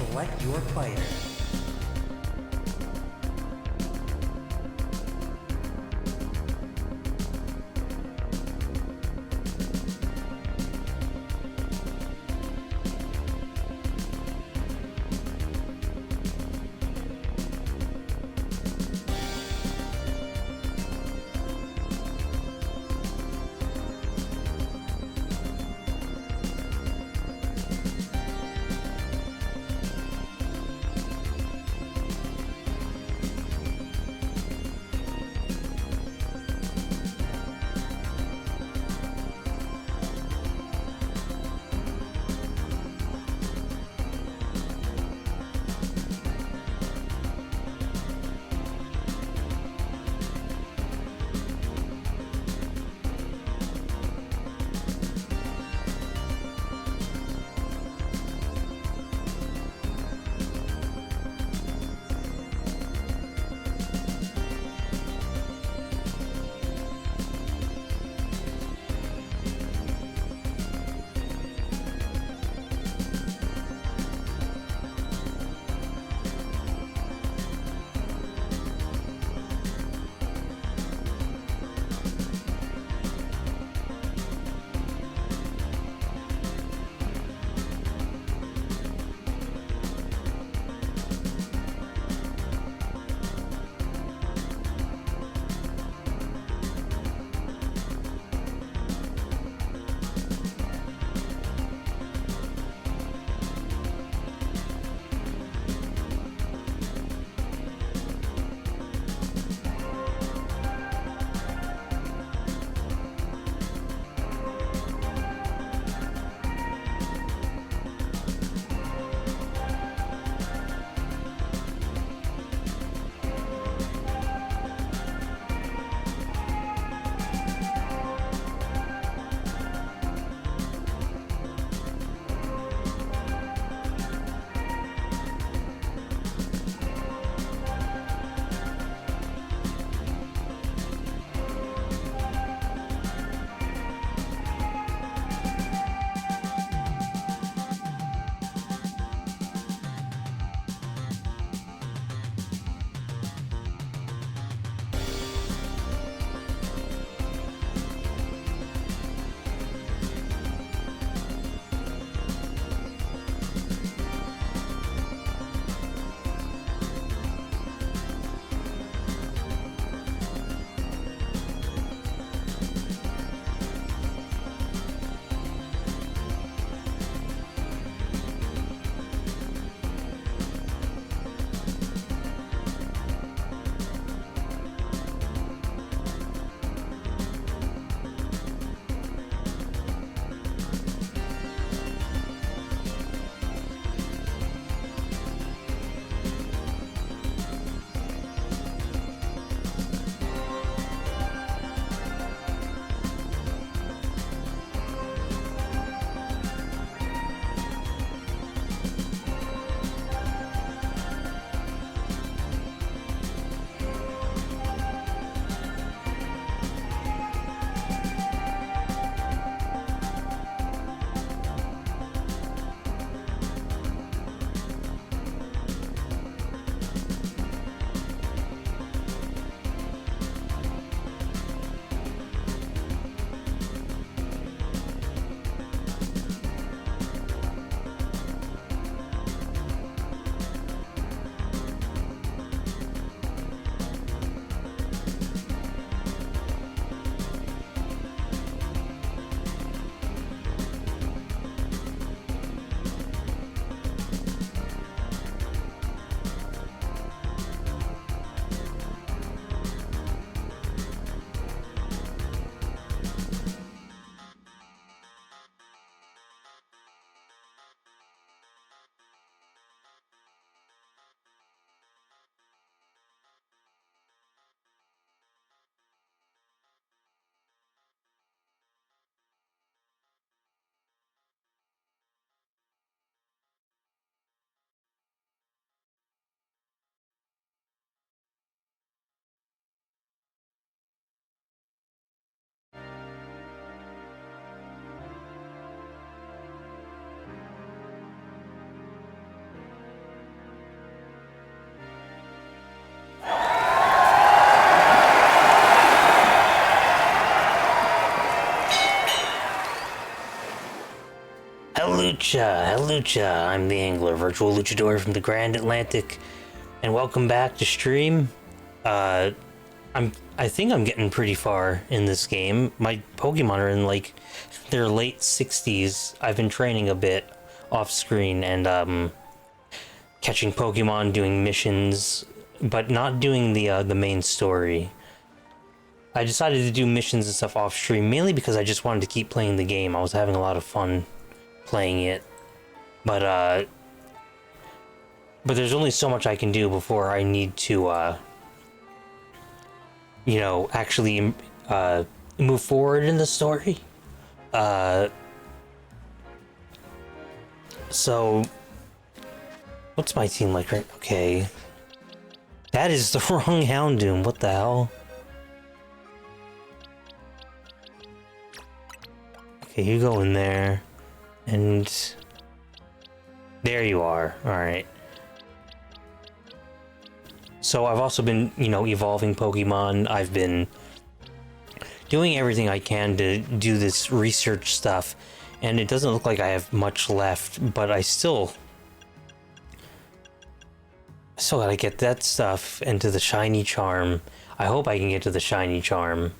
select your fighter. Hellucha, I'm the Angler, virtual luchador from the Grand Atlantic, and welcome back to stream. I think I'm getting pretty far in this game. My Pokemon are in like their late 60s. I've been training a bit off screen and catching Pokemon, doing missions, but not doing the main story. I decided to do missions and stuff off stream mainly because I just wanted to keep playing the game. I was having a lot of fun playing it, but there's only so much I can do before I need to you know, actually move forward in the story. So what's my team like right? Okay, that is the wrong Houndoom. What the hell? Okay, you go in there. And there you are. All right. So I've also been, you know, evolving Pokemon. I've been doing everything I can to do this research stuff, and it doesn't look like I have much left, but I still gotta get that stuff into the shiny charm. I hope I can get to the shiny charm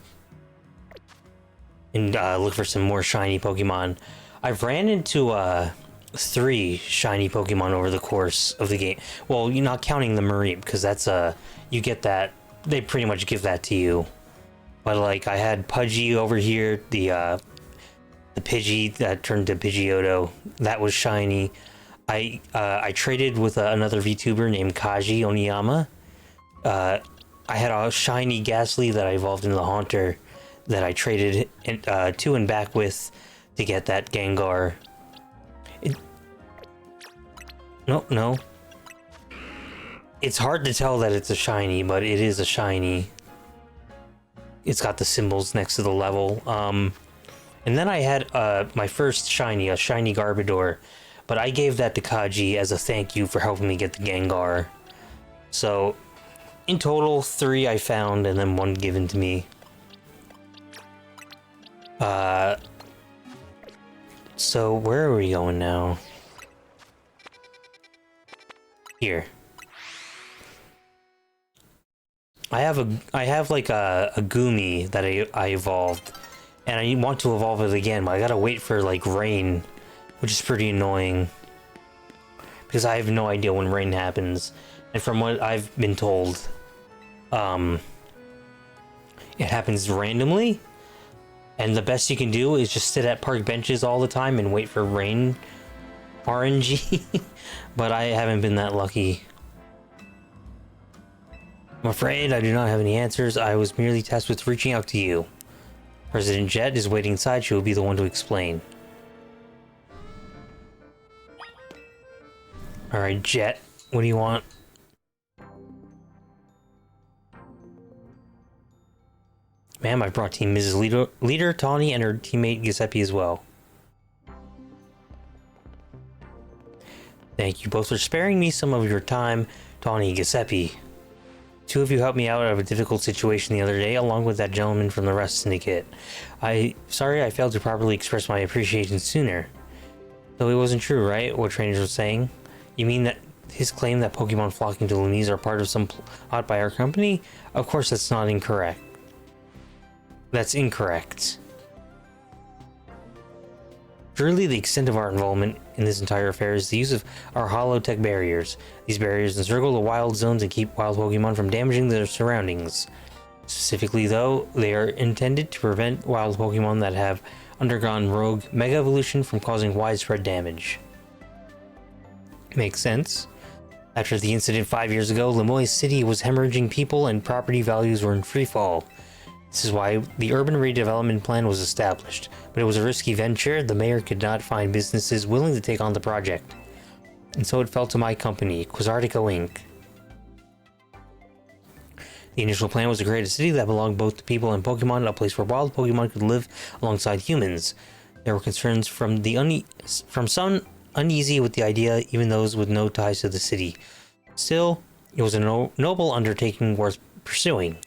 and look for some more shiny Pokemon. I've ran into 3 shiny Pokemon over the course of the game. Well, you're not counting the Mareep, because that's you get that, they pretty much give that to you. But like, I had Pudgy over here, the Pidgey that turned to Pidgeotto, that was shiny. I traded with another VTuber named Kaji Oniyama. I had a shiny Ghastly that I evolved into the Haunter that I traded to and back with to get that Gengar. No. It's hard to tell that it's a shiny, but it is a shiny. It's got the symbols next to the level. And then I had my first shiny, a shiny Garbodor, but I gave that to Kaji as a thank you for helping me get the Gengar. So, in total, 3 I found, and then 1 given to me. So where are we going now? Here. I have like a Goomy that I evolved, and I want to evolve it again, but I gotta wait for like rain, which is pretty annoying because I have no idea when rain happens, and from what I've been told, it happens randomly. And the best you can do is just sit at park benches all the time and wait for rain RNG. But I haven't been that lucky. I'm afraid I do not have any answers. I was merely tasked with reaching out to you. President Jet is waiting inside. She will be the one to explain. Alright, Jet. What do you want? Ma'am, I brought Team Mrs. Leader, Tawny, and her teammate Giuseppe as well. Thank you both for sparing me some of your time, Tawny and Giuseppe. 2 of you helped me out of a difficult situation the other day, along with that gentleman from the Rust Syndicate. Sorry I failed to properly express my appreciation sooner. Though it wasn't true, right? What trainers were saying? You mean that his claim that Pokemon flocking to Lunese are part of some plot by our company? Of course that's not incorrect. That's incorrect. Surely the extent of our involvement in this entire affair is the use of our holotech barriers. These barriers encircle the wild zones and keep wild Pokemon from damaging their surroundings. Specifically though, they are intended to prevent wild Pokemon that have undergone rogue Mega Evolution from causing widespread damage. Makes sense. After the incident 5 years ago, Lemoyne City was hemorrhaging people and property values were in freefall. This is why the urban redevelopment plan was established, but it was a risky venture. The mayor could not find businesses willing to take on the project. And so it fell to my company, Quasartico Inc. The initial plan was to create a city that belonged both to people and Pokemon, a place where wild Pokemon could live alongside humans. There were concerns from some uneasy with the idea, even those with no ties to the city. Still, it was a noble undertaking worth pursuing.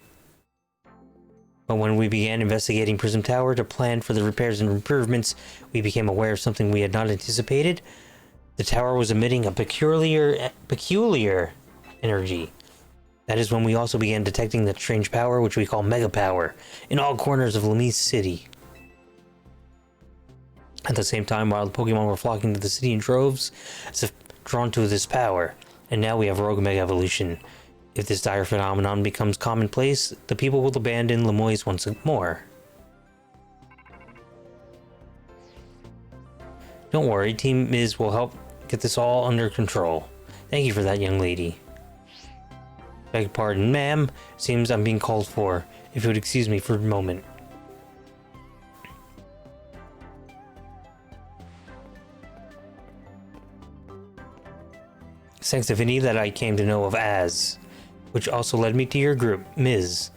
But when we began investigating Prism Tower to plan for the repairs and improvements, we became aware of something we had not anticipated. The tower was emitting a peculiar energy. That is when we also began detecting that strange power, which we call Mega Power, in all corners of Lamise City. At the same time, wild Pokemon were flocking to the city in droves, as if drawn to this power. And now we have Rogue Mega Evolution. If this dire phenomenon becomes commonplace, the people will abandon Lemoyne once more. Don't worry, Team Miz will help get this all under control. Thank you for that, young lady. Beg pardon, ma'am. Seems I'm being called for. If you would excuse me for a moment. Thanks to Vinny that I came to know of as, which also led me to your group, Ms.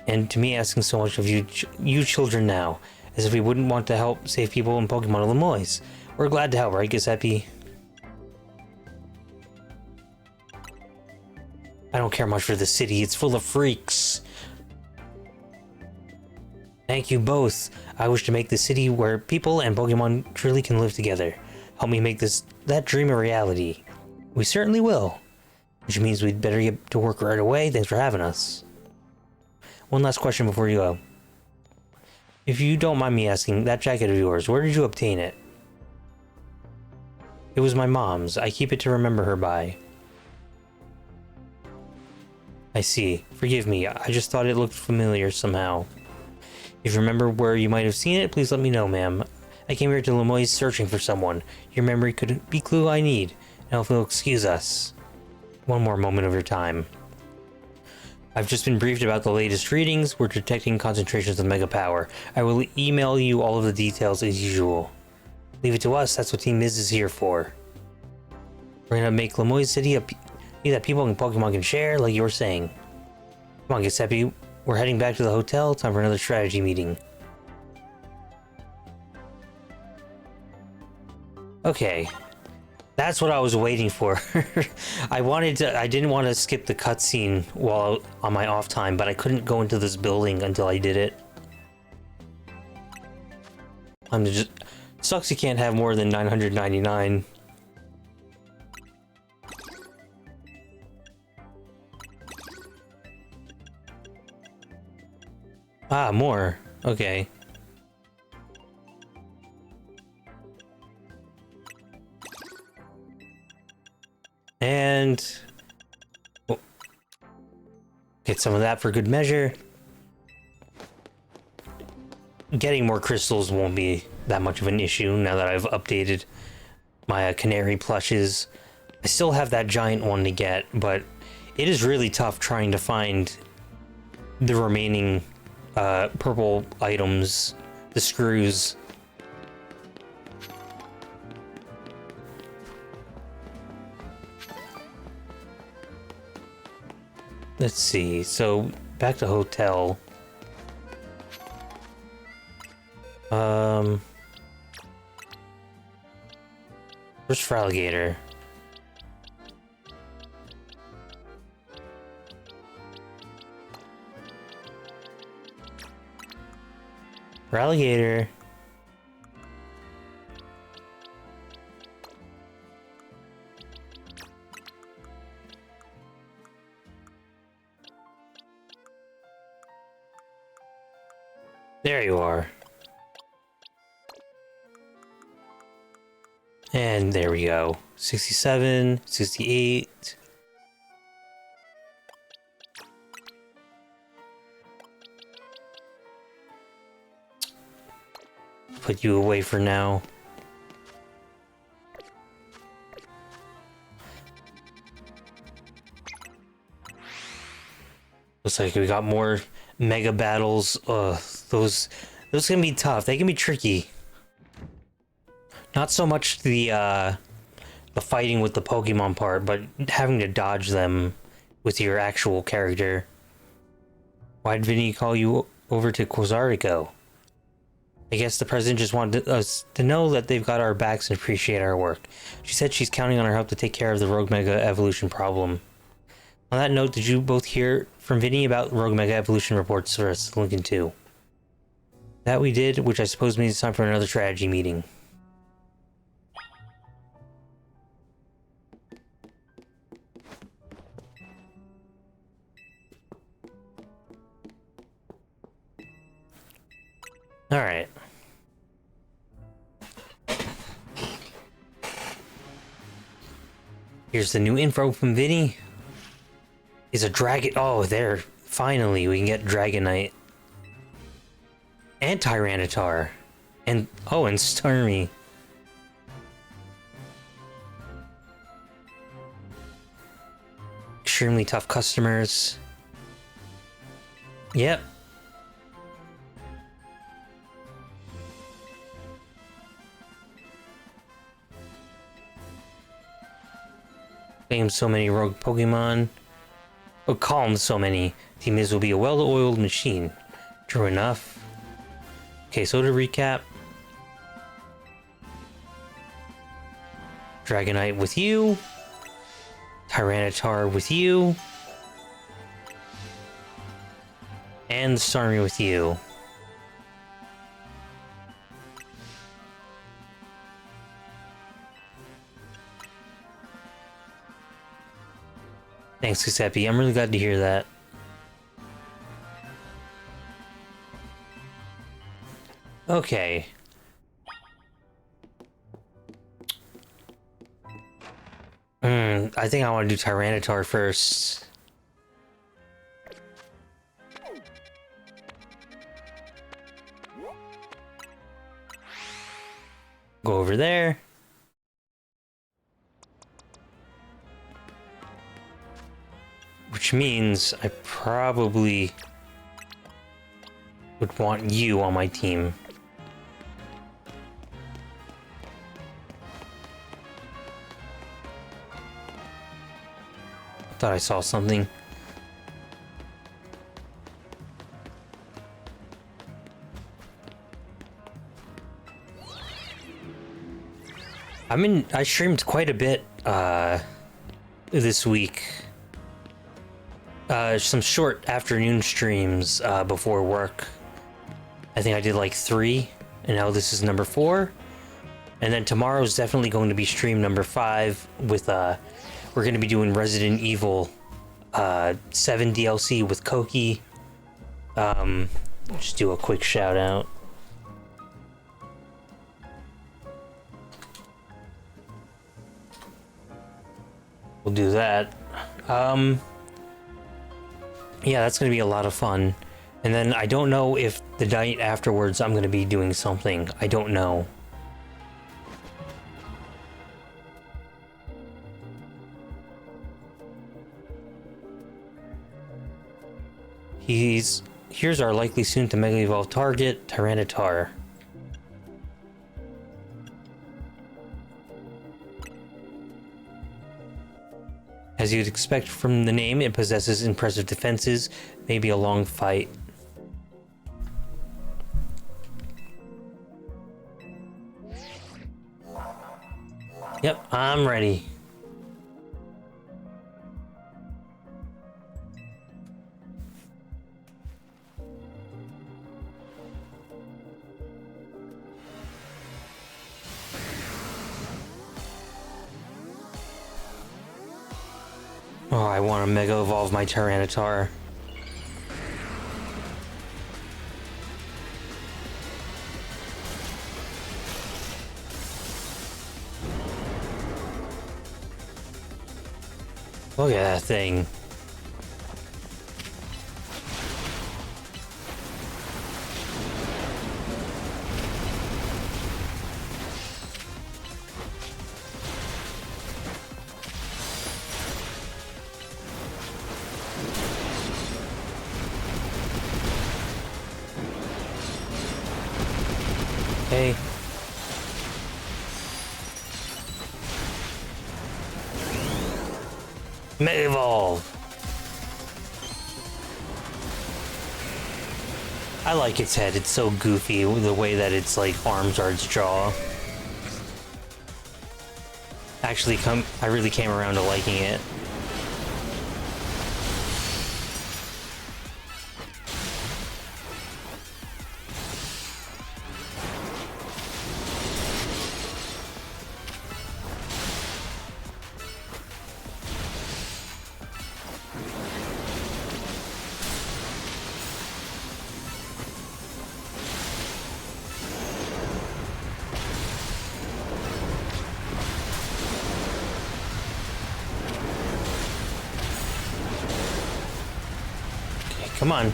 And to me asking so much of you children now, as if we wouldn't want to help save people in Pokemon Lemoyne. We're glad to help, right, Giuseppe? I don't care much for the city, it's full of freaks. Thank you both. I wish to make the city where people and Pokemon truly can live together. Help me make that dream a reality. We certainly will. Which means we'd better get to work right away. Thanks for having us. One last question before you go. If you don't mind me asking, that jacket of yours, where did you obtain it? It was my mom's. I keep it to remember her by. I see. Forgive me. I just thought it looked familiar somehow. If you remember where you might have seen it, please let me know, ma'am. I came here to Lemoyne searching for someone. Your memory could be clue I need. Now if you'll excuse us. One more moment of your time. I've just been briefed about the latest readings. We're detecting concentrations of Mega Power. I will email you all of the details as usual. Leave it to us. That's what Team Miz is here for. We're gonna make Lemoyne City a that people and Pokemon can share, like you were saying. Come on, Giuseppe. We're heading back to the hotel. Time for another strategy meeting. Okay. That's what I was waiting for. I didn't want to skip the cutscene while on my off time, but I couldn't go into this building until I did it. Sucks you can't have more than 999. Ah, more. Okay. And get some of that for good measure. Getting more crystals won't be that much of an issue now that I've updated my canary plushes. I still have that giant one to get, but it is really tough trying to find the remaining purple items, the screws. Let's see, so back to hotel. Where's Fraligator? Fraligator. There you are. And there we go. 67, 68. Put you away for now. Looks like we got more mega battles. Those can be tough. They can be tricky. Not so much the fighting with the Pokemon part, but having to dodge them with your actual character. Why'd Vinny call you over to Quasarico? I guess the president just wanted us to know that they've got our backs and appreciate our work. She said she's counting on our help to take care of the Rogue Mega Evolution problem. On that note, did you both hear from Vinny about Rogue Mega Evolution reports for us to look into? That we did, which I suppose means it's time for another strategy meeting. Alright. Here's the new info from Vinny. Is a dragon. Oh, there. Finally, we can get Dragonite. And Tyranitar. And. Oh, and Starmie. Extremely tough customers. Yep. Claim so many rogue Pokemon. Oh, calm so many. Team Miz will be a well-oiled machine. True enough. Okay, so to recap. Dragonite with you. Tyranitar with you. And Starmie with you. Thanks, Giuseppe. I'm really glad to hear that. Okay. I think I want to do Tyranitar first. Go over there. Which means I probably would want you on my team. Thought I saw something. I streamed quite a bit this week. Some short afternoon streams before work. I think I did like 3, and now this is number 4. And then tomorrow's definitely going to be stream number 5 with we're going to be doing Resident Evil 7 DLC with Koki. Just do a quick shout out. We'll do that. Yeah, that's going to be a lot of fun. And then I don't know if the night afterwards I'm going to be doing something. I don't know. Here's our likely soon to Mega Evolve target, Tyranitar. As you'd expect from the name, it possesses impressive defenses, maybe a long fight. Yep, I'm ready. Oh, I want to Mega Evolve my Tyranitar. Look at that thing. Hey. Mega Evolve. I like its head. It's so goofy, the way that its like arms are its jaw. Actually, I really came around to liking it. come on.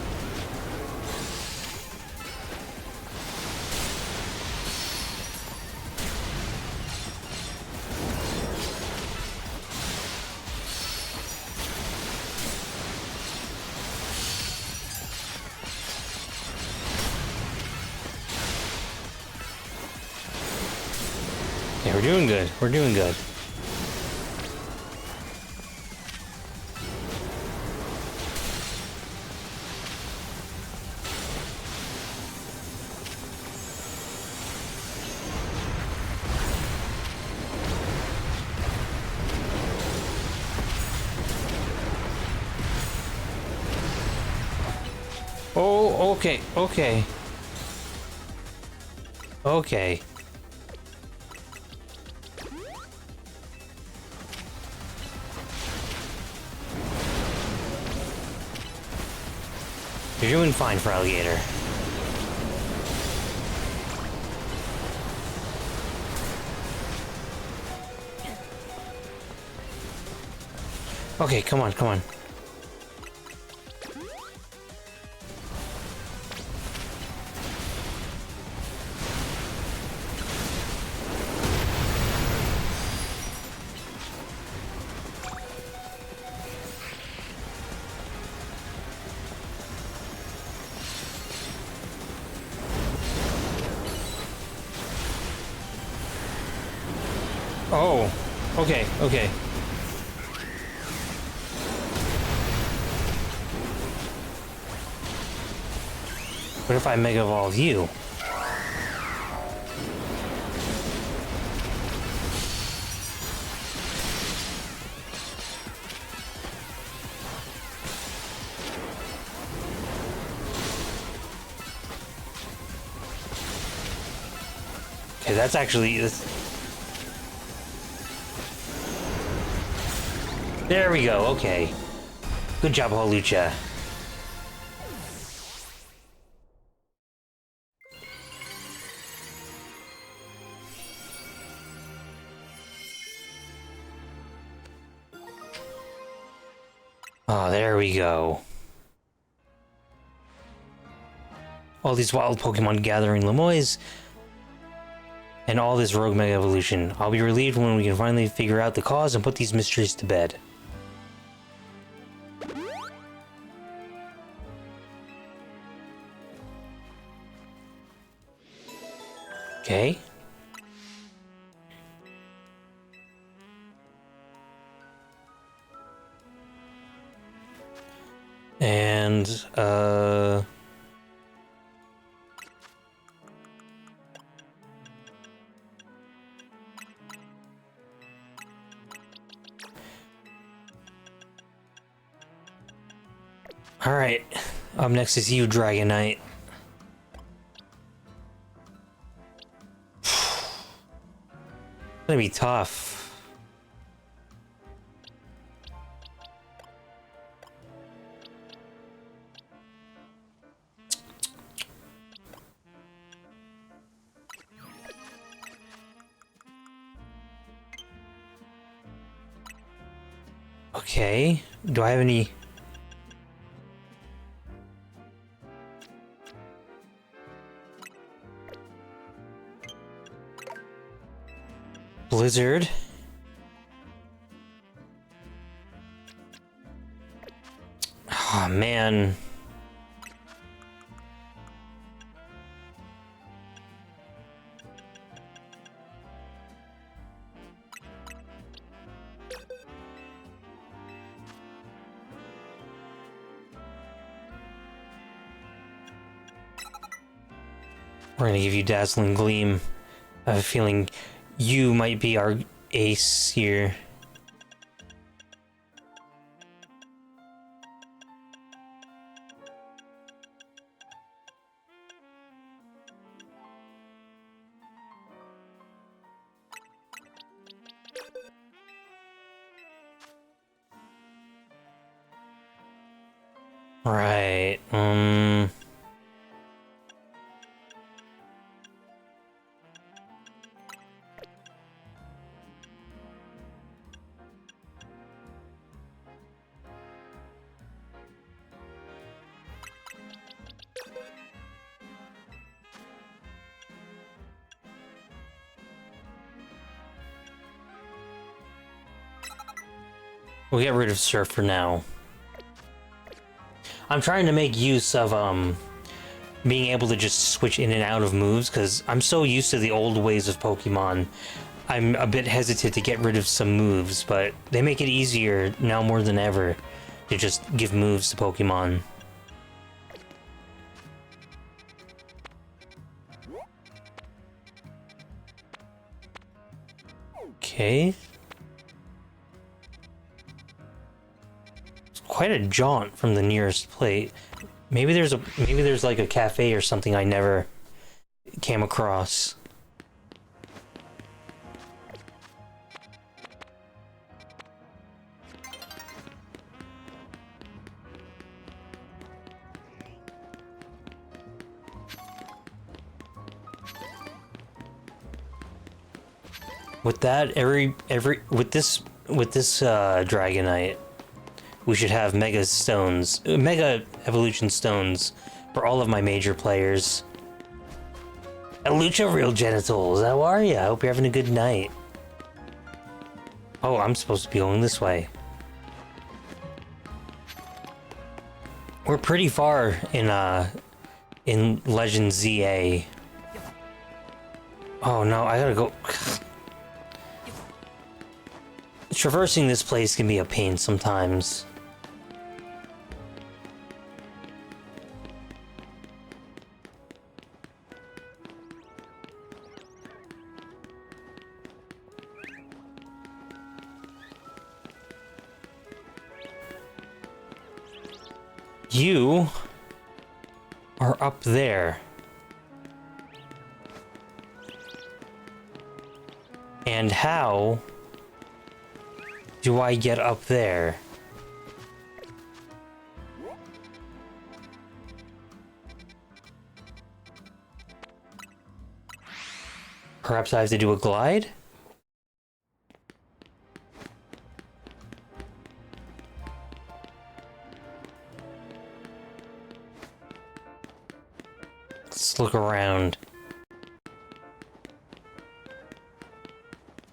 Yeah, we're doing good. We're doing good. Oh, okay, okay. Okay. You're doing fine for alligator. Okay, come on, come on. Oh, okay, okay. What if I Mega Evolve you? Okay, that's actually... There we go, okay. Good job, Hellucha. Oh, there we go. All these wild Pokemon gathering Lemoy's, and all this rogue Mega Evolution. I'll be relieved when we can finally figure out the cause and put these mysteries to bed. Okay. And, Alright. Up next is you, Dragonite. It's gonna be tough. Okay. Do I have any... Blizzard? Oh, man. We're gonna give you Dazzling Gleam. I have a feeling you might be our ace here. Right, We'll get rid of Surf for now. I'm trying to make use of, being able to just switch in and out of moves, because I'm so used to the old ways of Pokemon. I'm a bit hesitant to get rid of some moves, but they make it easier now more than ever to just give moves to Pokemon. Okay. It's quite a jaunt from the nearest plate. Maybe there's like a cafe or something I never came across. With that, with this Dragonite, we should have Mega Stones, Mega Evolution Stones for all of my major players. Hellucha, real genitals, how are ya? I hope you're having a good night. Oh, I'm supposed to be going this way. We're pretty far in Legend ZA. Oh no, I gotta go. Traversing this place can be a pain sometimes. You are up there. And how do I get up there? Perhaps I have to do a glide? Let's look around.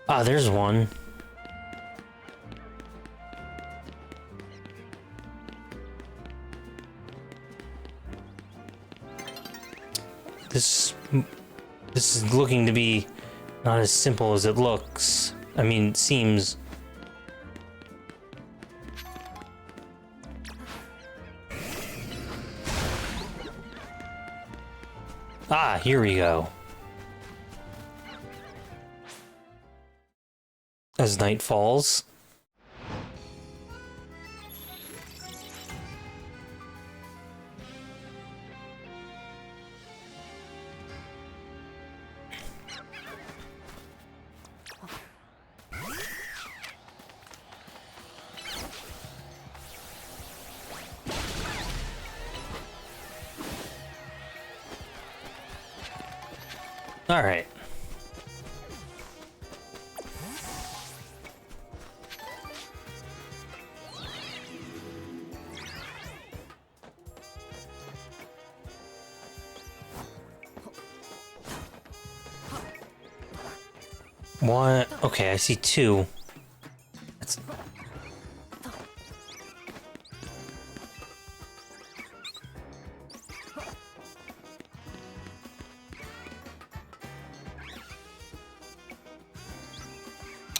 Ah, there's one. This is looking to be not as simple as it looks. I mean, seems. Ah, here we go. As night falls. All right. One. Okay, I see two. That's...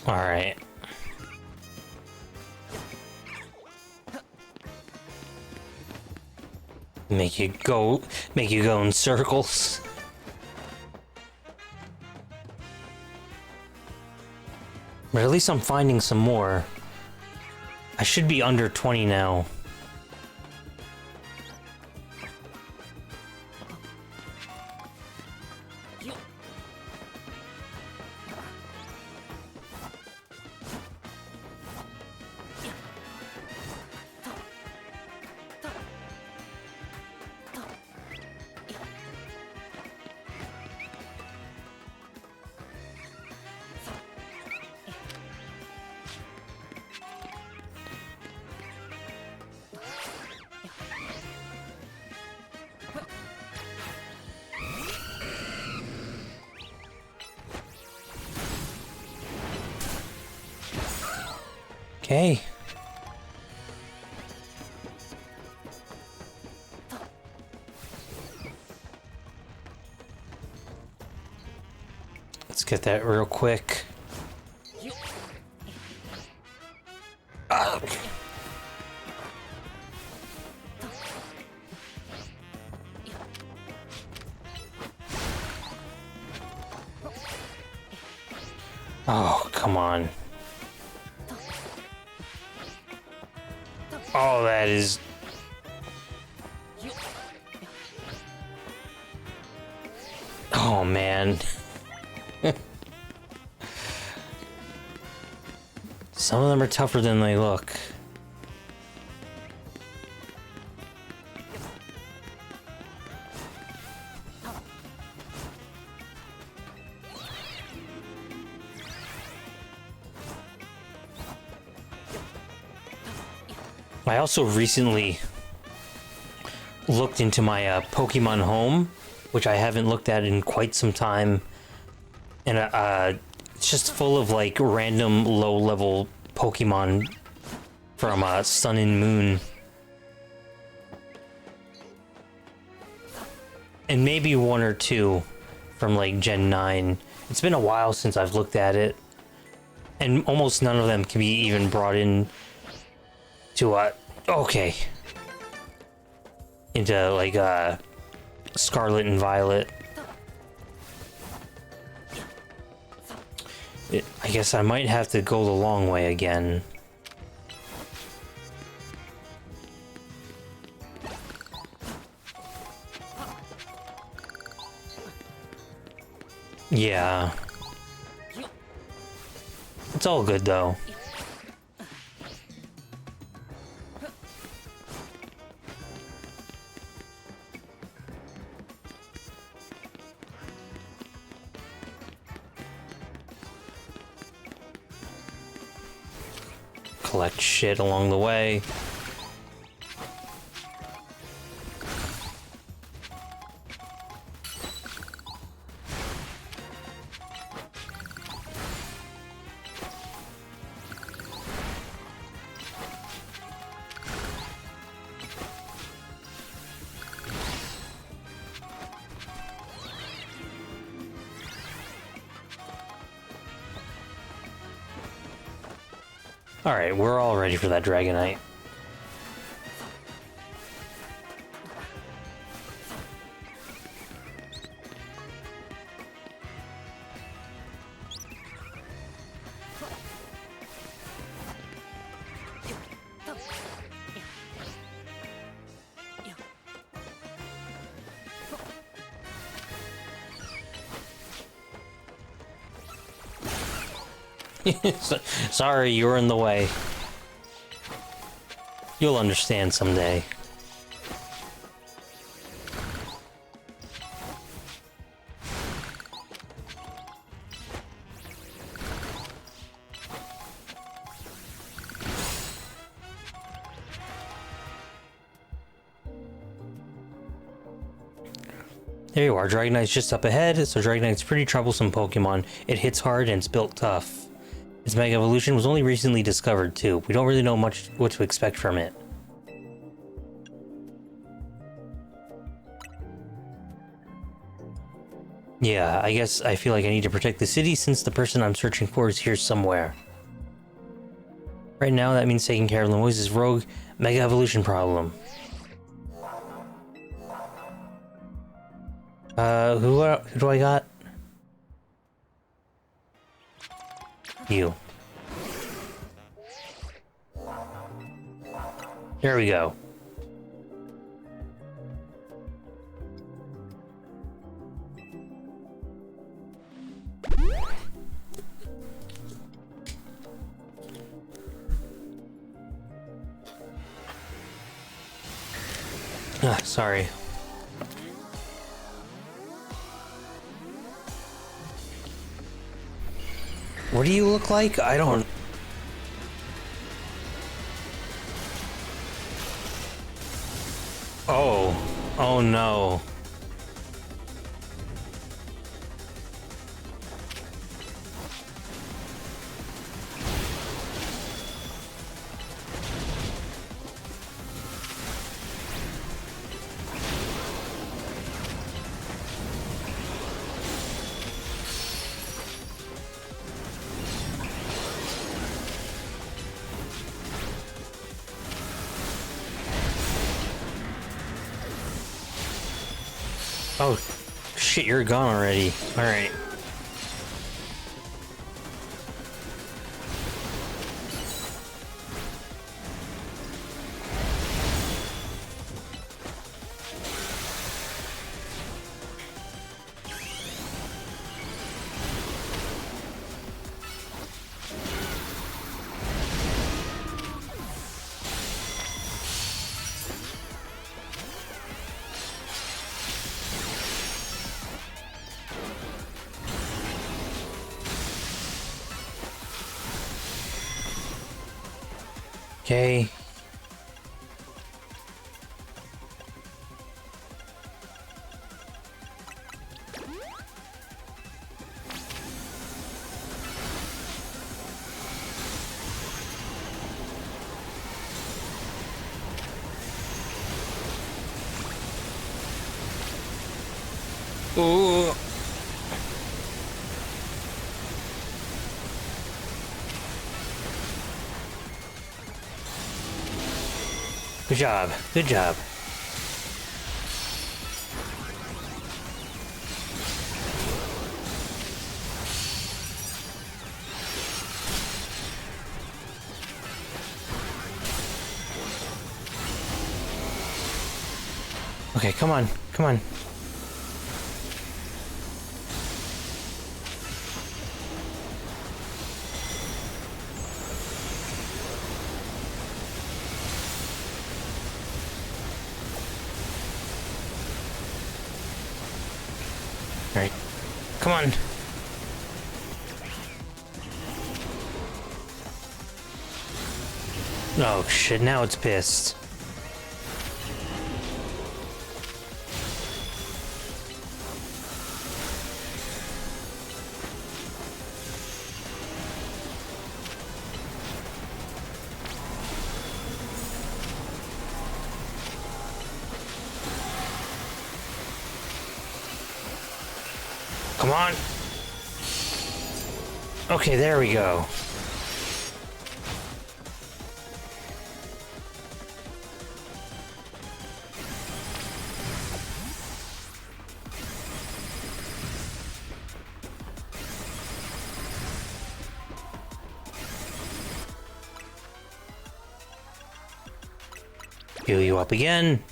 All right. Make you go in circles. But at least I'm finding some more. I should be under 20 now. Okay. get that real quick. Ah. Oh, come on. Oh, that is... Oh, man. Some of them are tougher than they look. I also recently looked into my Pokemon Home, which I haven't looked at in quite some time, and it's just full of like random low-level Pokemon from Sun and Moon, and maybe one or two from like Gen 9. It's been a while since I've looked at it, and almost none of them can be even brought in to okay, into like Scarlet and Violet. I guess I might have to go the long way again. Yeah. It's all good though. Collect shit along the way. Alright, we're all ready for that Dragonite. Sorry, you were in the way. You'll understand someday. There you are, Dragonite's just up ahead. So Dragonite's a pretty troublesome Pokemon. It hits hard and it's built tough. Its Mega Evolution was only recently discovered too. We don't really know much what to expect from it. Yeah, I guess I feel like I need to protect the city since the person I'm searching for is here somewhere. Right now, that means taking care of Lemoise's rogue Mega Evolution problem. Who do I got? You. There we go. Ah, sorry. What do you look like? I don't... Oh. Oh no. Oh, shit, you're gone already. Alright. Okay. Ooh. Good job. Good job. Okay, come on. Come on. Alright. Come on. Oh shit, now it's pissed. Come on. Okay, there we go. Heal you up again.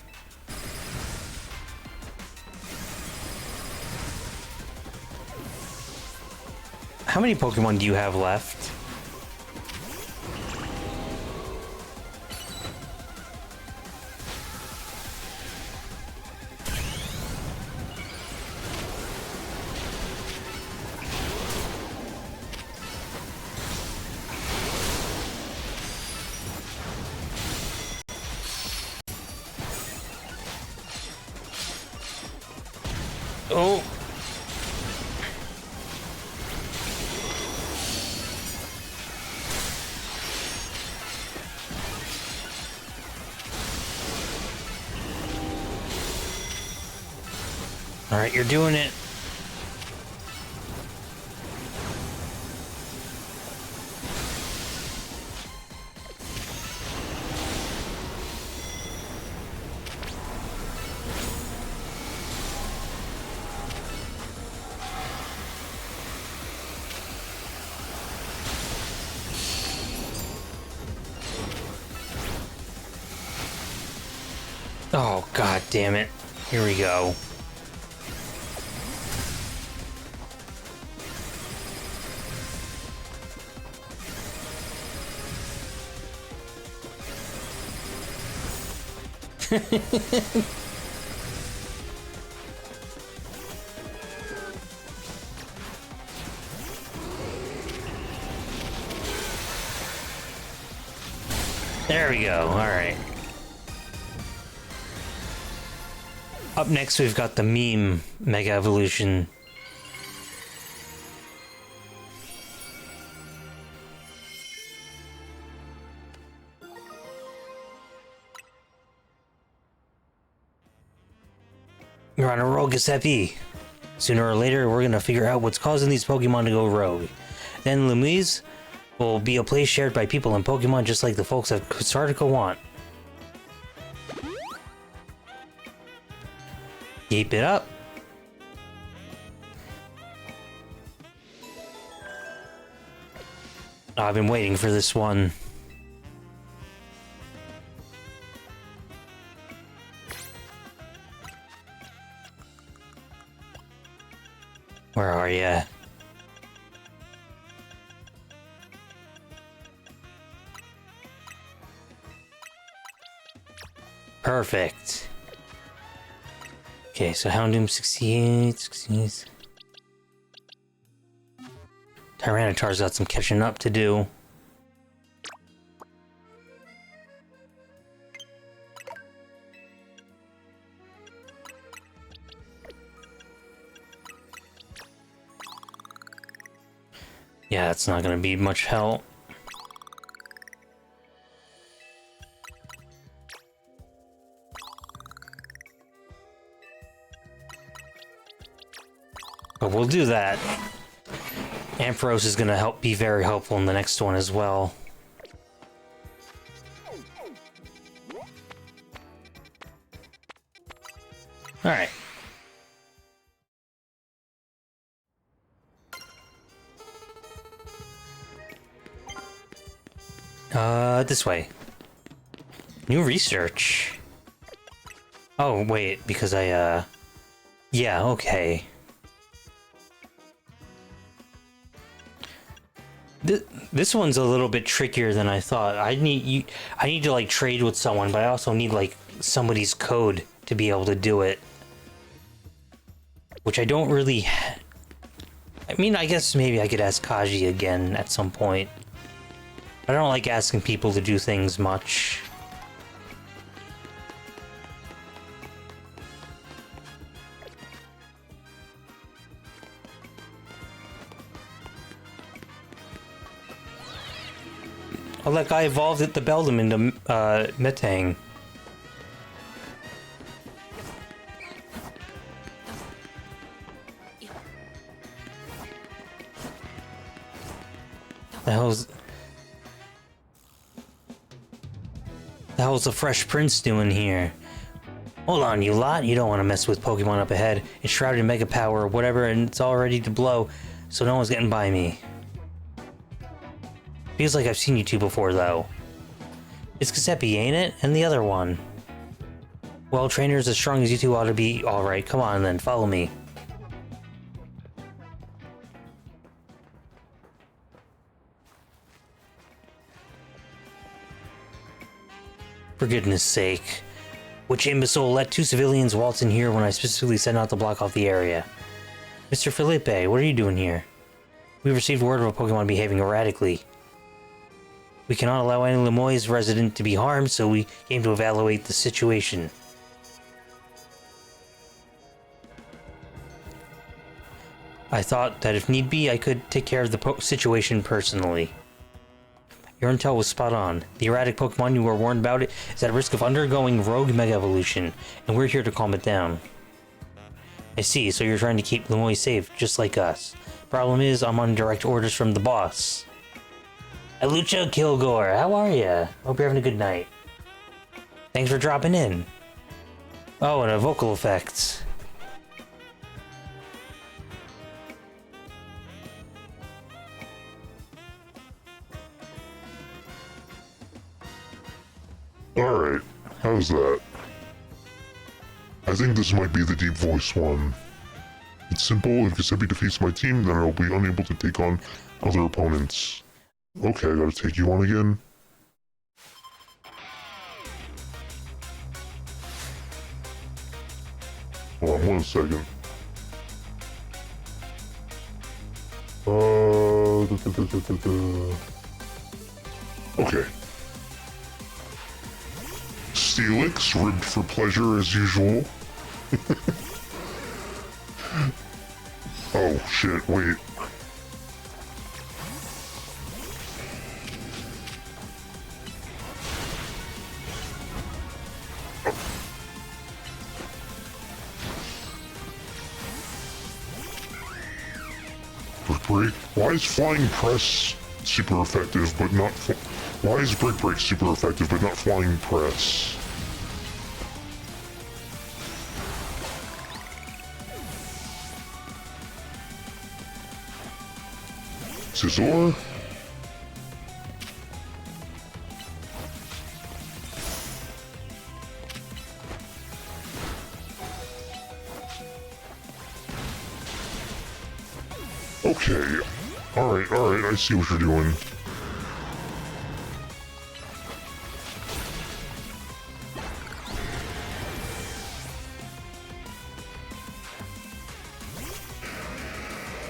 How many Pokemon do you have left? Oh. All right, you're doing it. Oh, god damn it. Here we go. There we go. All right. Up next, we've got the meme Mega Evolution. You're on a rogue, Giuseppe. Sooner or later, we're gonna figure out what's causing these Pokemon to go rogue. Then Louise will be a place shared by people and Pokemon just like the folks at Sardica want. Keep it up. I've been waiting for this one. Where are ya? Perfect. Okay, so Houndoom 68. Tyranitar's got some catching up to do. Yeah, it's not gonna be much help. But we'll do that. Ampharos is gonna be very helpful in the next one as well. Alright. This way. New research. Oh, wait, because I, yeah, okay. This one's a little bit trickier than I thought. I need to, like, trade with someone, but I also need, like, somebody's code to be able to do it. Which I don't really... I mean, I guess maybe I could ask Kaji again at some point. I don't like asking people to do things much. Oh, that guy evolved at the Beldum into, Metang. The hell's the Fresh Prince doing here? Hold on, you lot. You don't want to mess with Pokemon up ahead. It's shrouded in Mega Power or whatever, and it's all ready to blow, so no one's getting by me. Feels like I've seen you two before, though. It's Giuseppe, ain't it? And the other one. Well, trainers as strong as you two ought to be. Alright, come on then, follow me. For goodness sake. Which imbecile let two civilians waltz in here when I specifically set out to block off the area? Mr. Felipe, what are you doing here? We've received word of a Pokemon behaving erratically. We cannot allow any Lemoy's resident to be harmed, so we came to evaluate the situation. I thought that if need be, I could take care of the situation personally. Your intel was spot on. The erratic Pokemon you were warned about it is at risk of undergoing rogue Mega Evolution, and we're here to calm it down. I see, so you're trying to keep Lemoy safe, just like us. Problem is, I'm on direct orders from the boss. Hellucha Kilgore, how are ya? Hope you're having a good night. Thanks for dropping in. Oh, and a vocal effect. Alright, how's that? I think this might be the deep voice one. It's simple, if Giuseppe defeats my team, then I'll be unable to take on other opponents. Okay, I gotta take you on again. Hold on 1 second. Okay. Steelix, ribbed for pleasure as usual. Oh shit, wait. Break. Why is Flying Press super effective but not why is Break super effective but not Flying Press? Scizor? alright, I see what you're doing.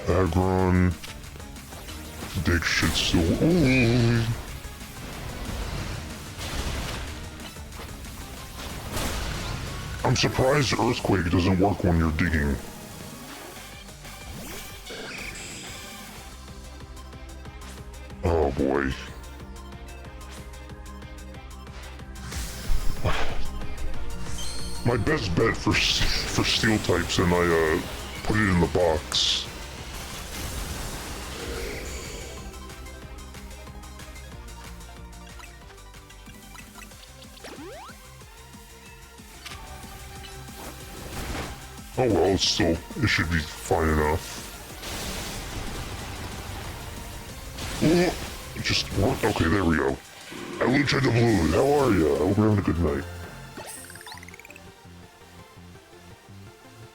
Aggron. Dig shit still. Ooh. I'm surprised Earthquake doesn't work when you're digging. Oh boy. My best bet for steel types, and I put it in the box. Oh well, it should be fine enough. Ooh, just what? Okay, there we go. Hellucha the Blue, how are ya? I hope you're having a good night.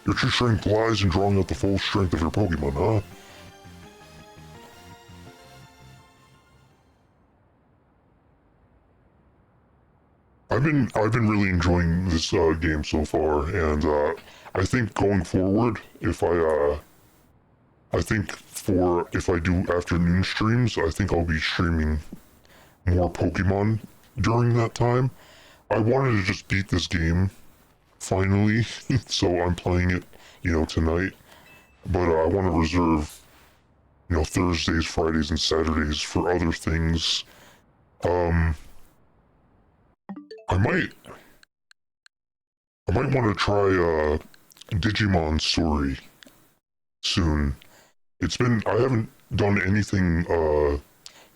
Your true strength lies in drawing out the full strength of your Pokemon, huh? I've been really enjoying this game so far, and I think going forward, if I do afternoon streams, I think I'll be streaming more Pokemon during that time. I wanted to just beat this game, finally, so I'm playing it, tonight. But I want to reserve, Thursdays, Fridays, and Saturdays for other things. I might want to try Digimon Story soon. I haven't done anything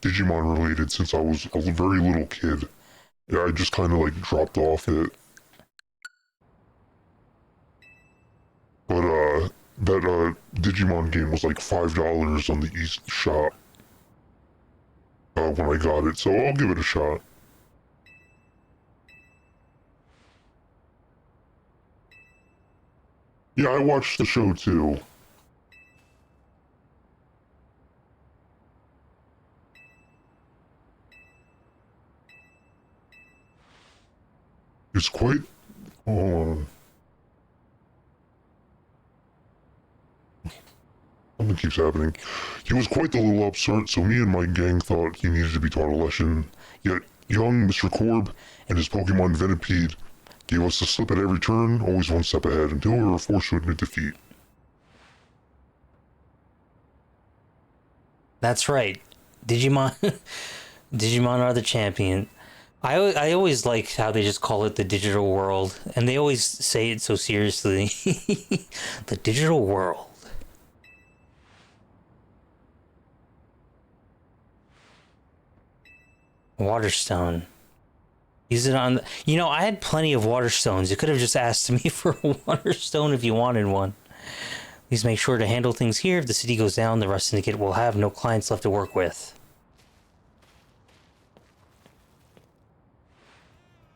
Digimon related since I was a very little kid. Yeah, I just kind of like dropped off it. But that Digimon game was like $5 on the East shop when I got it, so I'll give it a shot. Yeah, I watched the show too. It's quite... something keeps happening. He was quite the little upstart, so me and my gang thought he needed to be taught a lesson. Yet, young Mr. Corb and his Pokemon Venipede gave us the slip at every turn, always one step ahead, until we were forced to admit defeat. That's right. Digimon Digimon are the champion. I always like how they just call it the digital world, and they always say it so seriously. The digital world. Waterstone. Use it on... I had plenty of water stones. You could have just asked me for a water stone if you wanted one. Please make sure to handle things here. If the city goes down, the Rust Syndicate will have no clients left to work with.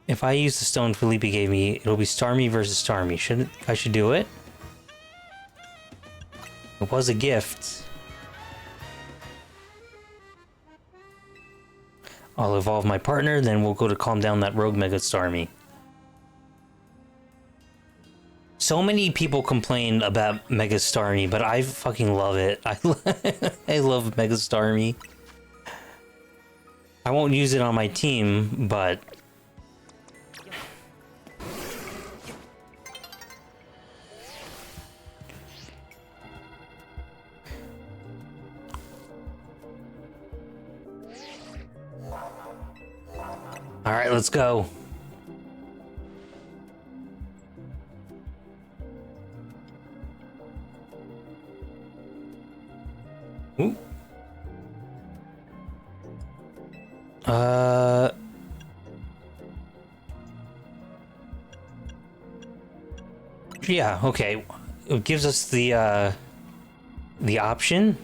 If I use the stone Felipe gave me, it'll be Starmie versus Starmie. I should do it? It was a gift. I'll evolve my partner, then we'll go to calm down that rogue Mega Starmie. So many people complain about Mega Starmie, but I fucking love it. I love Mega Starmie. I won't use it on my team, but... Alright, let's go. Ooh. Yeah, okay. It gives us the option.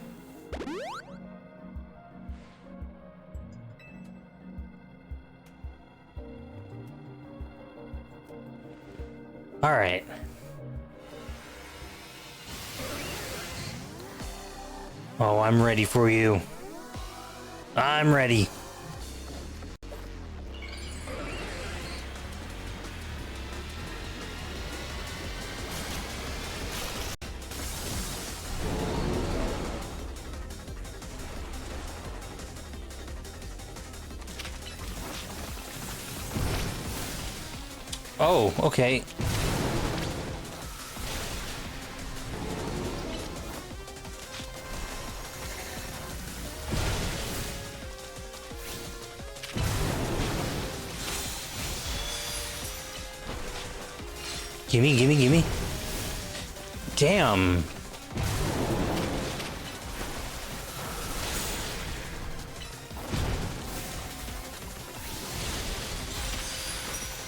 All right. Oh, I'm ready for you. I'm ready. Oh, okay. Gimme, gimme, gimme. Damn.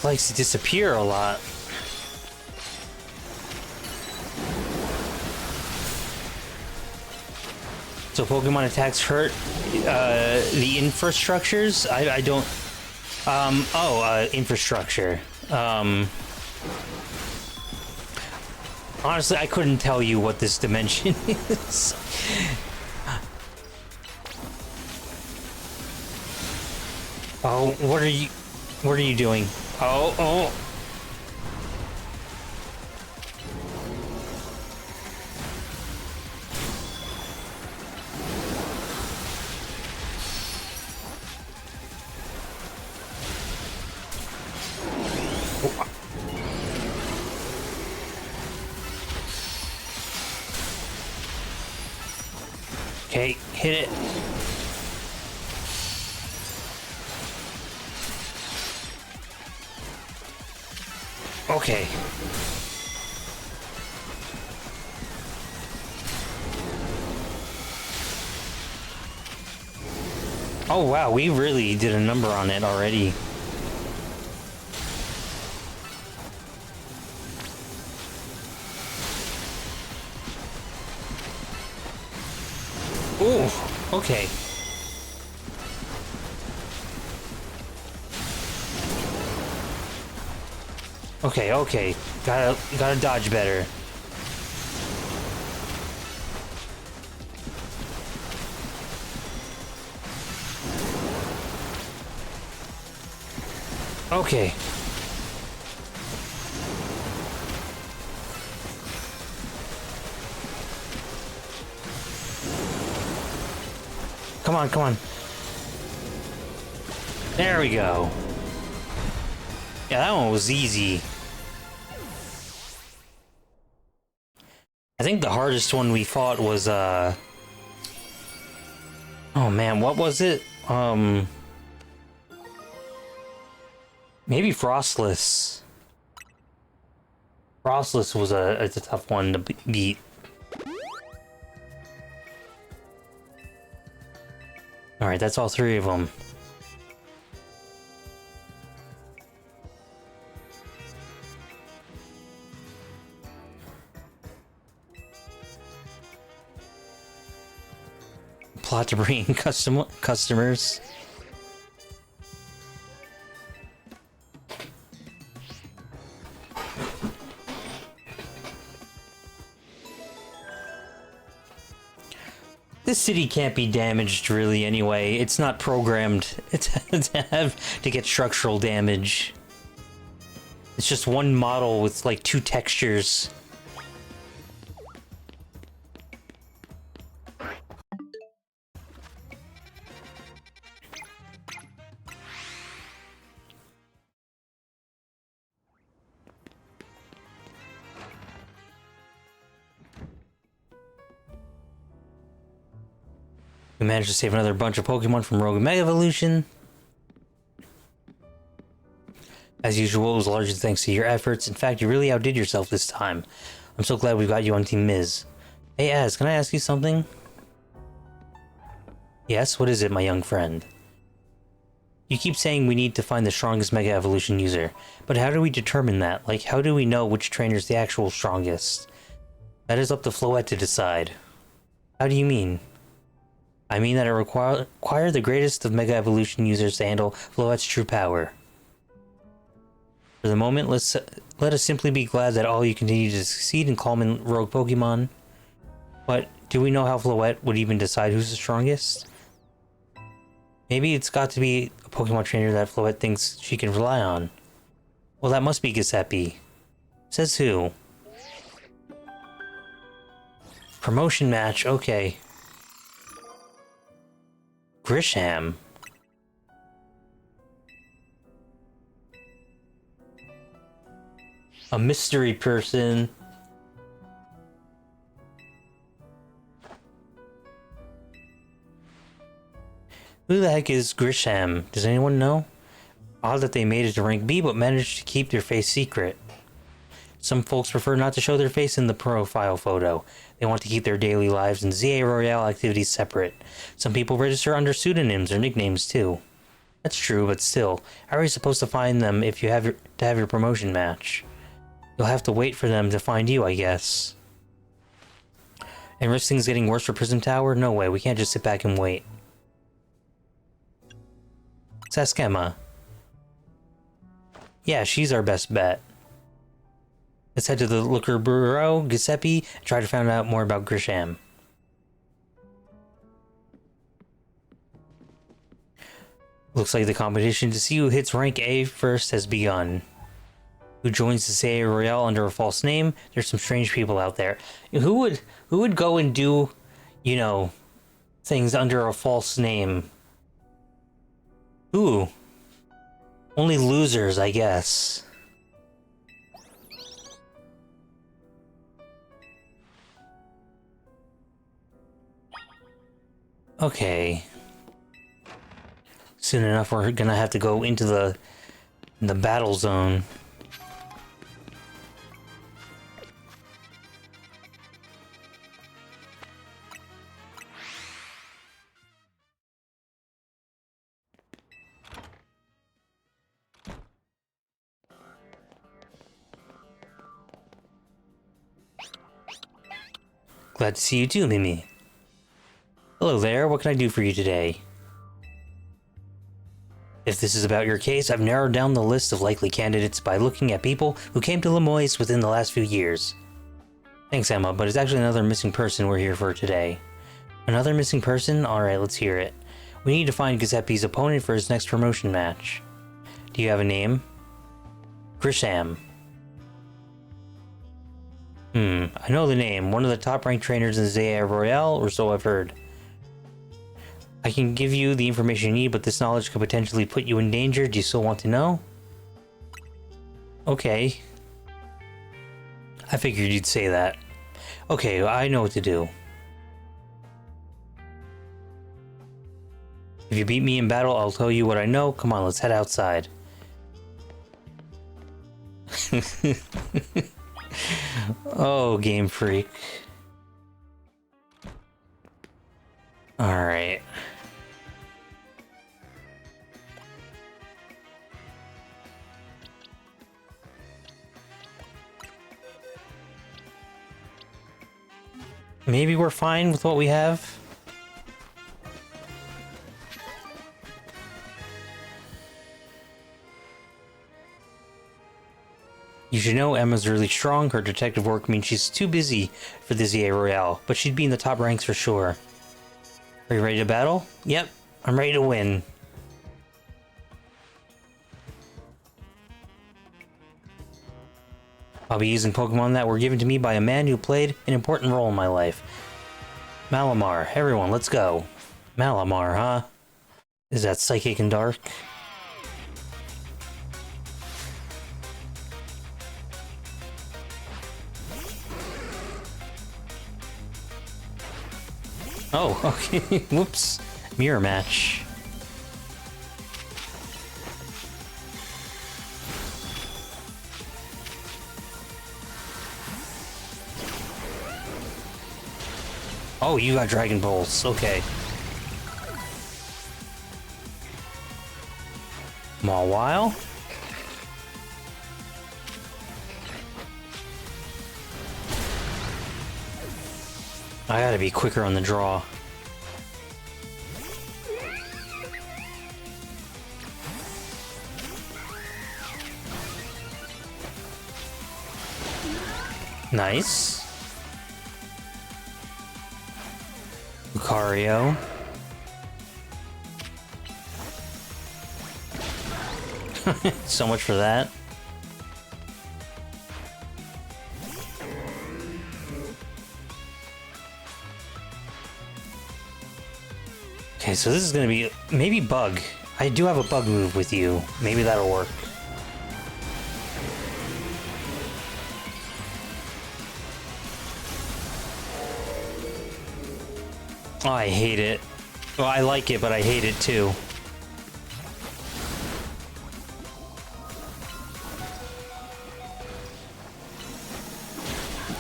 Likes to disappear a lot. So Pokemon attacks hurt the infrastructures? I don't... infrastructure. Honestly, I couldn't tell you what this dimension is. Oh, what are you doing? Oh, oh. Okay, hit it. Okay. Oh wow, we really did a number on it already. Ooh, okay. Okay, okay. Gotta dodge better. Okay. Come on, come on. There we go. Yeah, that one was easy. I think the hardest one we fought was, oh man, what was it? Maybe Frostless. Frostless was it's a tough one to beat. Alright, that's all three of them. Plot to bring in customers. This city can't be damaged really anyway. It's not programmed to get structural damage. It's just one model with like two textures. We managed to save another bunch of Pokemon from Rogue Mega Evolution. As usual, it was largely thanks to your efforts. In fact, you really outdid yourself this time. I'm so glad we got you on Team Miz. Hey Az, can I ask you something? Yes, what is it, my young friend? You keep saying we need to find the strongest Mega Evolution user, but how do we determine that? Like, how do we know which trainer is the actual strongest? That is up to Floette to decide. How do you mean? I mean that it require the greatest of Mega Evolution users to handle Floette's true power. For the moment, let us simply be glad that all you continue to succeed in calming rogue Pokemon. But do we know how Floette would even decide who's the strongest? Maybe it's got to be a Pokemon trainer that Floette thinks she can rely on. Well, that must be Giuseppe. Says who? Promotion match, okay. Grisham. A mystery person. Who the heck is Grisham? Does anyone know? Odd that they made it to rank B but managed to keep their face secret. Some folks prefer not to show their face in the profile photo. They want to keep their daily lives and ZA Royale activities separate. Some people register under pseudonyms or nicknames too. That's true, but still, how are you supposed to find them if you have your promotion match? You'll have to wait for them to find you, I guess. And risk things getting worse for Prism Tower? No way, we can't just sit back and wait. Let's ask Emma. Yeah, she's our best bet. Let's head to the Looker Bureau, Giuseppe, and try to find out more about Grisham. Looks like the competition to see who hits rank A first has begun. Who joins the ZA Royale under a false name? There's some strange people out there. Who would go and do, you know, things under a false name? Who? Only losers, I guess. Okay. Soon enough, we're gonna have to go into the battle zone. Glad to see you too, Mimi. Hello there, what can I do for you today? If this is about your case, I've narrowed down the list of likely candidates by looking at people who came to Lemoyne within the last few years. Thanks, Emma, but it's actually another missing person we're here for today. Another missing person? Alright, let's hear it. We need to find Giuseppe's opponent for his next promotion match. Do you have a name? Grisham. I know the name. One of the top-ranked trainers in ZA Royale, or so I've heard. I can give you the information you need, but this knowledge could potentially put you in danger. Do you still want to know? Okay. I figured you'd say that. Okay, I know what to do. If you beat me in battle, I'll tell you what I know. Come on, let's head outside. Oh, Game Freak. Alright. Maybe we're fine with what we have. You should know Emma's really strong. Her detective work means she's too busy for the ZA Royale, but she'd be in the top ranks for sure. Are you ready to battle? Yep, I'm ready to win. I'll be using Pokemon that were given to me by a man who played an important role in my life. Malamar. Everyone, let's go. Malamar, huh? Is that Psychic and Dark? Oh, okay. Whoops. Mirror match. Oh, you got Dragon Balls. Okay. Mawile? I gotta be quicker on the draw. Nice. Lucario. So much for that. Okay, so this is gonna be maybe bug. I do have a bug move with you. Maybe that'll work. Oh, I hate it. Well, I like it, but I hate it too.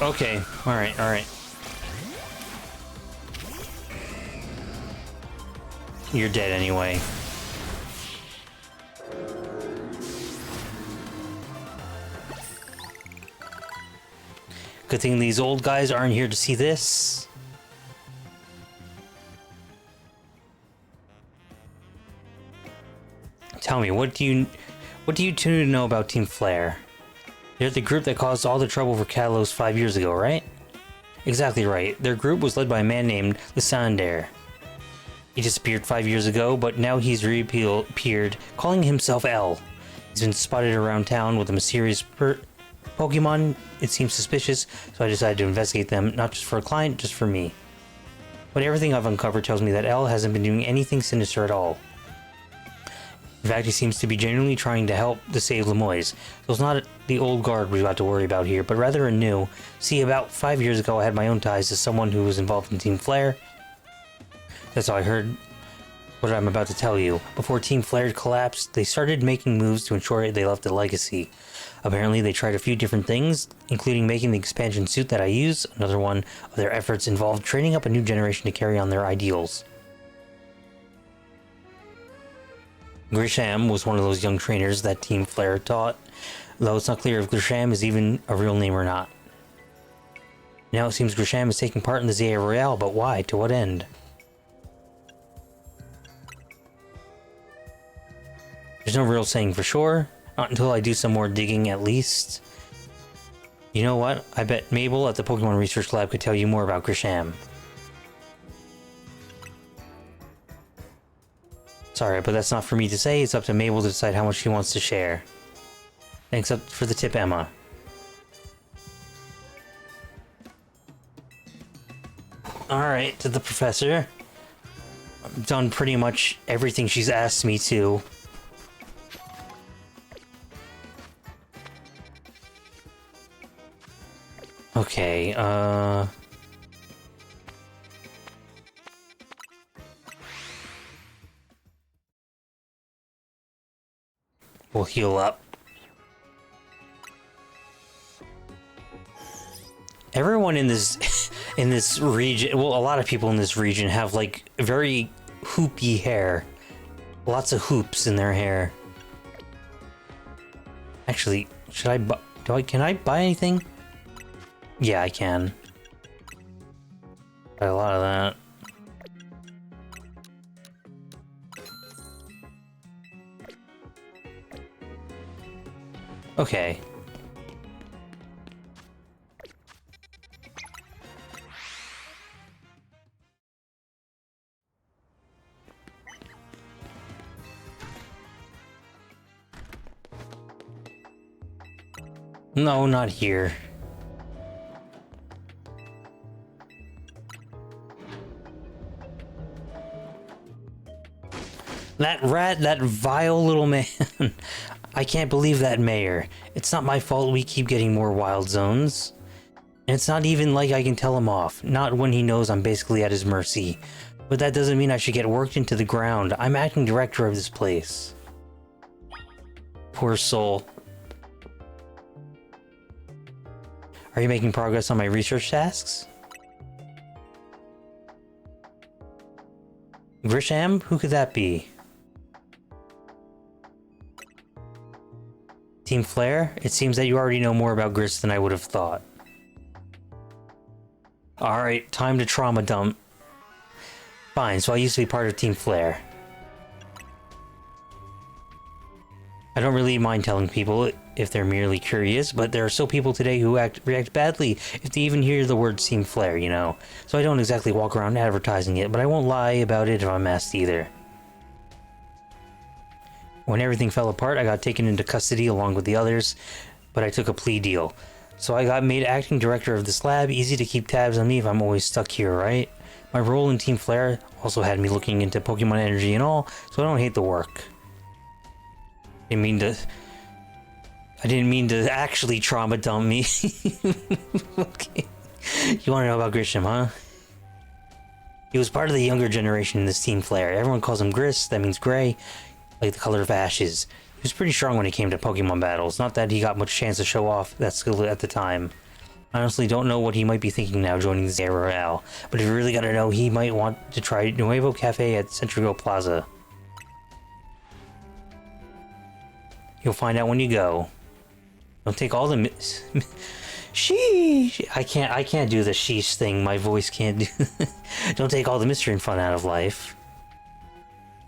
Okay, alright, alright. You're dead anyway. Good thing these old guys aren't here to see this. Tell me, what do you two know about Team Flare? They're the group that caused all the trouble for Kalos 5 years ago, right? Exactly right. Their group was led by a man named Lysander. He disappeared 5 years ago, but now he's reappeared, calling himself L. He's been spotted around town with a mysterious Pokemon. It seems suspicious, so I decided to investigate them, not just for a client, just for me. But everything I've uncovered tells me that L hasn't been doing anything sinister at all. In fact, he seems to be genuinely trying to help to save Lemoyne. So it's not the old guard we've got to worry about here, but rather a new. See, about 5 years ago I had my own ties to someone who was involved in Team Flare. That's how I heard what I'm about to tell you. Before Team Flare collapsed, they started making moves to ensure they left a legacy. Apparently, they tried a few different things, including making the expansion suit that I use. Another one of their efforts involved training up a new generation to carry on their ideals. Grisham was one of those young trainers that Team Flare taught, though it's not clear if Grisham is even a real name or not. Now it seems Grisham is taking part in the Zia Royale, but why? To what end? There's no real saying for sure, not until I do some more digging at least. You know what? I bet Mabel at the Pokemon Research Lab could tell you more about Grisham. Sorry, but that's not for me to say. It's up to Mabel to decide how much she wants to share. Thanks up for the tip, Emma. Alright, to the professor. I've done pretty much everything she's asked me to. Okay, we'll heal up. Everyone in this in this region, well, a lot of people in this region have like very hoopy hair. Lots of hoops in their hair. Actually, should I buy, can I buy anything? Yeah, I can. Buy a lot of that. Okay. No, not here. That rat, that vile little man. I can't believe that mayor. It's not my fault we keep getting more wild zones. And it's not even like I can tell him off. Not when he knows I'm basically at his mercy. But that doesn't mean I should get worked into the ground. I'm acting director of this place. Poor soul. Are you making progress on my research tasks? Grisham? Who could that be? Team Flare? It seems that you already know more about Gris than I would have thought. Alright, time to trauma dump. Fine, so I used to be part of Team Flare. I don't really mind telling people if they're merely curious, but there are still people today who react badly if they even hear the word Team Flare, you know. So I don't exactly walk around advertising it, but I won't lie about it if I'm asked either. When everything fell apart, I got taken into custody along with the others, but I took a plea deal. So I got made acting director of this lab. Easy to keep tabs on me if I'm always stuck here, right? My role in Team Flare also had me looking into Pokemon energy and all, so I don't hate the work. I didn't mean to actually trauma dump me. Okay. You want to know about Grisham, huh? He was part of the younger generation in this Team Flare. Everyone calls him Gris, that means gray, like the color of ashes. He was pretty strong when it came to Pokemon battles. Not that he got much chance to show off that skill at the time. I honestly don't know what he might be thinking now joining the ZA Royale, but if you really gotta know, he might want to try Nuevo Cafe at Centrigo Plaza. You'll find out when you go. Don't take all the sheesh. I can't do the sheesh thing. My voice can't do. Don't take all the mystery and fun out of life.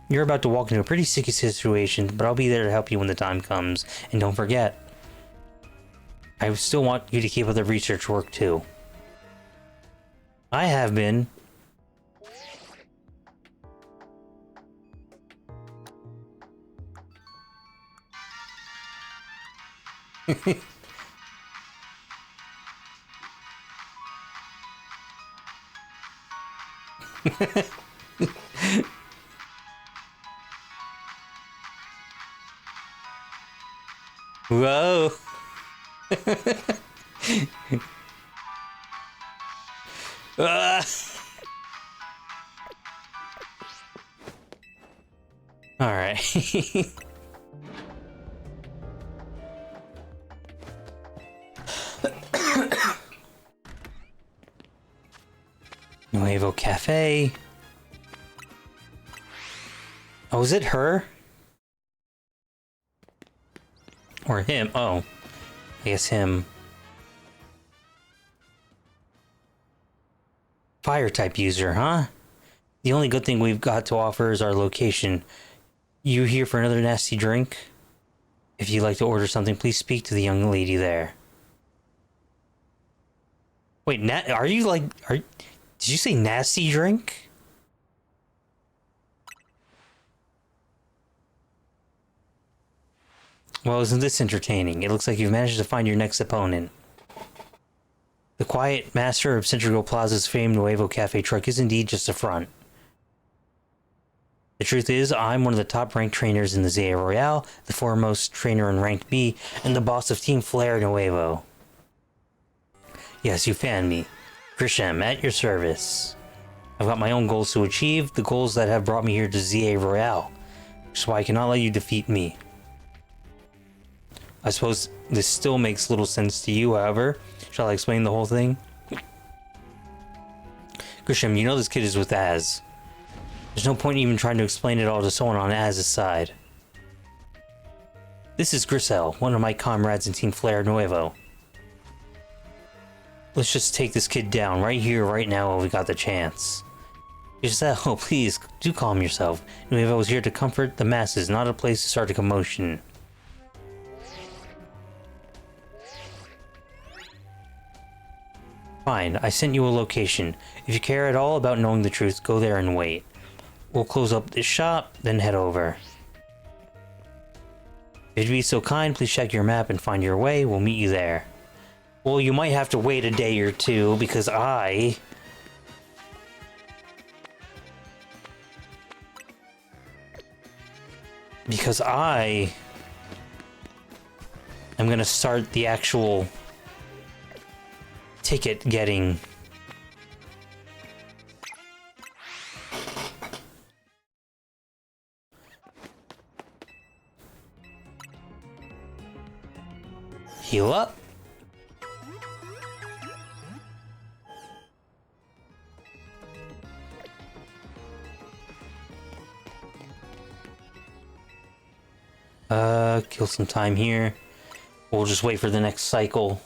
You're about to walk into a pretty sticky situation, but I'll be there to help you when the time comes. And don't forget, I still want you to keep up the research work too. I have been. Whoa. All right. Nuevo Cafe. Oh, is it her? Or him? Oh, I guess him. Fire type user, huh? The only good thing we've got to offer is our location. You here for another nasty drink? If you'd like to order something, please speak to the young lady there. Wait, are you like... Did you say nasty drink? Well, isn't this entertaining? It looks like you've managed to find your next opponent. The quiet master of Centrigo Plaza's famed Nuevo Cafe truck is indeed just a front. The truth is, I'm one of the top-ranked trainers in the ZA Royale, the foremost trainer in Rank B, and the boss of Team Flare Nuevo. Yes, you fanned me. Grisham, at your service. I've got my own goals to achieve, the goals that have brought me here to ZA Royale, which is why I cannot let you defeat me. I suppose this still makes little sense to you, however. Shall I explain the whole thing? Grisham, you know this kid is with Az. There's no point in even trying to explain it all to someone on Az's side. This is Grisel, one of my comrades in Team Flare Nuevo. Let's just take this kid down right here, right now, while we got the chance. Giselle, please, do calm yourself. Nuevo is here to comfort the masses, not a place to start a commotion. Fine, I sent you a location. If you care at all about knowing the truth, go there and wait. We'll close up this shop, then head over. If you'd be so kind, please check your map and find your way. We'll meet you there. Well, you might have to wait a day or two, because I am gonna start the actual ticket getting. Heal up. Kill some time here. We'll just wait for the next cycle.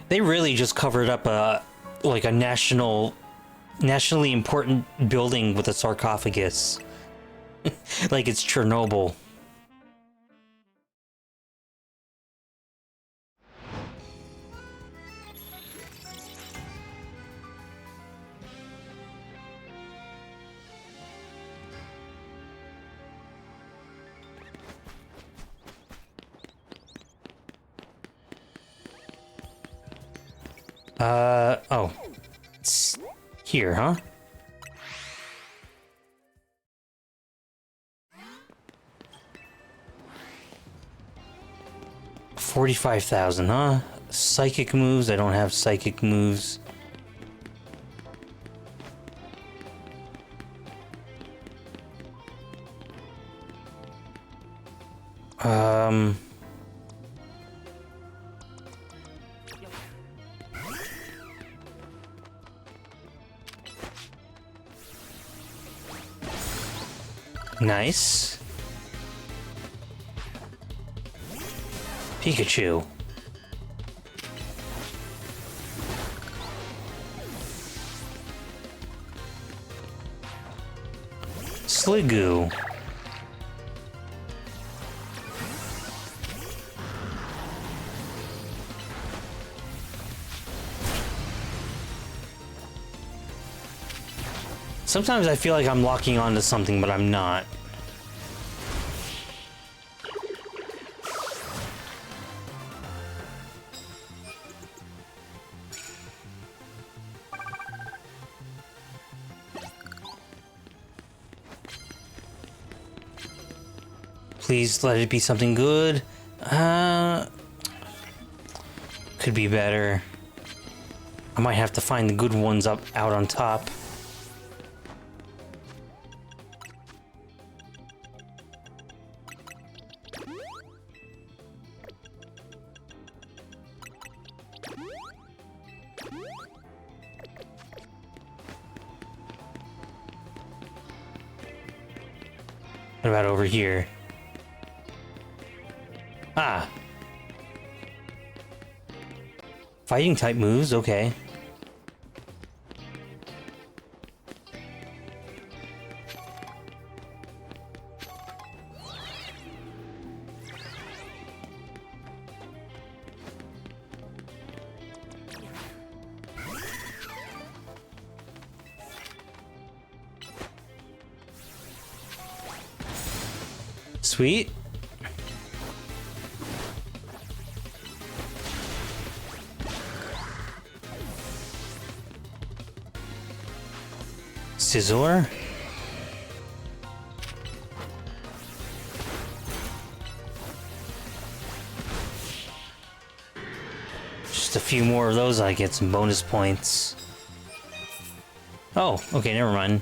They really just covered up like a nationally important building with a sarcophagus. Like it's Chernobyl. Oh. It's here, huh? $45,000, huh? Psychic moves. I don't have psychic moves. Nice. Pikachu. Sliggoo. Sometimes I feel like I'm locking onto something, but I'm not. Please let it be something good. Could be better. I might have to find the good ones out on top. What about over here? Ah. Fighting type moves, okay. Sweet. Scizor. Just a few more of those, I get some bonus points. Oh, okay, never mind.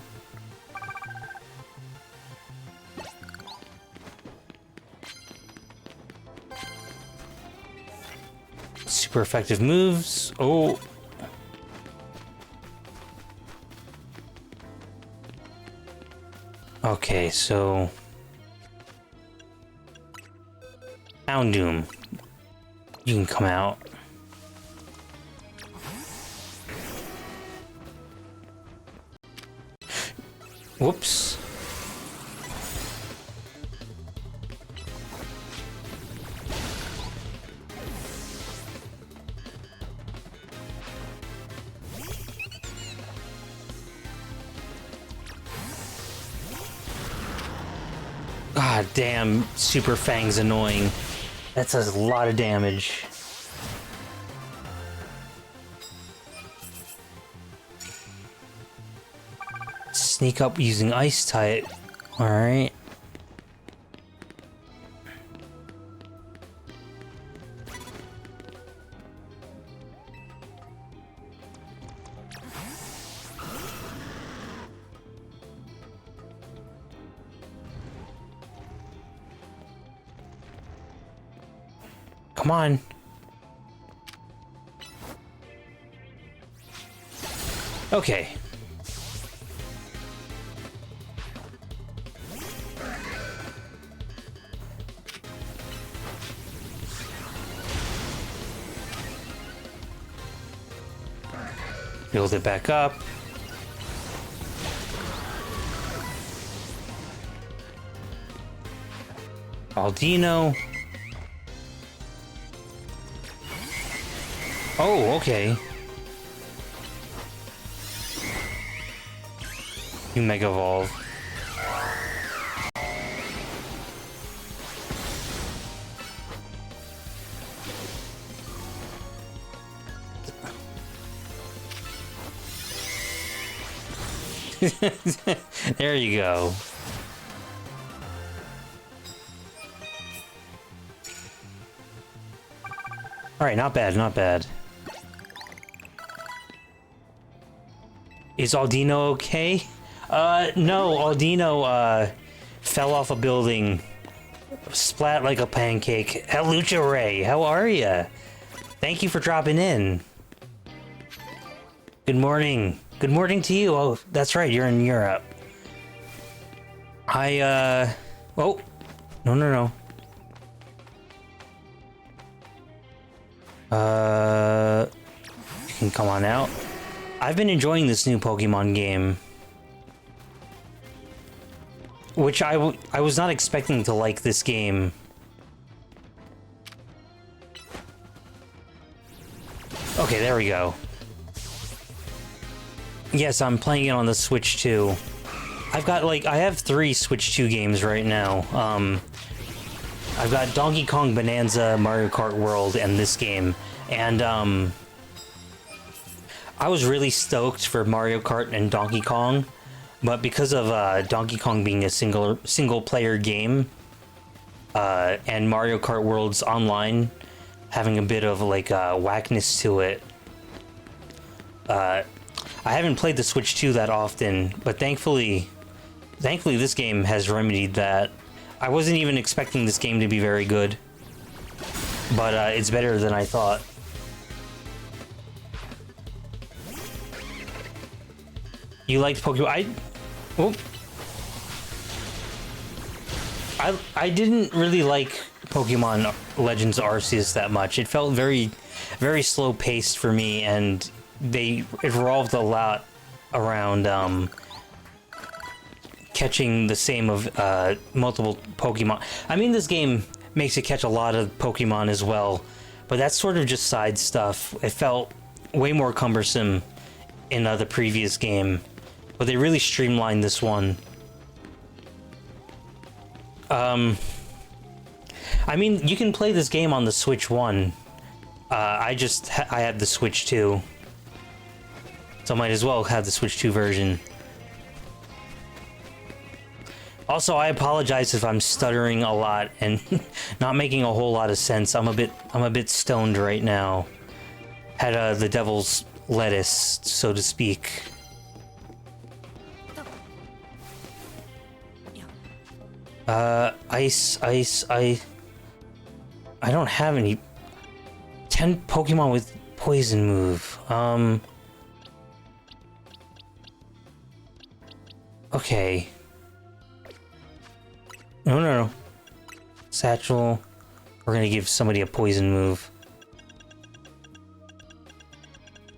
Super effective moves. Oh. Okay, so Houndoom, you can come out. Whoops. God damn, Super Fang's annoying. That does a lot of damage. Sneak up using Ice type. Alright. Come on. Okay. Build it back up. Aldino. Oh, okay. You Mega Evolve. There you go. Alright, not bad, not bad. Is Aldino okay? No, Aldino, fell off a building. Splat like a pancake. Hellucha Ray, how are ya? Thank you for dropping in. Good morning. Good morning to you. Oh, that's right, you're in Europe. Oh, no. You can come on out. I've been enjoying this new Pokemon game. Which I was not expecting to like this game. Okay, there we go. Yes, I'm playing it on the Switch 2. I have 3 Switch 2 games right now. I've got Donkey Kong Bonanza, Mario Kart World, and this game. And, I was really stoked for Mario Kart and Donkey Kong, but because of, Donkey Kong being a single-player game, and Mario Kart World's online having a bit of, like, whackness to it, I haven't played the Switch 2 that often, but thankfully this game has remedied that. I wasn't even expecting this game to be very good, but it's better than I thought. You liked Pokemon? I didn't really like Pokemon Legends Arceus that much. It felt very, very slow paced for me, and it revolved a lot around catching the same of multiple Pokemon. I mean, this game makes you catch a lot of Pokemon as well, but that's sort of just side stuff. It felt way more cumbersome in the previous game, but they really streamlined this one. I mean, you can play this game on the Switch 1. I have the Switch 2. So might as well have the Switch 2 version. Also, I apologize if I'm stuttering a lot and not making a whole lot of sense. I'm a bit stoned right now. Had the devil's lettuce, so to speak. Ice. I don't have any. 10 Pokemon with poison move. Okay. No. Satchel. We're gonna give somebody a poison move.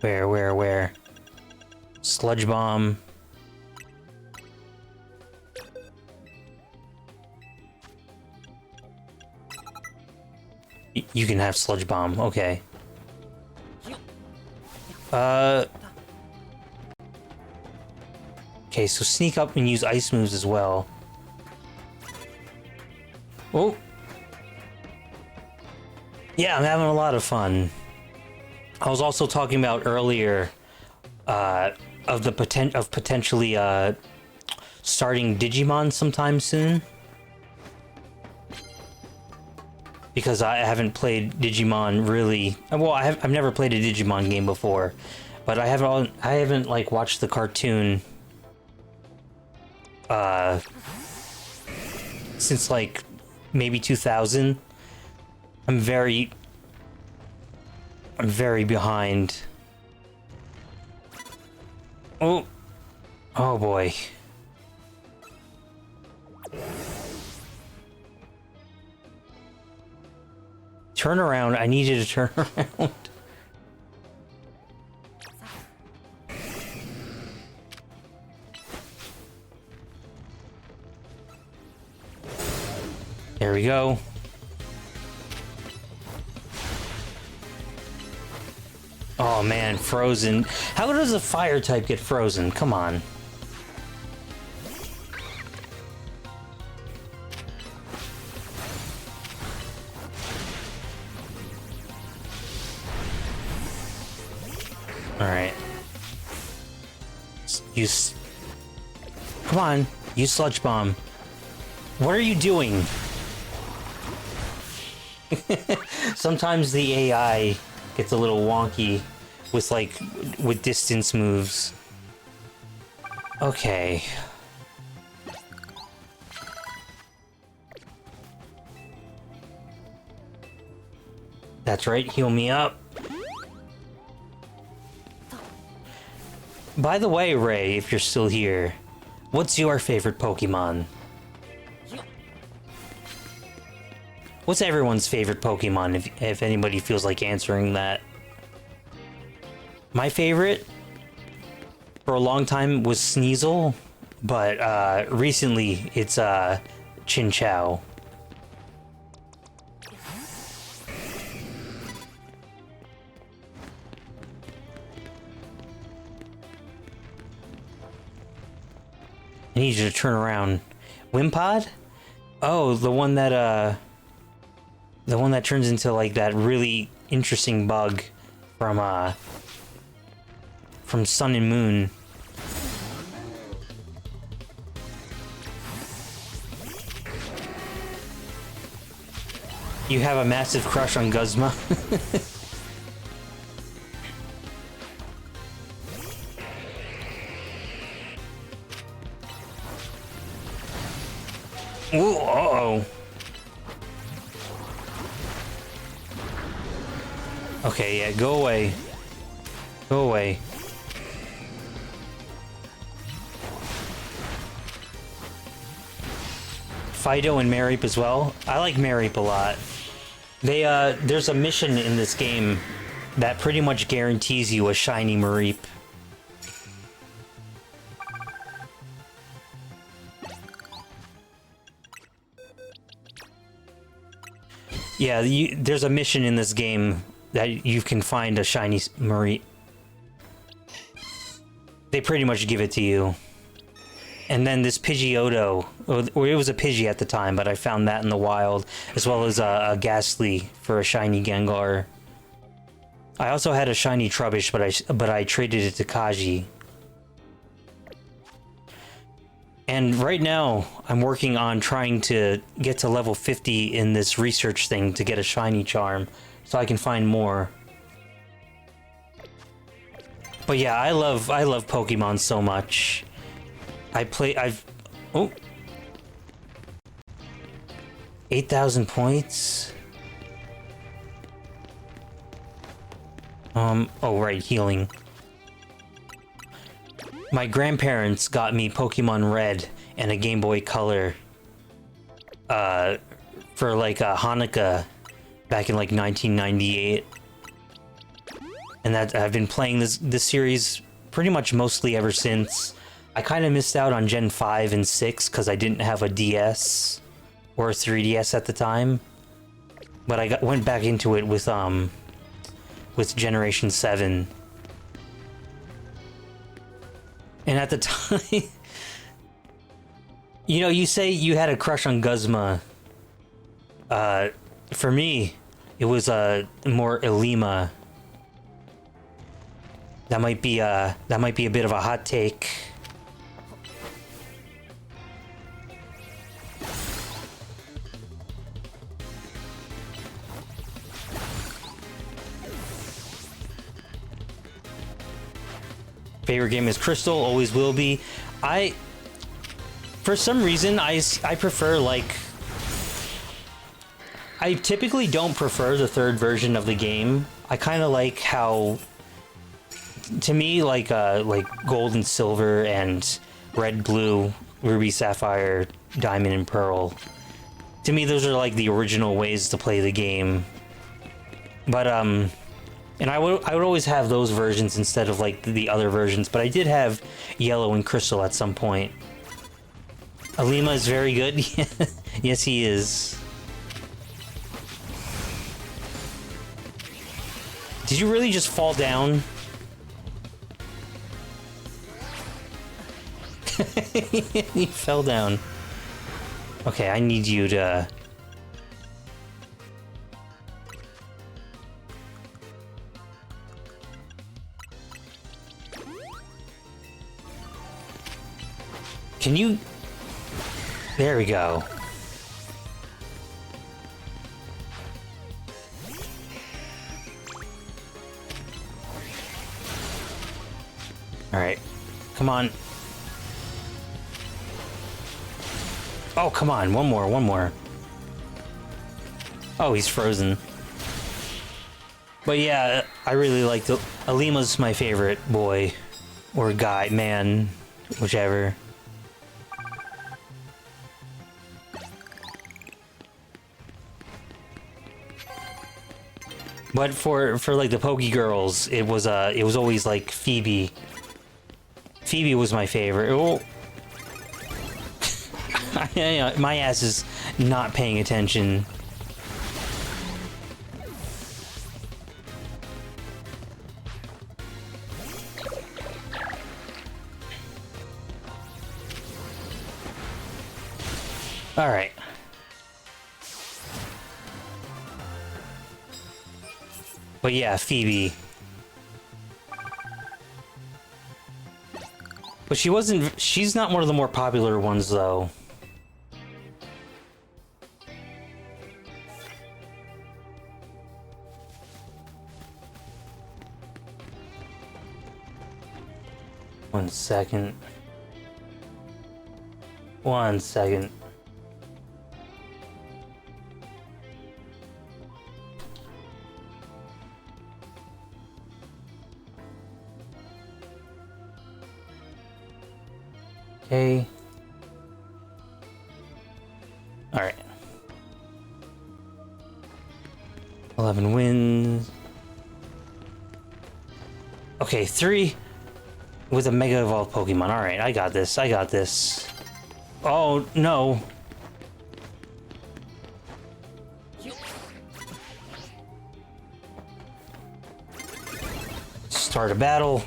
Where? Sludge Bomb. You can have Sludge Bomb, okay. Okay, so sneak up and use ice moves as well. Oh! Yeah, I'm having a lot of fun. I was also talking about earlier, of the potentially, starting Digimon sometime soon. Because I haven't played Digimon really. Well, I've never played a Digimon game before, but I haven't like watched the cartoon since like maybe 2000. I'm very behind. Oh boy. Turn around. I need you to turn around. There we go. Oh man, frozen. How does a fire type get frozen? Come on. Alright. Come on, use Sludge Bomb. What are you doing? Sometimes the AI gets a little wonky with distance moves. Okay. That's right, heal me up. By the way, Ray, if you're still here, what's your favorite Pokemon? What's everyone's favorite Pokemon, if anybody feels like answering that? My favorite, for a long time, was Sneasel, but recently it's Chinchou. I need you to turn around. Wimpod? Oh, the one that turns into like that really interesting bug from Sun and Moon. You have a massive crush on Guzma? Ooh, uh-oh. Okay, yeah, go away. Go away. Fido and Mareep as well. I like Mareep a lot. There's a mission in this game that pretty much guarantees you a shiny Mareep. Yeah, there's a mission in this game that you can find a shiny Mareep. They pretty much give it to you. And then this Pidgeotto, or it was a Pidgey at the time, but I found that in the wild, as well as a Ghastly for a shiny Gengar. I also had a shiny Trubbish, but I traded it to Kaji. And right now, I'm working on trying to get to level 50 in this research thing to get a shiny charm, so I can find more. But yeah, I love Pokemon so much. Oh. 8,000 points? Oh right, healing. My grandparents got me Pokemon Red and a Game Boy Color for like a Hanukkah back in like 1998. And that I've been playing this series pretty much mostly ever since. I kind of missed out on Gen 5 and 6 because I didn't have a DS or a 3DS at the time. But I went back into it with Generation 7. And at the time, you know, you say you had a crush on Guzma. For me, it was more Ilima. That might be a bit of a hot take. Favorite game is Crystal, always will be. For some reason, I prefer, like... I typically don't prefer the third version of the game. I kind of like how... To me, like Gold and Silver and Red, Blue, Ruby, Sapphire, Diamond, and Pearl. To me, those are like the original ways to play the game. But, and I would always have those versions instead of like the other versions, but I did have Yellow and Crystal at some point. Alima is very good. Yes, he is. Did you really just fall down? He fell down. Okay, I need you to... Can you... There we go. Alright. Come on. Oh, come on. One more, one more. Oh, he's frozen. But yeah, I really like the... Alima's my favorite boy. Or guy, man. Whichever. But for like the Poke Girls, it was always like Phoebe. Phoebe was my favorite. Oh. My ass is not paying attention. All right. But yeah, Phoebe. But she's not one of the more popular ones, though. One second. One second. Okay. All right. 11 wins. Okay, 3 with a Mega Evolved Pokemon. All right, I got this. I got this. Oh, no. Start a battle.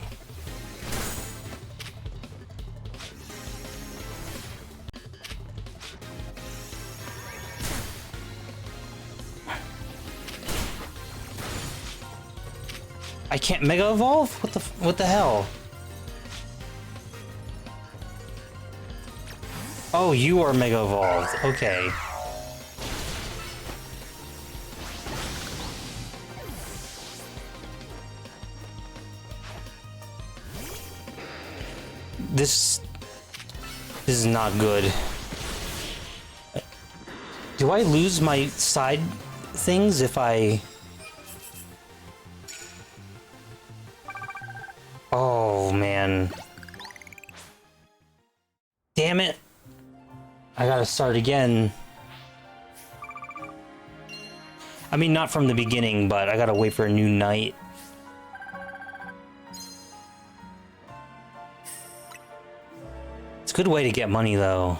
I can't Mega Evolve? What the hell? Oh, you are Mega Evolved. Okay. This is not good. Do I lose my side things if I... Oh, man. Damn it. I gotta start again. I mean, not from the beginning, but I gotta wait for a new night. It's a good way to get money, though.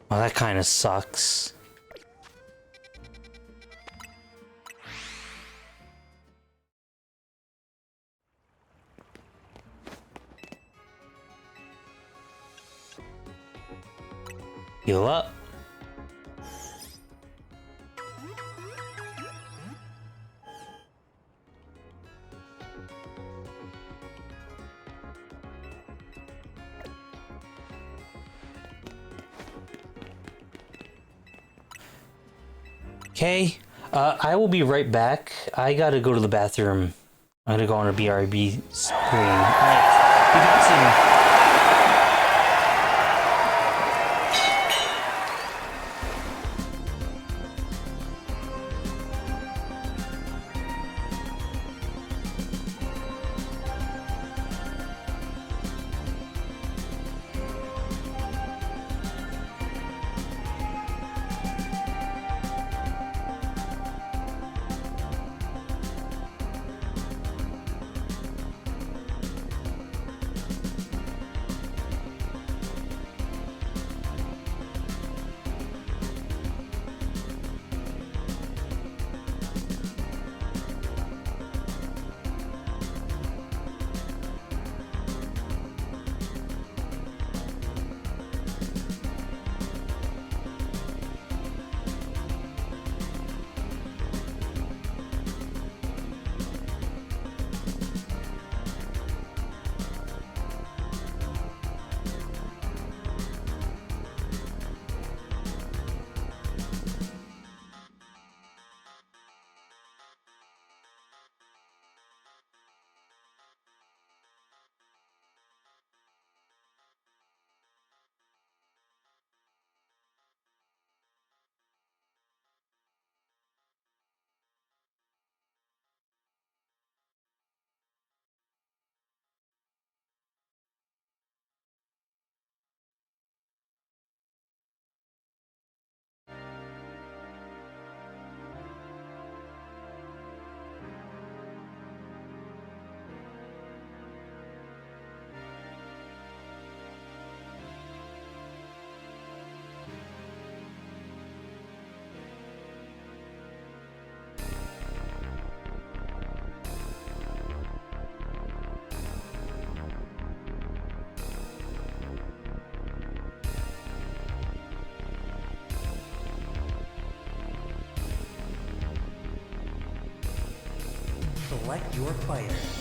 Well, that kind of sucks. Heal up. Okay, I will be right back. I gotta go to the bathroom. I'm gonna go on a BRB screen. Alright, be back soon. Select your fighter.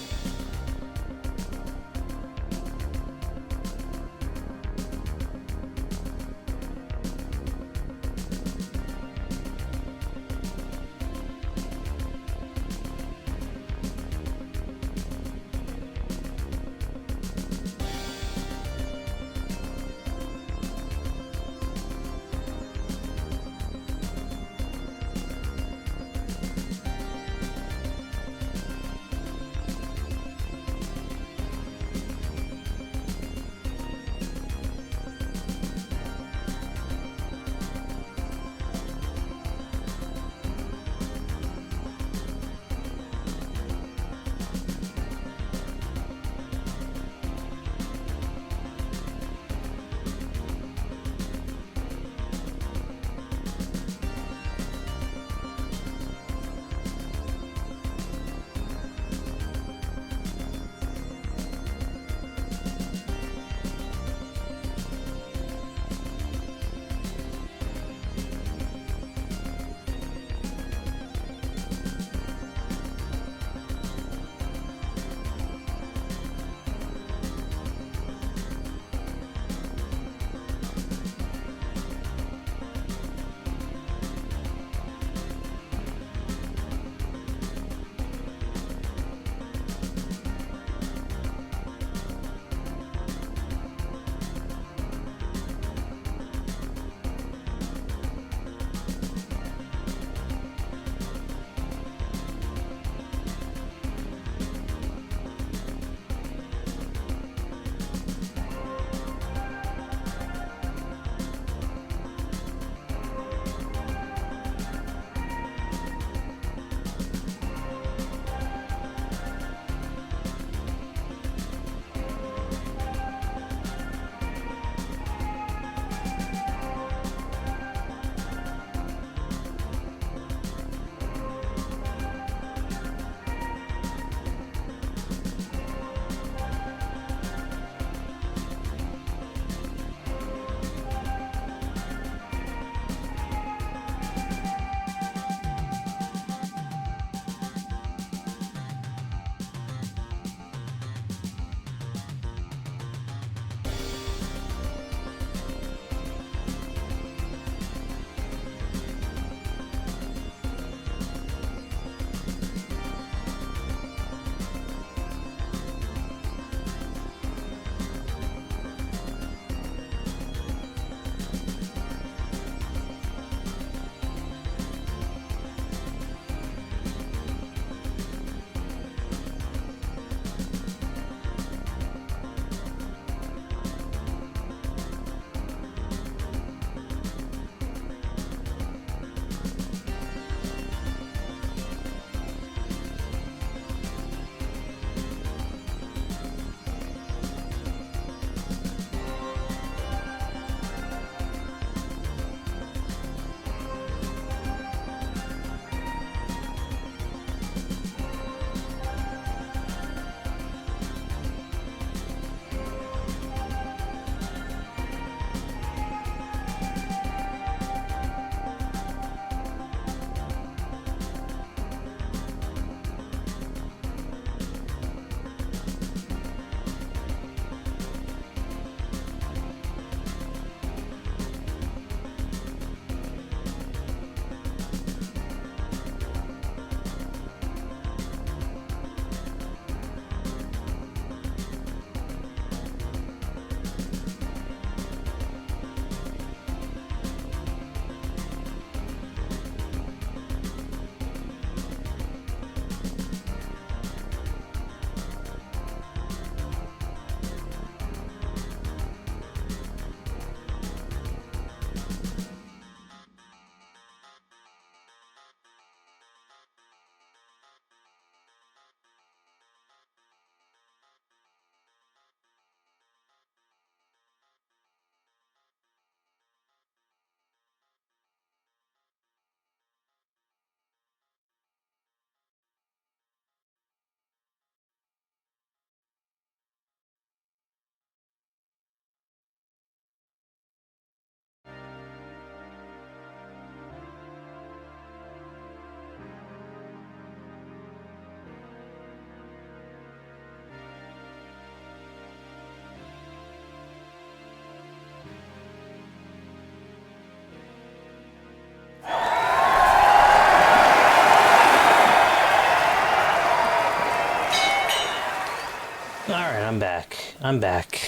I'm back. I'm back.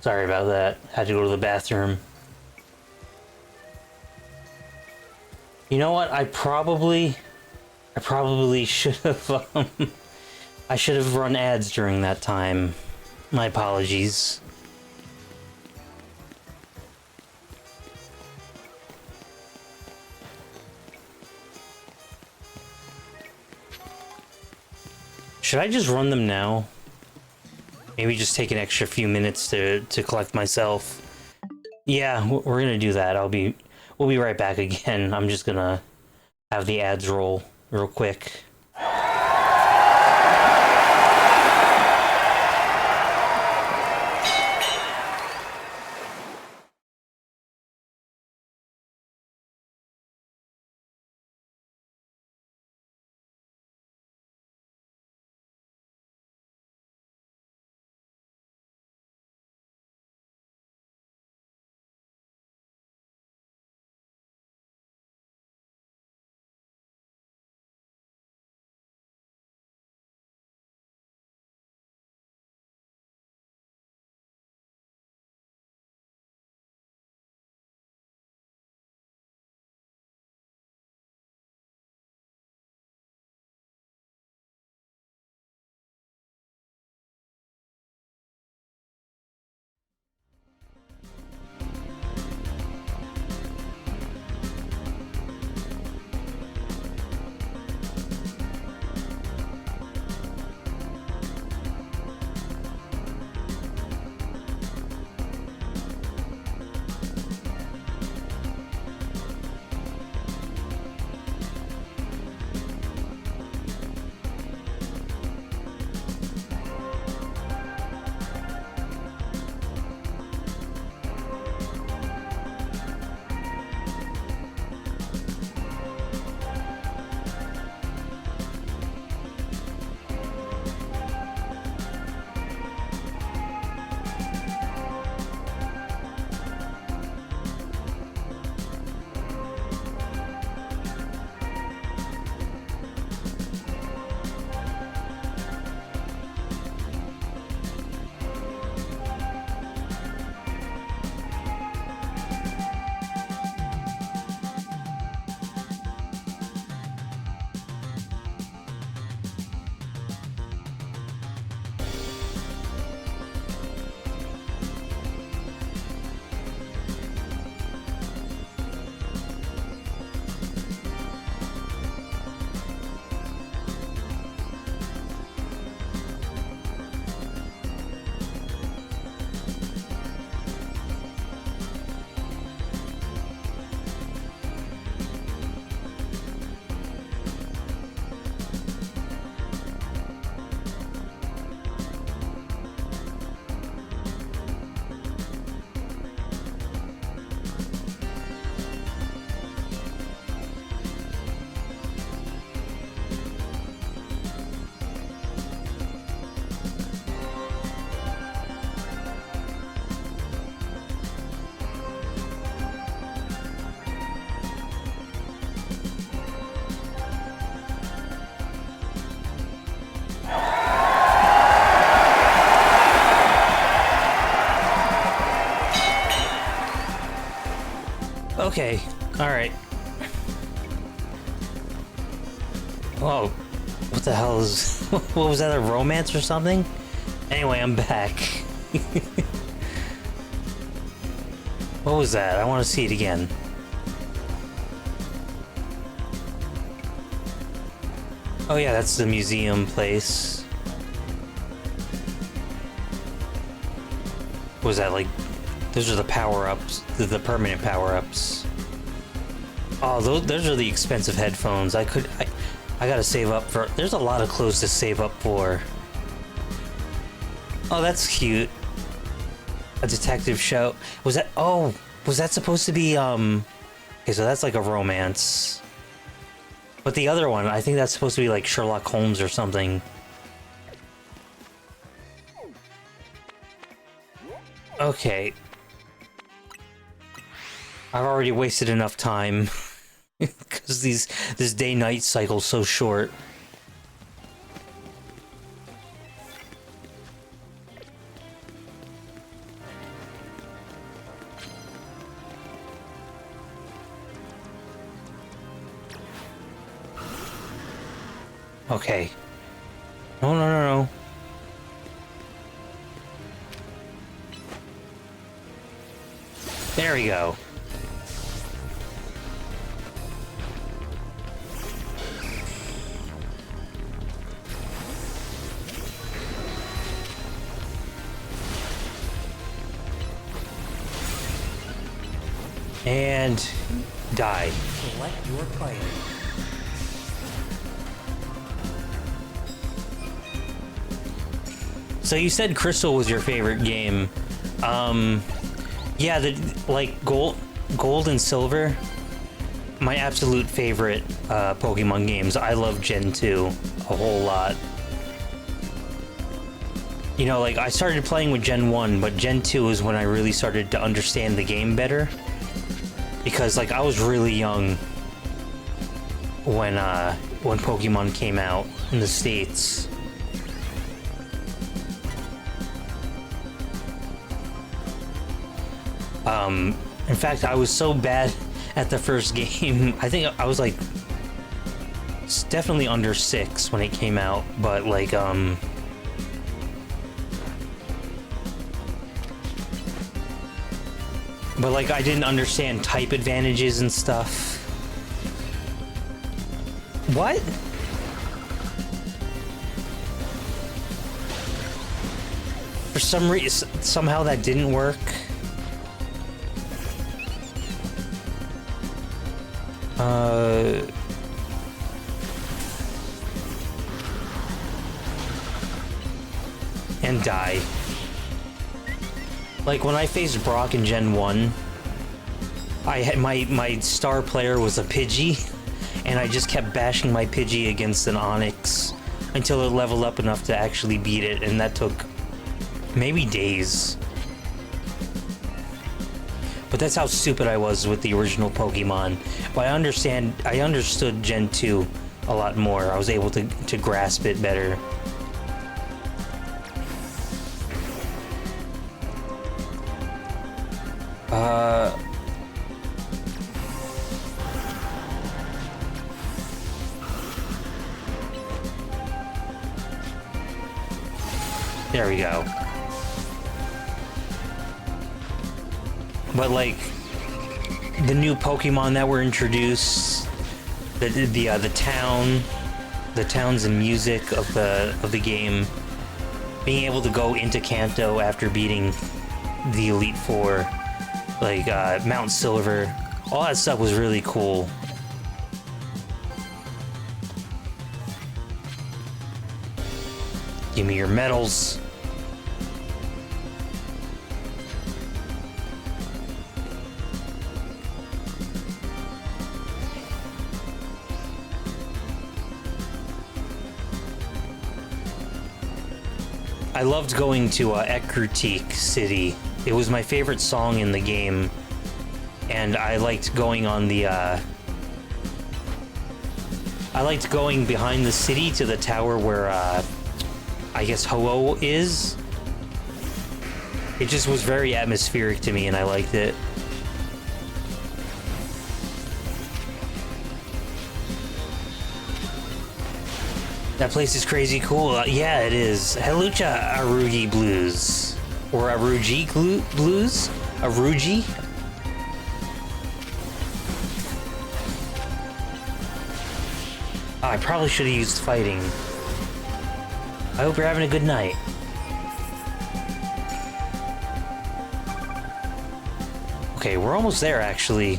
Sorry about that. Had to go to the bathroom. You know what? I probably should have, I should have run ads during that time. My apologies. Should I just run them now? Maybe just take an extra few minutes to collect myself. Yeah, we're gonna do that. We'll be right back again. I'm just gonna have the ads roll real quick. Okay, alright. Whoa, what the hell is... what was that, a romance or something? Anyway, I'm back. What was that? I want to see it again. Oh yeah, that's the museum place. What was that, like... Those are the power-ups, the permanent power-ups. Oh, those are the expensive headphones. I gotta save up for... There's a lot of clothes to save up for. Oh, that's cute. A detective show. Was that... Oh, was that supposed to be, Okay, so that's like a romance. But the other one, I think that's supposed to be like Sherlock Holmes or something. Okay. I've already wasted enough time. Because this day-night cycle's so short. Okay. No, no, no, no. There we go. And die. Select your player. So you said Crystal was your favorite game. Yeah, like gold and silver. My absolute favorite Pokemon games. I love Gen 2 a whole lot. You know, like I started playing with Gen 1, but Gen 2 is when I really started to understand the game better. Because like I was really young when Pokemon came out in the States. In fact, I was so bad at the first game. I think I was like definitely under 6 when it came out, but like I didn't understand type advantages and stuff. What? For some reason, somehow that didn't work. And die. Like when I faced Brock in Gen 1, I had my star player was a Pidgey, and I just kept bashing my Pidgey against an Onix until it leveled up enough to actually beat it, and that took maybe days. But that's how stupid I was with the original Pokemon. But I understood Gen 2 a lot more. I was able to grasp it better. There we go. But like the new Pokemon that were introduced, the towns and music of the game, being able to go into Kanto after beating the Elite Four, like Mount Silver, all that stuff was really cool. Give me your medals. I loved going to Ekrutik City. It was my favorite song in the game, and I liked going on the I liked going behind the city to the tower where I guess Ho-Oh is. It just was very atmospheric to me, and I liked it. That place is crazy cool. Yeah, it is. Hellucha Arugi Blues. Or Arugi Blues? Arugi? Oh, I probably should have used fighting. I hope you're having a good night. Okay, we're almost there, actually.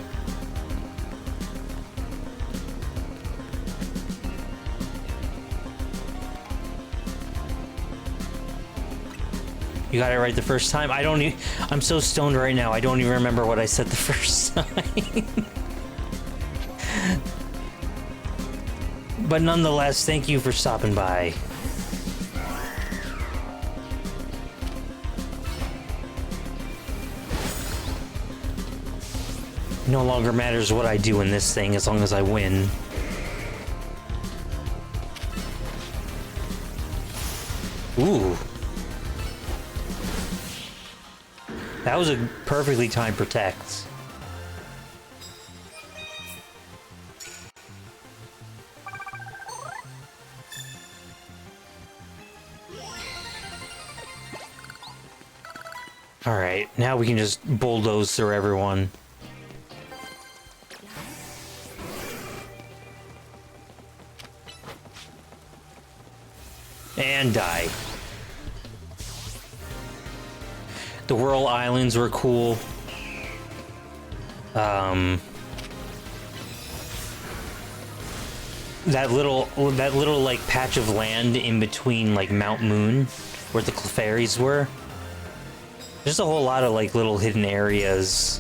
You got it right the first time? I'm so stoned right now, I don't even remember what I said the first time. But nonetheless, thank you for stopping by. No longer matters what I do in this thing as long as I win. Ooh. That was a perfectly timed protect. Alright, now we can just bulldoze through everyone. And die. The Whirl Islands were cool. That little like patch of land in between like Mount Moon, where the Clefairies were. There's a whole lot of like little hidden areas,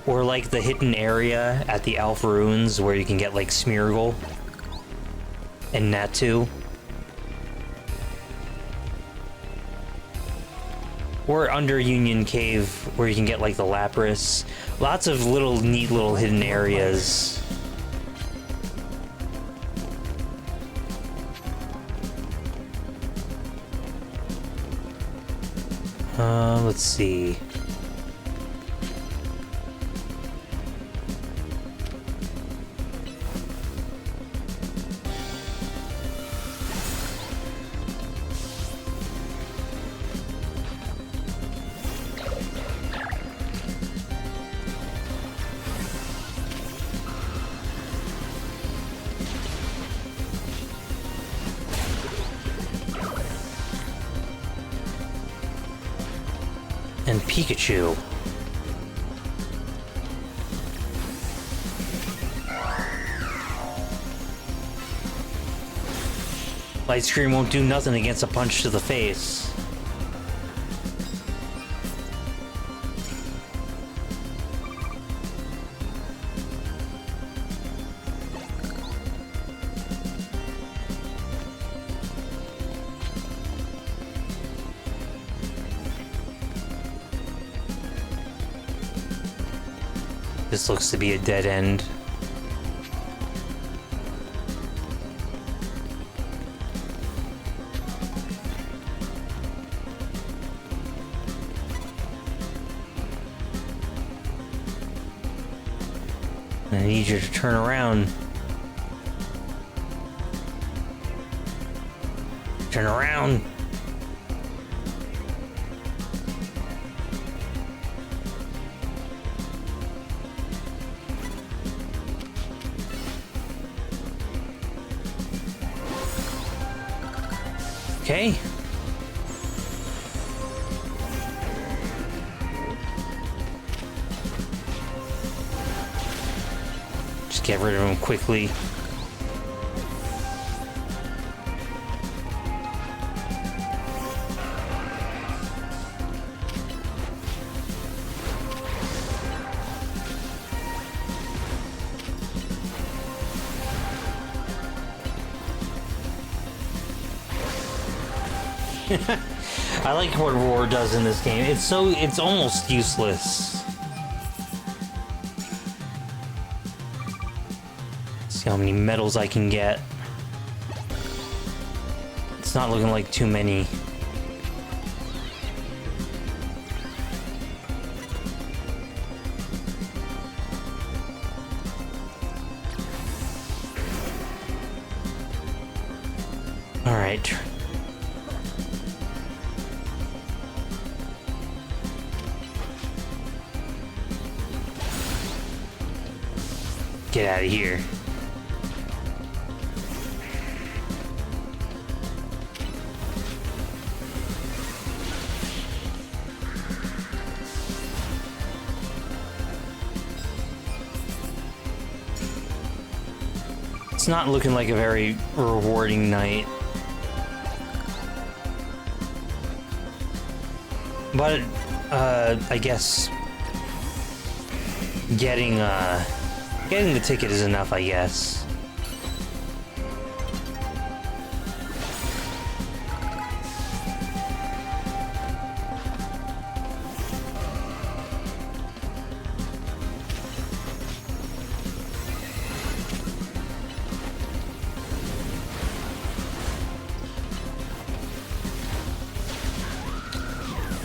or like the hidden area at the Alpha Ruins where you can get like Smeargle and Natu. Or under Union Cave, where you can get like the Lapras. Lots of little neat little hidden areas. Let's see. And Pikachu. Light Screen won't do nothing against a punch to the face. This looks to be a dead end. I need you to turn around. Turn around. Okay. Just get rid of him quickly. I like what Roar does in this game. It's almost useless. See how many medals I can get. It's not looking like too many. All right. Get out of here. It's not looking like a very rewarding night. But, I guess getting the ticket is enough, I guess.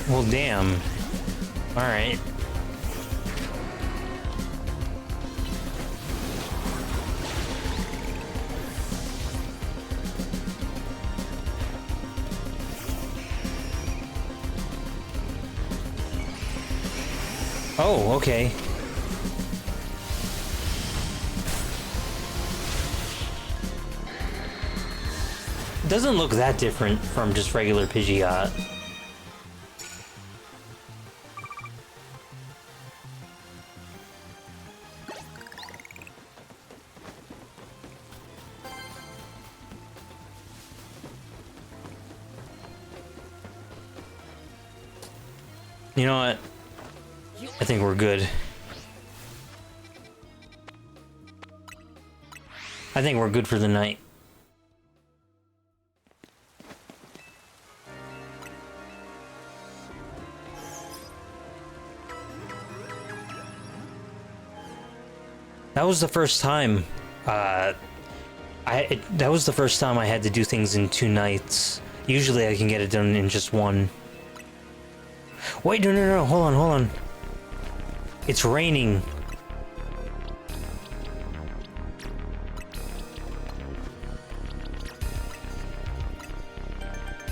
Well, damn. All right. Oh, okay. It doesn't look that different from just regular Pidgeot. You know what? I think we're good. I think we're good for the night. That was the first time, that was the first time I had to do things in 2 nights. Usually I can get it done in just 1. Wait, no, hold on. It's raining.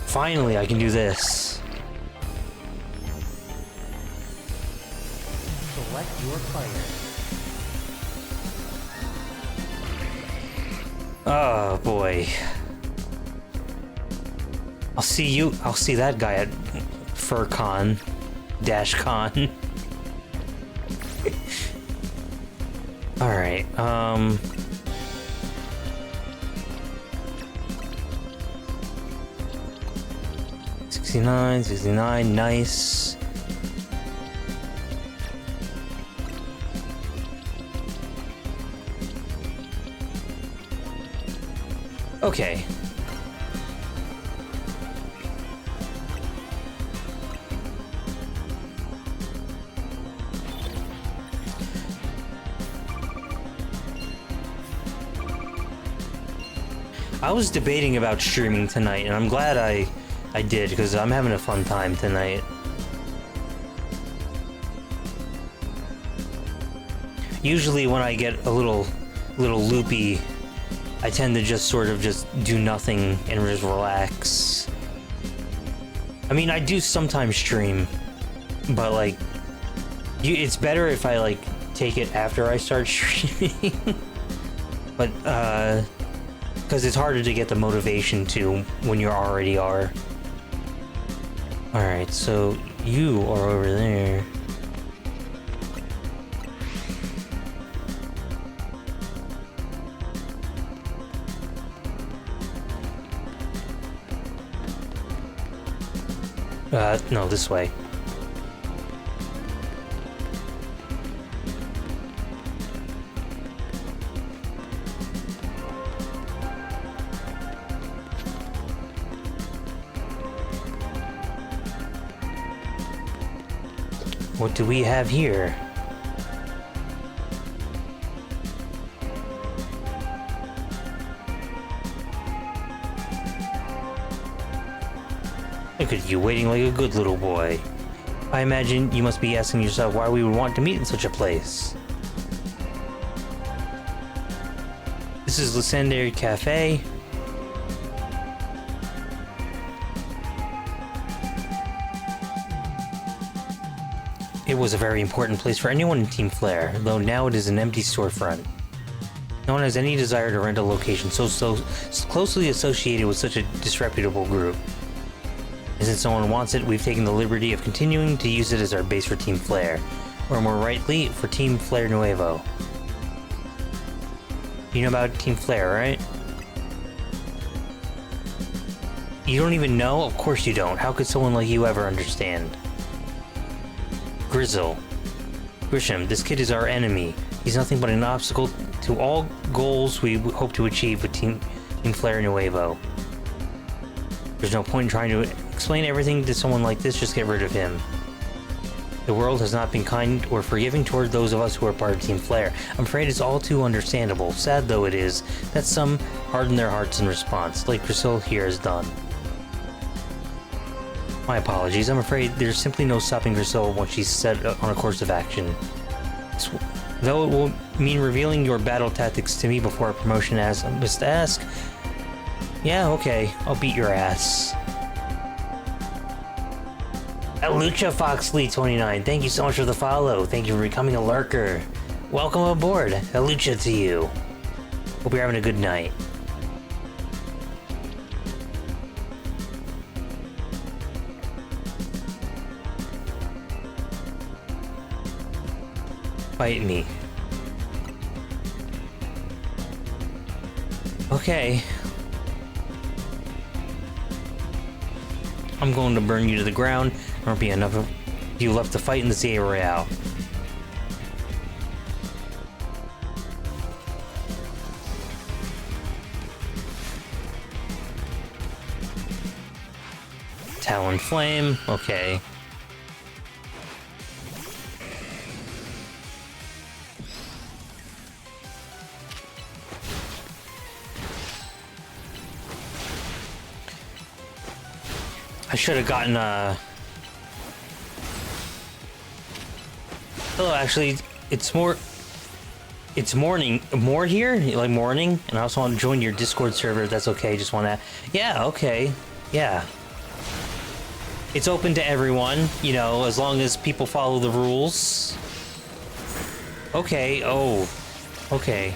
Finally, I can do this. Select your fighter. Oh boy. I'll see that guy at FurCon. DashCon. Alright, 69, nice. Okay. I was debating about streaming tonight, and I'm glad I did, because I'm having a fun time tonight. Usually when I get a little loopy, I tend to just sort of just do nothing and just relax. I mean, I do sometimes stream, but like, it's better if I like take it after I start streaming. But because it's harder to get the motivation to when you already are. Alright, so you are over there. No, this way. What do we have here? Look at you, waiting like a good little boy. I imagine you must be asking yourself why we would want to meet in such a place. This is Legendary Cafe. It was a very important place for anyone in Team Flare, though now it is an empty storefront. No one has any desire to rent a location so closely associated with such a disreputable group. And since no one wants it, we've taken the liberty of continuing to use it as our base for Team Flare, or more rightly, for Team Flare Nuevo. You know about Team Flare, right? You don't even know? Of course you don't. How could someone like you ever understand? Grizzle. Grisham, this kid is our enemy. He's nothing but an obstacle to all goals we hope to achieve with Team Flare Nuevo. There's no point in trying to explain everything to someone like this, just get rid of him. The world has not been kind or forgiving toward those of us who are part of Team Flare. I'm afraid it's all too understandable, sad though it is, that some harden their hearts in response, like Priscilla here has done. My apologies, I'm afraid there's simply no stopping Priscilla once she's set on a course of action. Though it will mean revealing your battle tactics to me before a promotion, as I must ask. Yeah, okay, I'll beat your ass. Hellucha Foxley29, thank you so much for the follow. Thank you for becoming a lurker. Welcome aboard. Hellucha to you. Hope you're having a good night. Fight me. Okay. I'm going to burn you to the ground. There won't be enough of you left to fight in this area. Talon Flame, okay. I should have gotten Hello, actually, it's more here, like morning, and I also want to join your Discord server if that's okay. Just want to, yeah, okay, yeah. It's open to everyone, you know, as long as people follow the rules. Okay, oh, okay.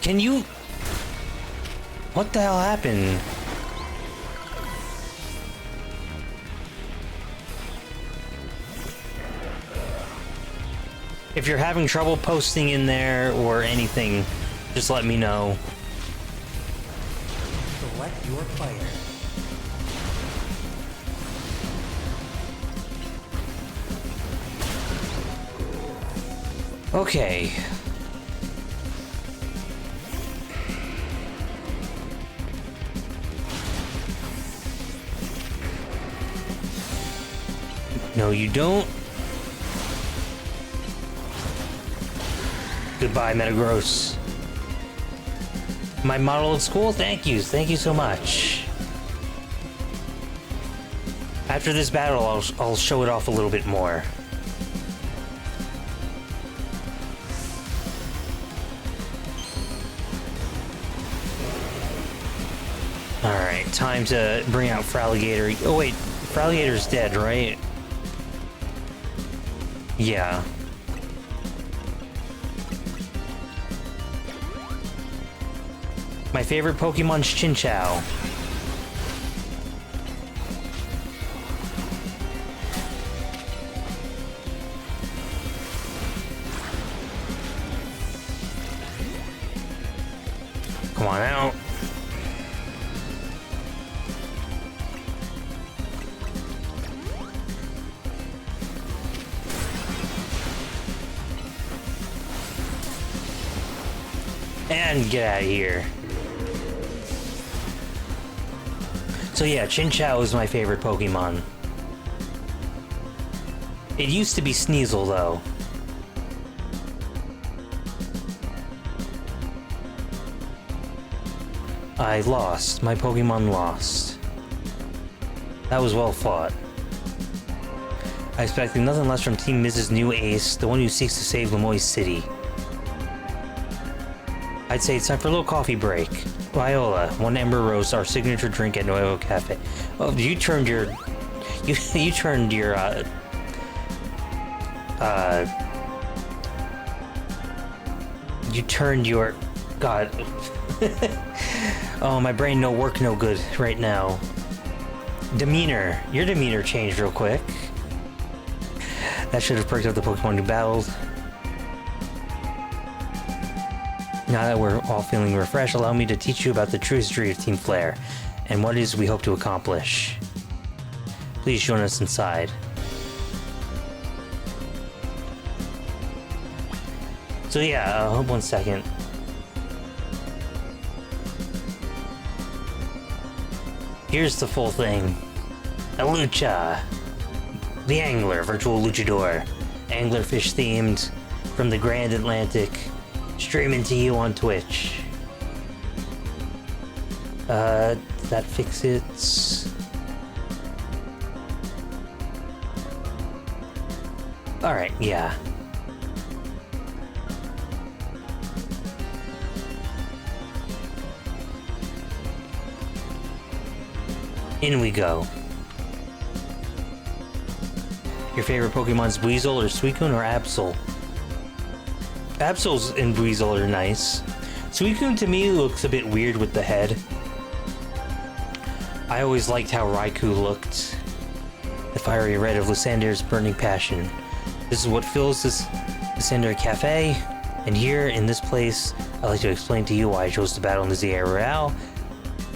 Can you... What the hell happened? If you're having trouble posting in there or anything, just let me know. Select your fighter. Okay. No, you don't. Goodbye, Metagross. My model at school? Thank you so much. After this battle, I'll show it off a little bit more. Alright, time to bring out Fraligator. Oh wait, Fraligator's dead, right? Yeah. My favorite Pokemon's Chinchou. Come on out. And get out of here. So yeah, Chinchou is my favorite Pokemon. It used to be Sneasel, though. I lost. My Pokemon lost. That was well fought. I expected nothing less from Team Mrs. New Ace, the one who seeks to save Lemoyne City. I'd say it's time for a little coffee break. Viola, one Ember Rose, our signature drink at Nuevo Cafe. Oh, you turned your... You turned your, You turned your... God. Oh, my brain no work no good right now. Demeanor. Your demeanor changed real quick. That should have perked up the Pokemon you battled. Now that we're all feeling refreshed, allow me to teach you about the true history of Team Flare and what it is we hope to accomplish. Please join us inside. So yeah, 1 second. Here's the full thing. Hellucha, the Angler, virtual luchador, anglerfish themed, from the Grand Atlantic, streaming to you on Twitch. That fix it. Alright, yeah. In we go. Your favorite Pokemon's Weasel or Suicune or Absol? Absol's and Weasel are nice. Suicune to me looks a bit weird with the head. I always liked how Raikou looked. The fiery red of Lysander's burning passion. This is what fills this Lysander Cafe. And here, in this place, I'd like to explain to you why I chose to battle in the ZA Royale.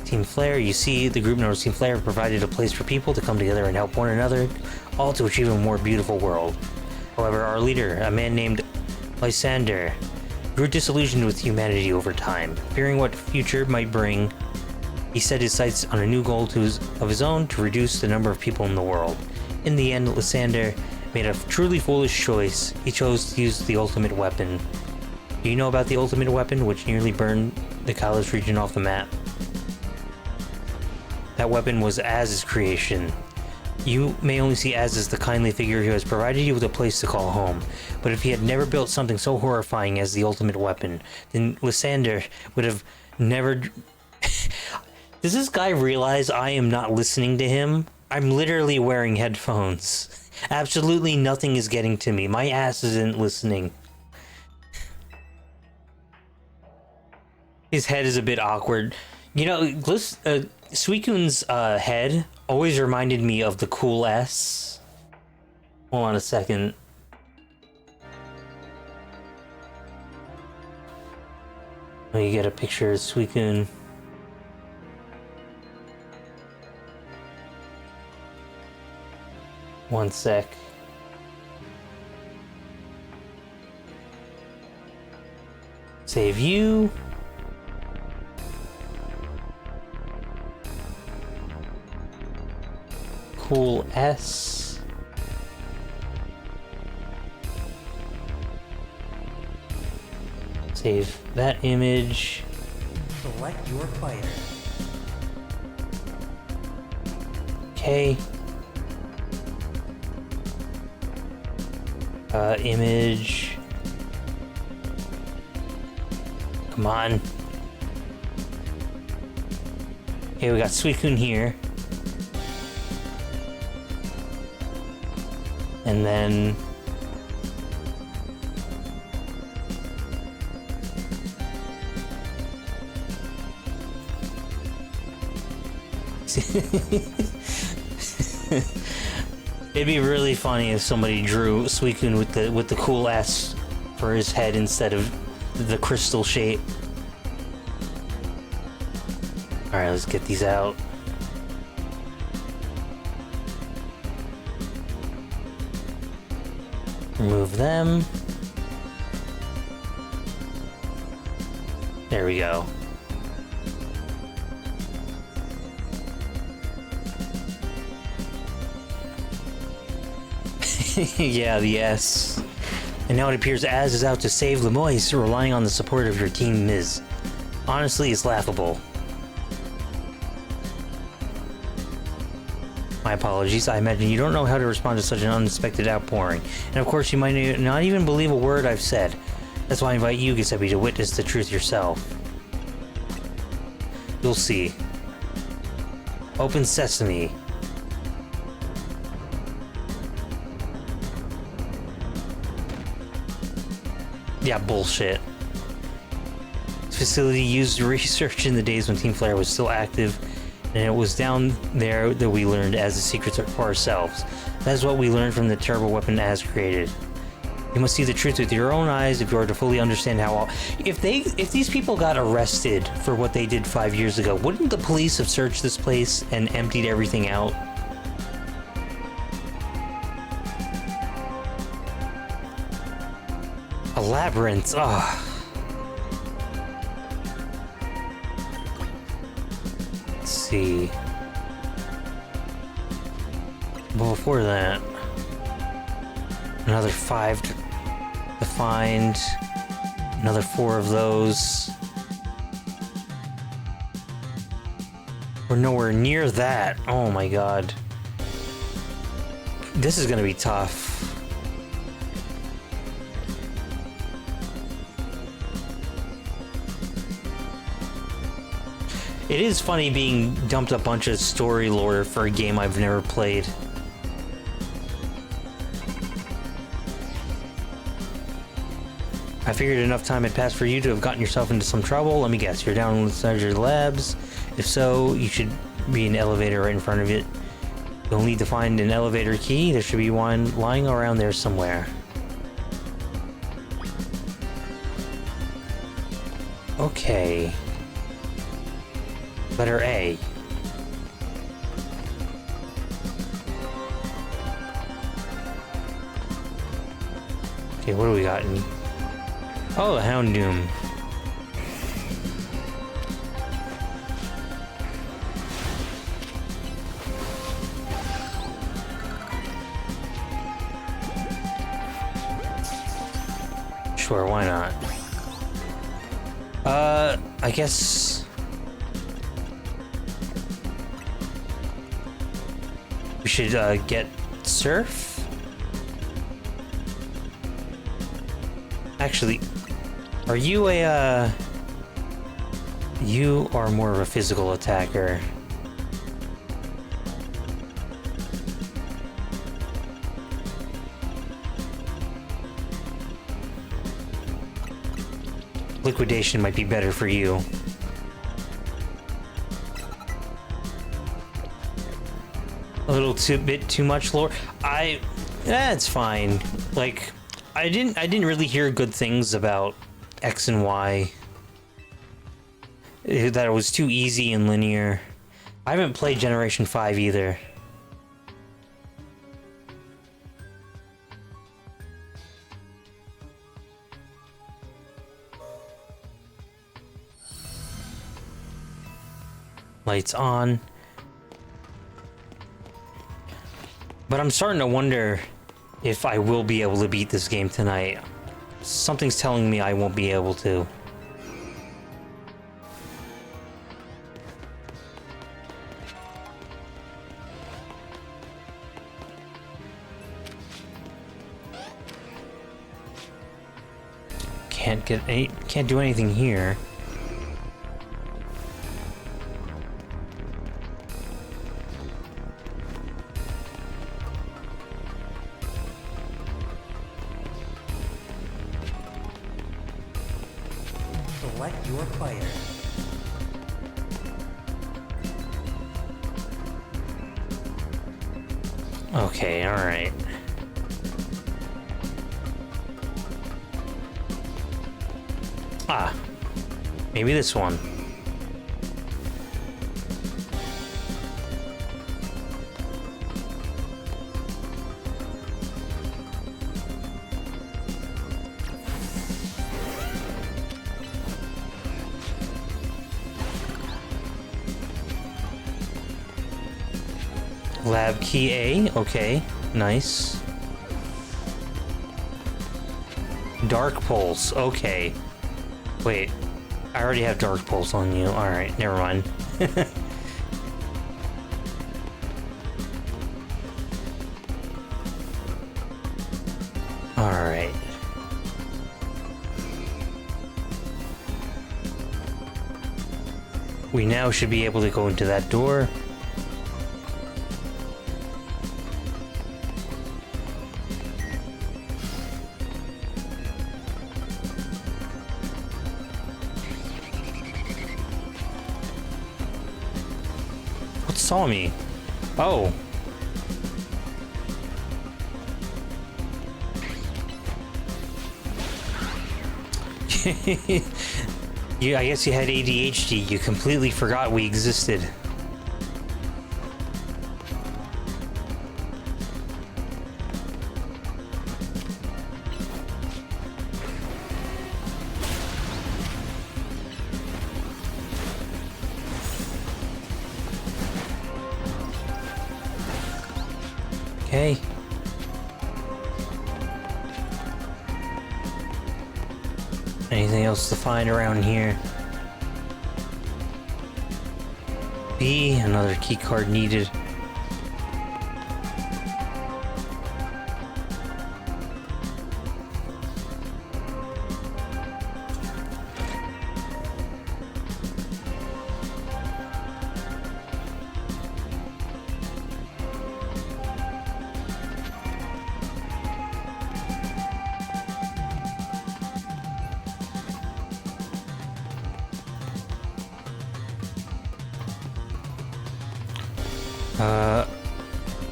Team Flare, you see, the group known as Team Flare provided a place for people to come together and help one another, all to achieve a more beautiful world. However, our leader, a man named Lysander, grew disillusioned with humanity over time. Fearing what future might bring, he set his sights on a new goal of his own to reduce the number of people in the world. In the end, Lysander made a truly foolish choice. He chose to use the ultimate weapon. Do you know about the ultimate weapon, which nearly burned the Kalos region off the map? That weapon was Az's creation. You may only see Az as the kindly figure who has provided you with a place to call home, but if he had never built something so horrifying as the ultimate weapon, then Lysander would have never... Does this guy realize I am not listening to him? I'm literally wearing headphones. Absolutely nothing is getting to me. My ass isn't listening. His head is a bit awkward. You know, Suicune's head always reminded me of the Cool S. Hold on a second. Let me get a picture of Suicune. One sec. Save you. Cool S. Save that image. Select your fighter. Okay. Image. Come on. Okay, we got Suicune here. And then... It'd be really funny if somebody drew Suicune with the cool S for his head instead of the crystal shape. Alright, let's get these out. Remove them. There we go. Yeah, the S. And now it appears Az is out to save Lemoyne, relying on the support of your team Miz. Honestly, it's laughable. My apologies, I imagine you don't know how to respond to such an unexpected outpouring. And of course, you might not even believe a word I've said. That's why I invite you, Giuseppe, to witness the truth yourself. You'll see. Open sesame. Yeah, bullshit. This facility used research in the days when Team Flare was still active, and it was down there that we learned Az the secrets for ourselves. That is what we learned from the terrible weapon Az created. You must see the truth with your own eyes if you are to fully understand how if these people got arrested for what they did 5 years ago, wouldn't the police have searched this place and emptied everything out? A labyrinth, ah. Let's see. But before that, another 5 to find, another 4 of those. We're nowhere near that. Oh my god. This is gonna be tough. It is funny being dumped a bunch of story lore for a game I've never played. I figured enough time had passed for you to have gotten yourself into some trouble. Let me guess, you're down inside your labs. If so, you should be an elevator right in front of it. You'll need to find an elevator key. There should be one lying around there somewhere. Okay. Letter A. Okay, what do we got in... Oh, Houndoom. Sure, why not? I guess... we should, get Surf? Actually, are you a, you are more of a physical attacker. Liquidation might be better for you. A little bit too much lore. That's fine. Like, I didn't really hear good things about X and Y. That it was too easy and linear. I haven't played Generation 5 either. Lights on. But I'm starting to wonder if I will be able to beat this game tonight. Something's telling me I won't be able to. Can't do anything here. Select your player. Okay, alright. Ah, maybe this one. Lab key A, okay, nice. Dark pulse, okay. Wait, I already have dark pulse on you. Alright, never mind. Alright. We now should be able to go into that door. Saw me. Oh. Yeah, I guess you had ADHD. You completely forgot we existed. Okay. Anything else to find around here? B, another key card needed.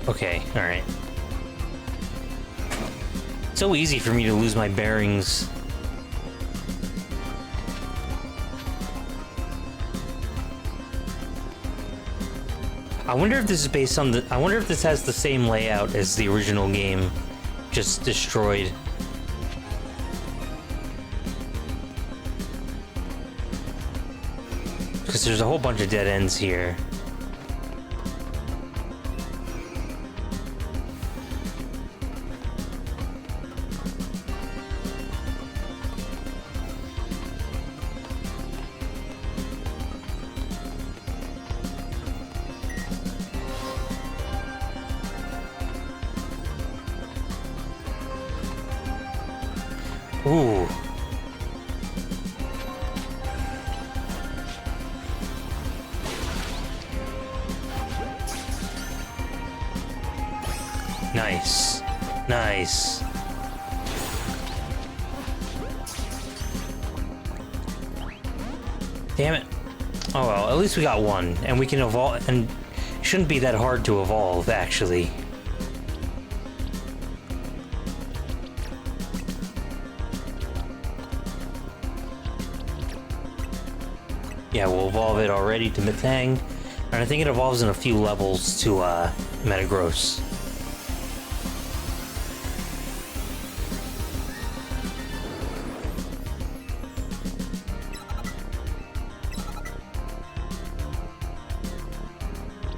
Okay, alright. So easy for me to lose my bearings. I wonder if this is based on the... I wonder if this has the same layout as the original game, just destroyed. Because there's a whole bunch of dead ends here. Ooh. Nice. Nice. Damn it. Oh well, at least we got one, and we can evolve, and it shouldn't be that hard to evolve, actually. Yeah, we'll evolve it already to Metang, and I think it evolves in a few levels to Metagross.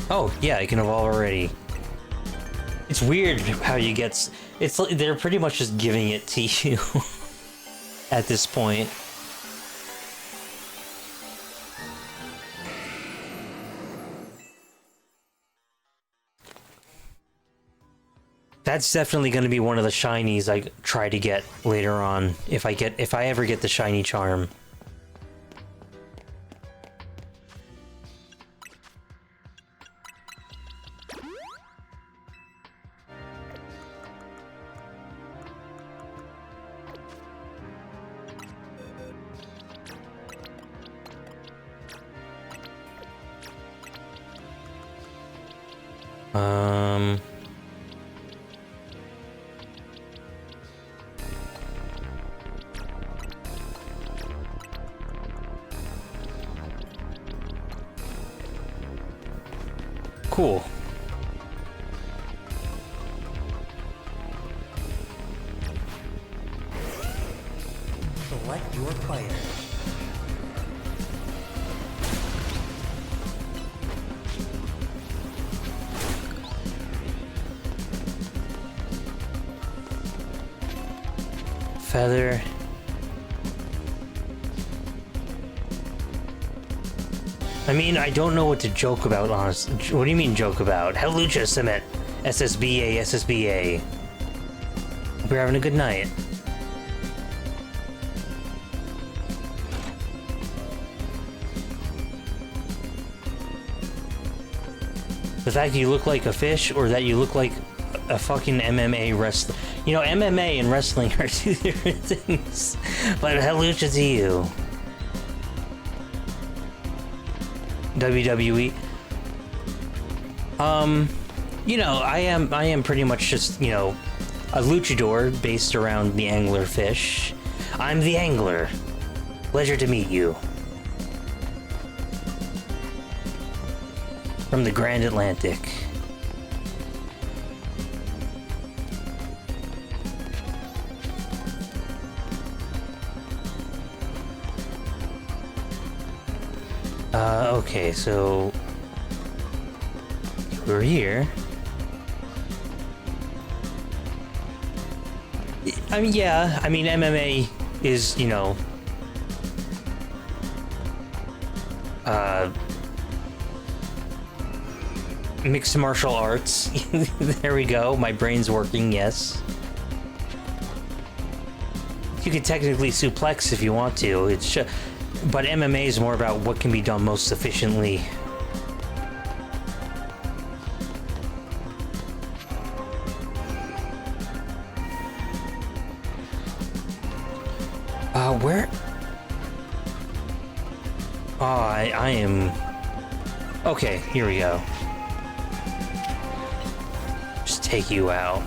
Oh, yeah, it can evolve already. It's weird how you get... It's like they're pretty much just giving it to you at this point. That's definitely going to be one of the shinies I try to get later on, if I ever get the shiny charm. Cool. Select your player. Feather. I mean, I don't know what to joke about, honestly. What do you mean joke about? Hellucha Summit. SSBA, SSBA. Hope you're having a good night. The fact that you look like a fish, or that you look like a fucking MMA wrestler. You know, MMA and wrestling are two different things. But Hellucha to you. WWE. You know, I am pretty much just, you know, a luchador based around the anglerfish. I'm the angler. Pleasure to meet you. From the Grand Atlantic. Okay, so we're here. I mean, yeah, I mean, MMA is, you know, mixed martial arts. There we go. My brain's working, yes. You could technically suplex if you want to. It's just... But MMA is more about what can be done most efficiently. Where? Oh, I am... Okay, here we go. take you out.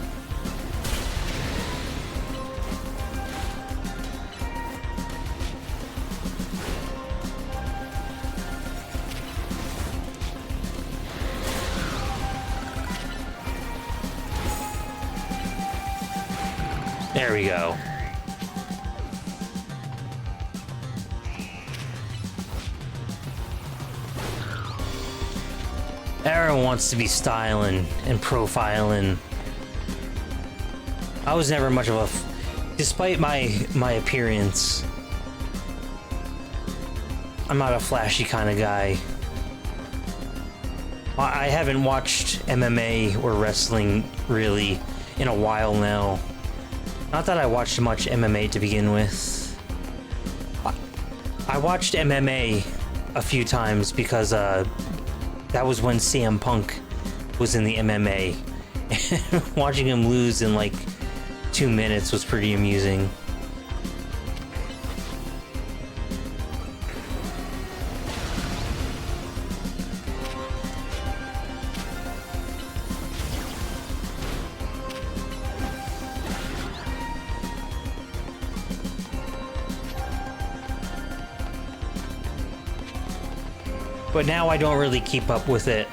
There we go. Everyone wants to be styling and profiling. I was never much of a... Despite my appearance, I'm not a flashy kind of guy. I haven't watched MMA or wrestling really in a while now. Not that I watched much MMA to begin with. I watched MMA a few times because that was when CM Punk was in the MMA. And watching him lose in like 2 minutes was pretty amusing. But now I don't really keep up with it.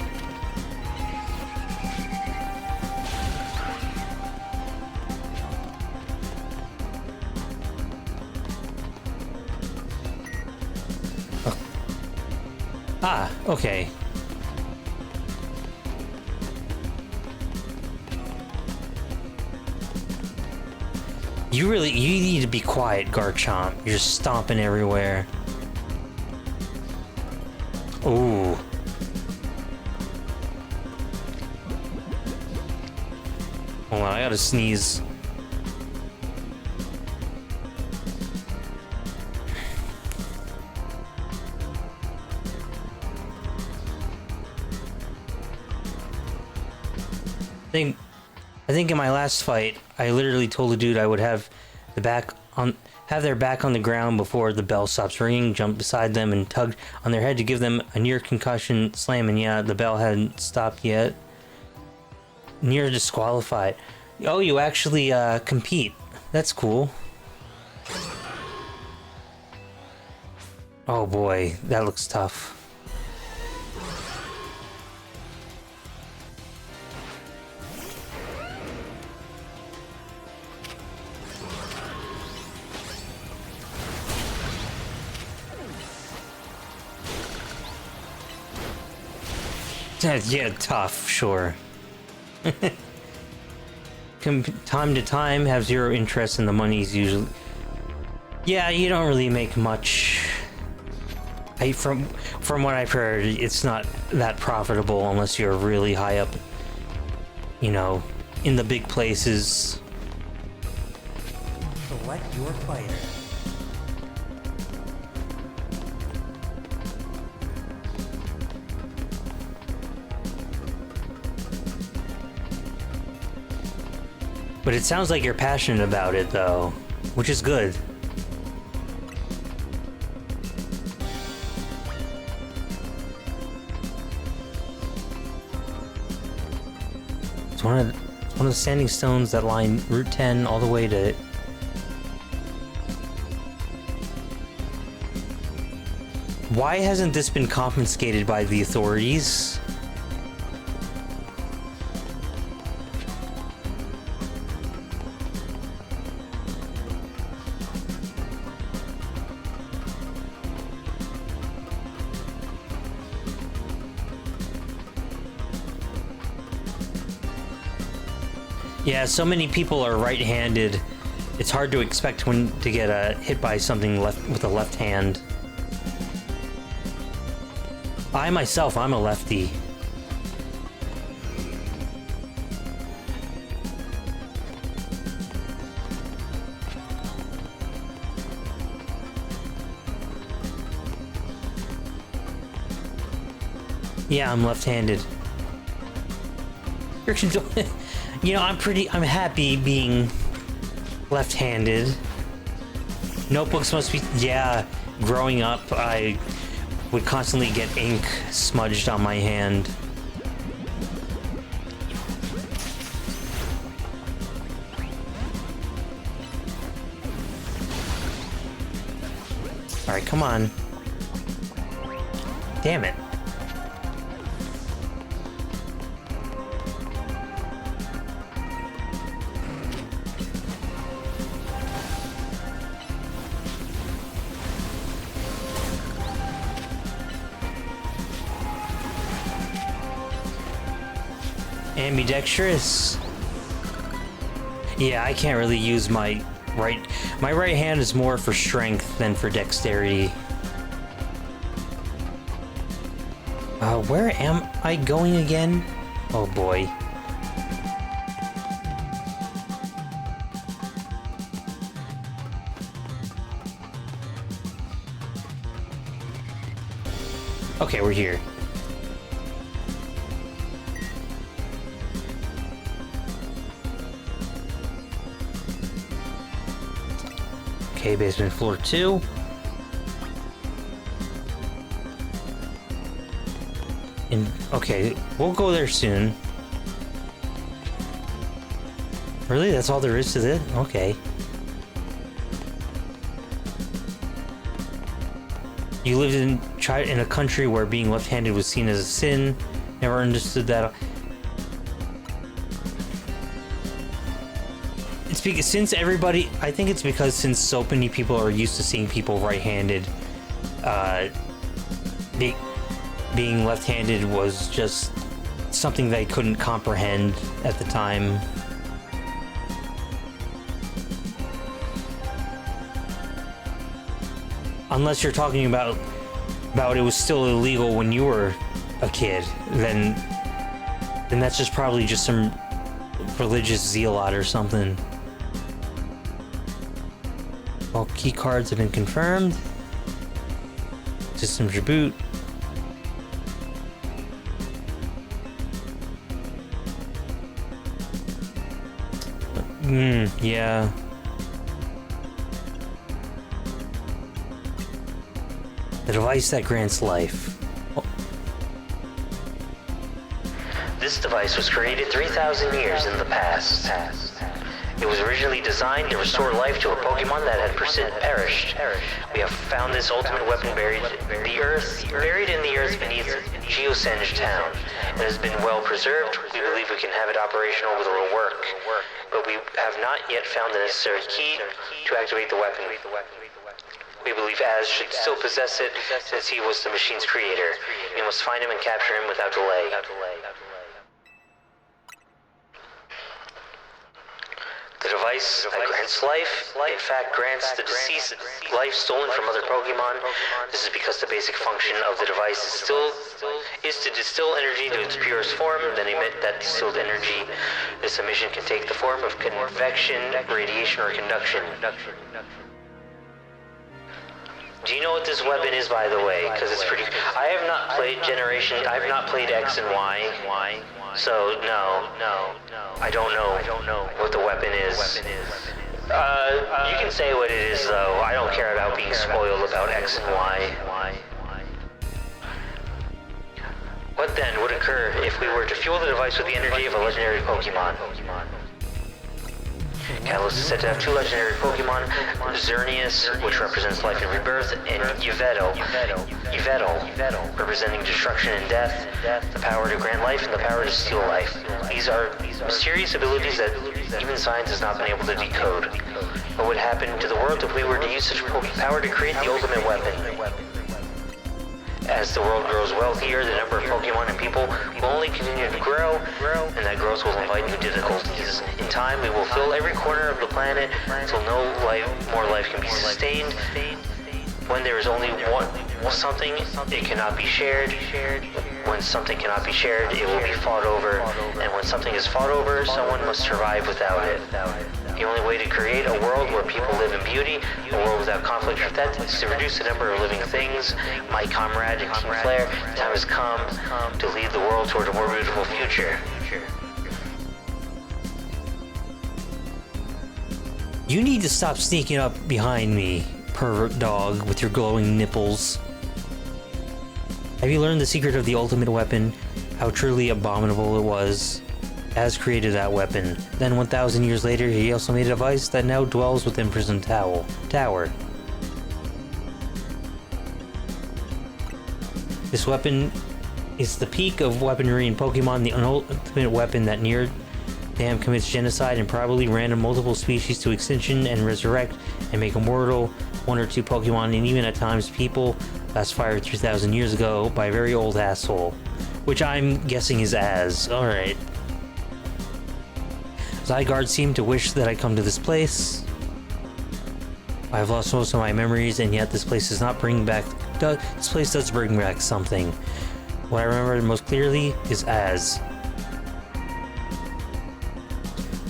Oh. Ah, okay. You need to be quiet, Garchomp. You're just stomping everywhere. Ooh. Hold on, I gotta sneeze. I think in my last fight, I literally told the dude I would have their back on the ground before the bell stops ringing, jump beside them and tug on their head to give them a near concussion slam, and yeah, the bell hadn't stopped yet. Near disqualified. Oh, you actually compete. That's cool. Oh boy, that looks tough. Yeah, tough, sure. Time to time, have zero interest in the money's usually... Yeah, you don't really make much. From what I've heard, it's not that profitable unless you're really high up, you know, in the big places. Select your fighter. But it sounds like you're passionate about it, though, which is good. It's one of the standing stones that line Route 10 all the way to... Why hasn't this been confiscated by the authorities? Yeah, so many people are right-handed. It's hard to expect to get hit by something with a left hand. I myself, I'm a lefty. Yeah, I'm left-handed. You know, I'm happy being left-handed. Notebooks must be, yeah, growing up, I would constantly get ink smudged on my hand. Alright, come on. Damn it. Ambidextrous. Yeah, I can't really use my right hand is more for strength than for dexterity. Where am I going again? Oh boy. Okay, we're here. Okay, basement floor 2. And okay, we'll go there soon. Really? That's all there is to it? Okay. You lived in a country where being left-handed was seen as a sin. Never understood that. It's because I think it's because since so many people are used to seeing people right-handed, being left-handed was just something they couldn't comprehend at the time. Unless you're talking about it was still illegal when you were a kid, then that's just probably just some religious zealot or something. All key cards have been confirmed. Systems reboot. Yeah. The device that grants life. Oh. This device was created 3,000 years in the past. It was originally designed to restore life to a Pokémon that had perished. We have found this ultimate weapon buried in the earth beneath Geosenge town. It has been well preserved. We believe we can have it operational with a little work, but we have not yet found the necessary key to activate the weapon. We believe Az should still possess it, since he was the machine's creator. We must find him and capture him without delay. The device that grants life, in fact, grants the deceased life stolen from other Pokémon. This is because the basic function of the device is to distill energy to its purest form, then emit that distilled energy. This emission can take the form of convection, radiation, or conduction. Do you know what this weapon is, by the way? Because it's pretty... I have not played X and Y. So, no. I don't know what the weapon is. You can say what it is, though. I don't care about being spoiled about X and Y. What then would occur if we were to fuel the device with the energy of a legendary Pokémon? Catalyst is said to have two legendary Pokémon, Xerneas, which represents life and rebirth, and Yveltal, representing destruction and death, the power to grant life and the power to steal life. These are mysterious abilities that even science has not been able to decode. What would happen to the world if we were to use such power to create the ultimate weapon? As the world grows wealthier, the number of Pokémon and people will only continue to grow, and that growth will invite new difficulties. In time, we will fill every corner of the planet until more life can be sustained. When there is only something, it cannot be shared. When something cannot be shared, it will be fought over. And when something is fought over, someone must survive without it. The only way to create a world where people live in beauty, a world without conflict or death, is to reduce the number of living things. My comrade and Team Flare, the time has come to lead the world toward a more beautiful future. You need to stop sneaking up behind me, pervert dog, with your glowing nipples. Have you learned the secret of the ultimate weapon? How truly abominable it was? Az created that weapon. Then 1,000 years later, he also made a device that now dwells within Prison Tower. This weapon is the peak of weaponry in Pokemon, the ultimate weapon that near damn commits genocide and probably random multiple species to extinction and resurrect and make immortal one or two Pokemon and even at times people last fired 3,000 years ago by a very old asshole. Which I'm guessing is Az. Alright. Zygarde seemed to wish that I come to this place. I've lost most of my memories and yet this place does not bring back... This place does bring back something. What I remember most clearly is Az.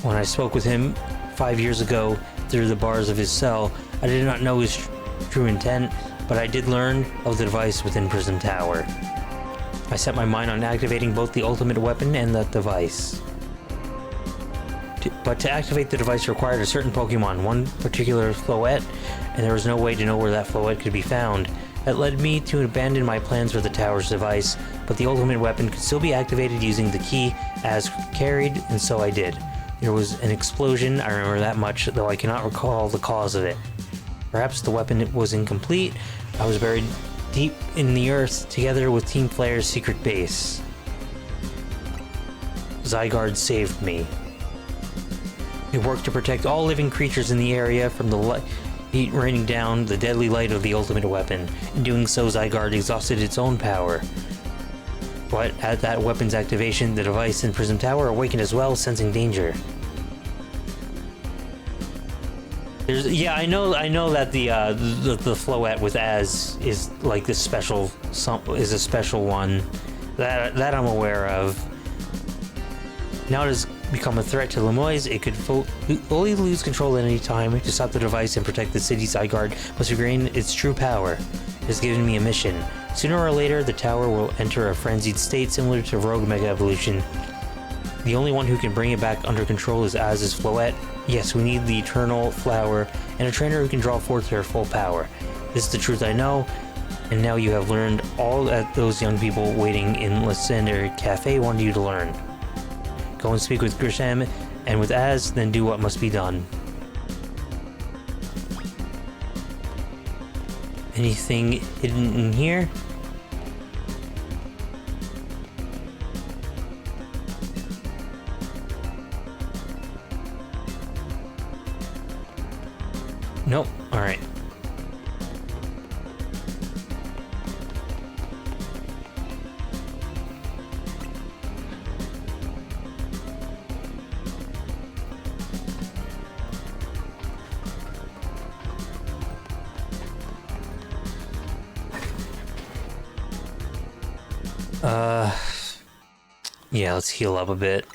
When I spoke with him 5 years ago through the bars of his cell, I did not know his true intent, but I did learn of the device within Prism Tower. I set my mind on activating both the ultimate weapon and that device. But to activate the device required a certain Pokemon, one particular Floette, and there was no way to know where that Floette could be found. That led me to abandon my plans for the tower's device, but the ultimate weapon could still be activated using the key as carried, and so I did. There was an explosion, I remember that much, though I cannot recall the cause of it. Perhaps the weapon was incomplete. I was buried deep in the earth together with Team Flare's secret base. Zygarde saved me. We worked to protect all living creatures in the area from the heat raining down the deadly light of the ultimate weapon. In doing so, Zygarde exhausted its own power. But at that weapon's activation, the device in Prism Tower awakened as well, sensing danger. I know that the Floette with Az is like this special, is a special one that I'm aware of. Now it has become a threat to Lemoyne. It could fully lose control at any time. To stop the device and protect the city, Zygarde must regain its true power. It has given me a mission. Sooner or later, the tower will enter a frenzied state similar to Rogue Mega Evolution. The only one who can bring it back under control is Az's Floette. Yes, we need the Eternal Flower and a trainer who can draw forth their full power. This is the truth I know, and now you have learned all that those young people waiting in Lysander Cafe wanted you to learn. Go and speak with Grisham and with Az, then do what must be done. Anything hidden in here? Nope. Alright. Yeah, let's heal up a bit.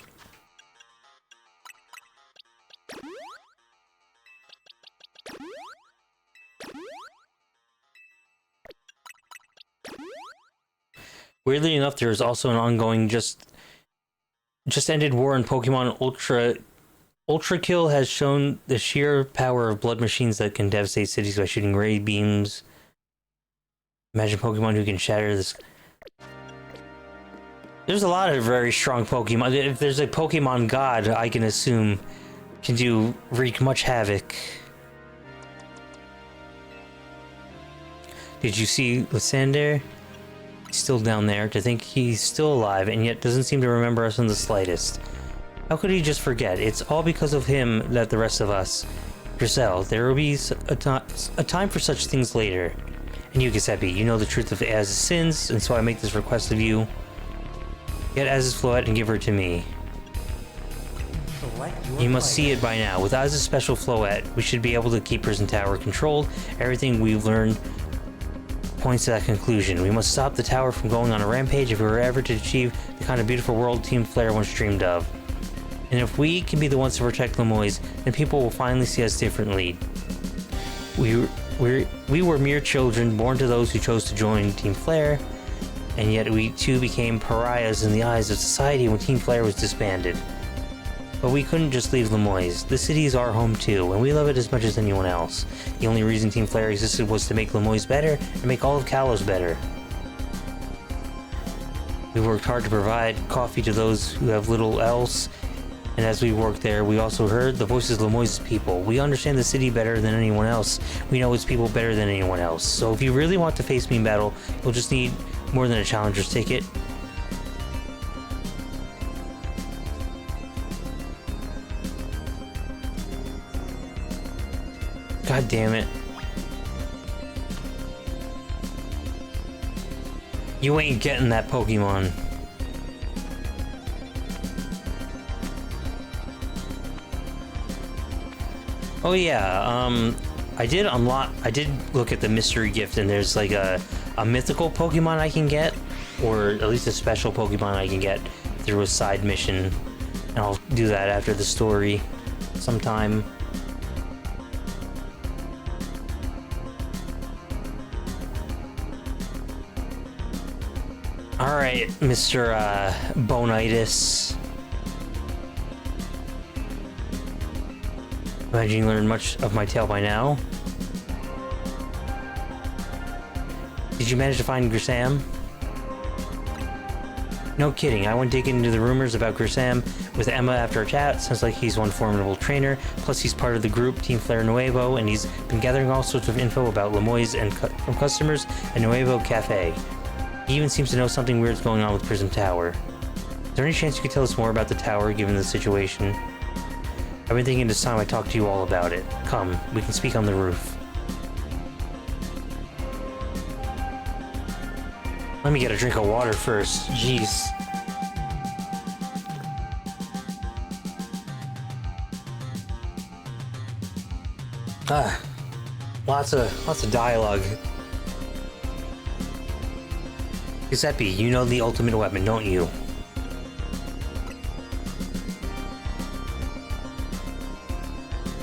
Weirdly enough, there is also an ongoing just ended war in Pokemon Ultra Kill has shown the sheer power of blood machines that can devastate cities by shooting ray beams. Imagine Pokemon who can shatter this. There's a lot of very strong Pokemon. If there's a Pokemon god, I can assume can wreak much havoc. Did you see Lysander? He's still down there. To think he's still alive and yet doesn't seem to remember us in the slightest. How could he just forget? It's all because of him that the rest of us. Giselle, there will be a time for such things later. And you, Giuseppe, you know the truth of Az's sins, and so I make this request of you. Get Az's Floette and give her to me. You must see it by now. With Az's special Floette, we should be able to keep Prison Tower controlled. Everything we've learned points to that conclusion. We must stop the tower from going on a rampage if we were ever to achieve the kind of beautiful world Team Flare once dreamed of. And if we can be the ones to protect Lemoyne, then people will finally see us differently. We were mere children, born to those who chose to join Team Flare, and yet we too became pariahs in the eyes of society when Team Flare was disbanded. But we couldn't just leave Lemoyne. The city is our home too, and we love it as much as anyone else. The only reason Team Flare existed was to make Lemoyne better, and make all of Kalos better. We worked hard to provide coffee to those who have little else, and as we worked there, we also heard the voices of Lemoyne's people. We understand the city better than anyone else. We know its people better than anyone else. So if you really want to face me in battle, you'll just need more than a challenger's ticket. God damn it. You ain't getting that Pokemon. Oh yeah, I did look at the mystery gift, and there's like a mythical Pokemon I can get, or at least a special Pokemon I can get through a side mission, and I'll do that after the story sometime. Alright, Mr. Bonitis. Imagine you learned much of my tale by now. Did you manage to find Grisam? No kidding, I went digging into the rumors about Grisam with Emma after a chat. Sounds like he's one formidable trainer, plus he's part of the group Team Flare Nuevo, and he's been gathering all sorts of info about Lemoy's and from customers at Nuevo Cafe. He even seems to know something weird's going on with Prism Tower. Is there any chance you could tell us more about the tower, given the situation? I've been thinking it's time I talk to you all about it. Come, we can speak on the roof. Let me get a drink of water first. Jeez. Lots of dialogue. Giuseppe, you know the ultimate weapon, don't you?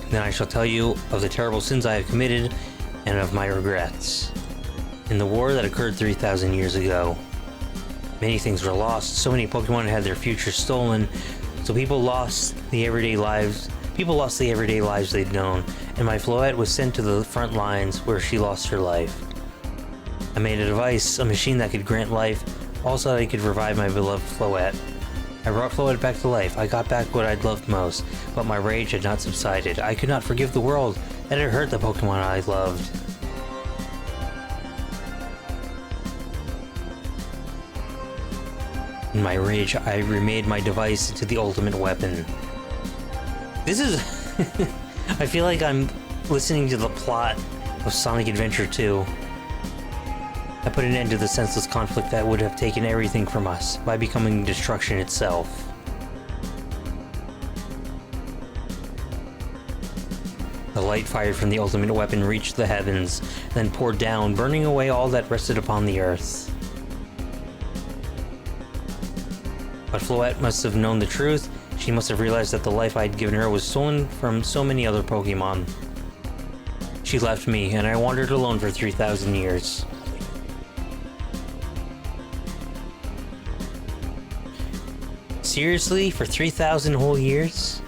Then I shall tell you of the terrible sins I have committed and of my regrets. In the war that occurred 3,000 years ago, many things were lost. So many Pokemon had their future stolen. So people lost the everyday lives they'd known, and my Floette was sent to the front lines where she lost her life. I made a device, a machine that could grant life, also that I could revive my beloved Floette. I brought Floette back to life. I got back what I'd loved most, but my rage had not subsided. I could not forgive the world that had hurt the Pokemon I loved. In my rage, I remade my device into the ultimate weapon. This is... I feel like I'm listening to the plot of Sonic Adventure 2. I put an end to the senseless conflict that would have taken everything from us by becoming destruction itself. The light fired from the ultimate weapon reached the heavens, then poured down, burning away all that rested upon the earth. But Floette must have known the truth. She must have realized that the life I'd given her was stolen from so many other Pokemon. She left me, and I wandered alone for 3,000 years. Seriously? For 3,000 whole years?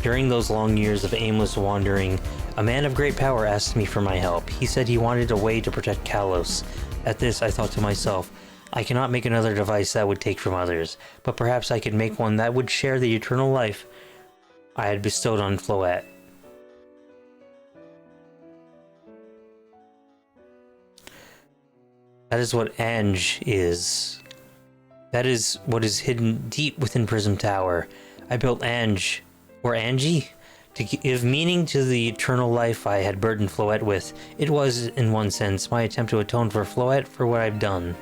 During those long years of aimless wandering, a man of great power asked me for my help. He said he wanted a way to protect Kalos. At this, I thought to myself, I cannot make another device that would take from others, but perhaps I could make one that would share the eternal life I had bestowed on Floette. That is what Ange is. That is what is hidden deep within Prism Tower. I built Ange, or Angie, to give meaning to the eternal life I had burdened Floette with. It was, in one sense, my attempt to atone for Floette for what I've done.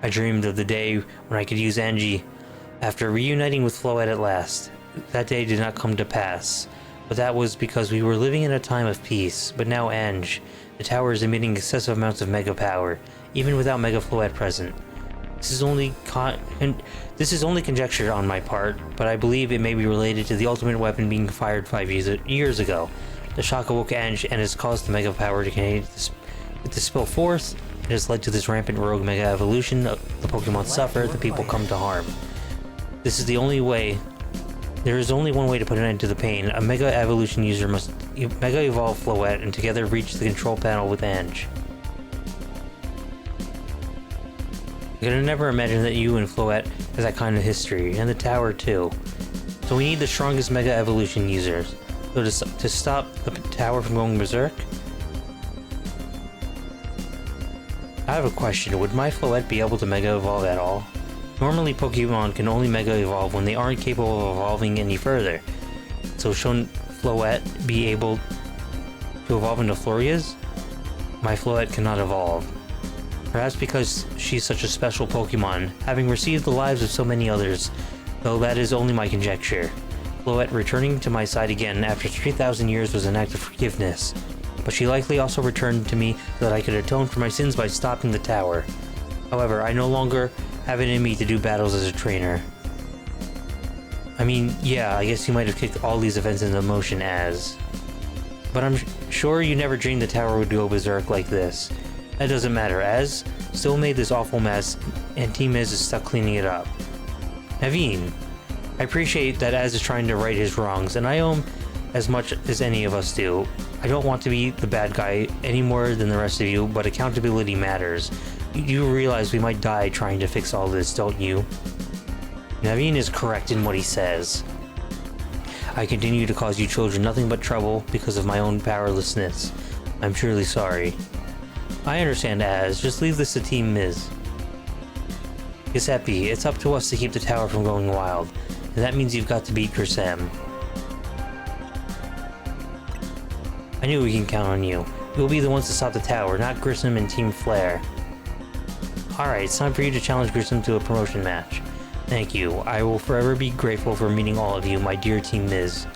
I dreamed of the day when I could use Angie after reuniting with Floette at last. That day did not come to pass, but that was because we were living in a time of peace. But now Ange, the tower is emitting excessive amounts of mega power, even without Mega Floette present. This is only conjecture on my part, but I believe it may be related to the ultimate weapon being fired 5 years ago. The shock awoke Ange and has caused the mega power to continue to spill forth. It has led to this rampant rogue mega evolution. The Pokemon suffer, the people come to harm. This is the only way. There is only one way to put an end to the pain. A mega evolution user must mega evolve Floette and together reach the control panel with Ange. I could have never imagined that you and Floette have that kind of history, and the tower too. So we need the strongest mega evolution users. So to stop the tower from going berserk, I have a question. Would my Floette be able to Mega Evolve at all? Normally, Pokemon can only Mega Evolve when they aren't capable of evolving any further. So should Floette be able to evolve into Florias? My Floette cannot evolve. Perhaps because she's such a special Pokemon, having received the lives of so many others, though that is only my conjecture. Floette returning to my side again after 3,000 years was an act of forgiveness, but she likely also returned to me so that I could atone for my sins by stopping the tower. However, I no longer have it in me to do battles as a trainer. I mean, yeah, I guess you might have kicked all these events into motion as... But I'm sure you never dreamed the tower would go berserk like this. That doesn't matter, as still made this awful mess, and Team Miz is stuck cleaning it up. Naveen, I appreciate that Az is trying to right his wrongs, and I owe him as much as any of us do. I don't want to be the bad guy any more than the rest of you, but accountability matters. You realize we might die trying to fix all this, don't you? Naveen is correct in what he says. I continue to cause you children nothing but trouble because of my own powerlessness. I'm truly sorry. I understand, Az. Just leave this to Team Miz. Giuseppe, it's up to us to keep the tower from going wild, and that means you've got to beat Grisem. I knew we can count on you. You'll be the ones to stop the tower, not Grissom and Team Flare. Alright, it's time for you to challenge Grissom to a promotion match. Thank you. I will forever be grateful for meeting all of you, my dear Team Miz.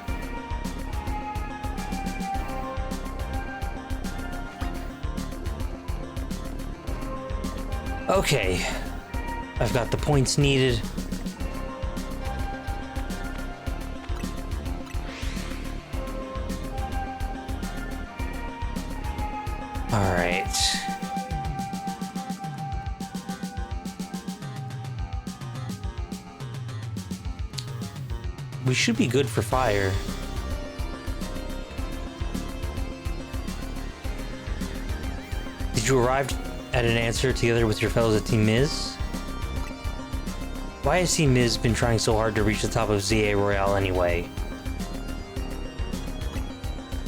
Okay. I've got the points needed. Alright. We should be good for fire. Did you arrive at an answer together with your fellows at Team Miz? Why has Team Miz been trying so hard to reach the top of ZA Royale anyway?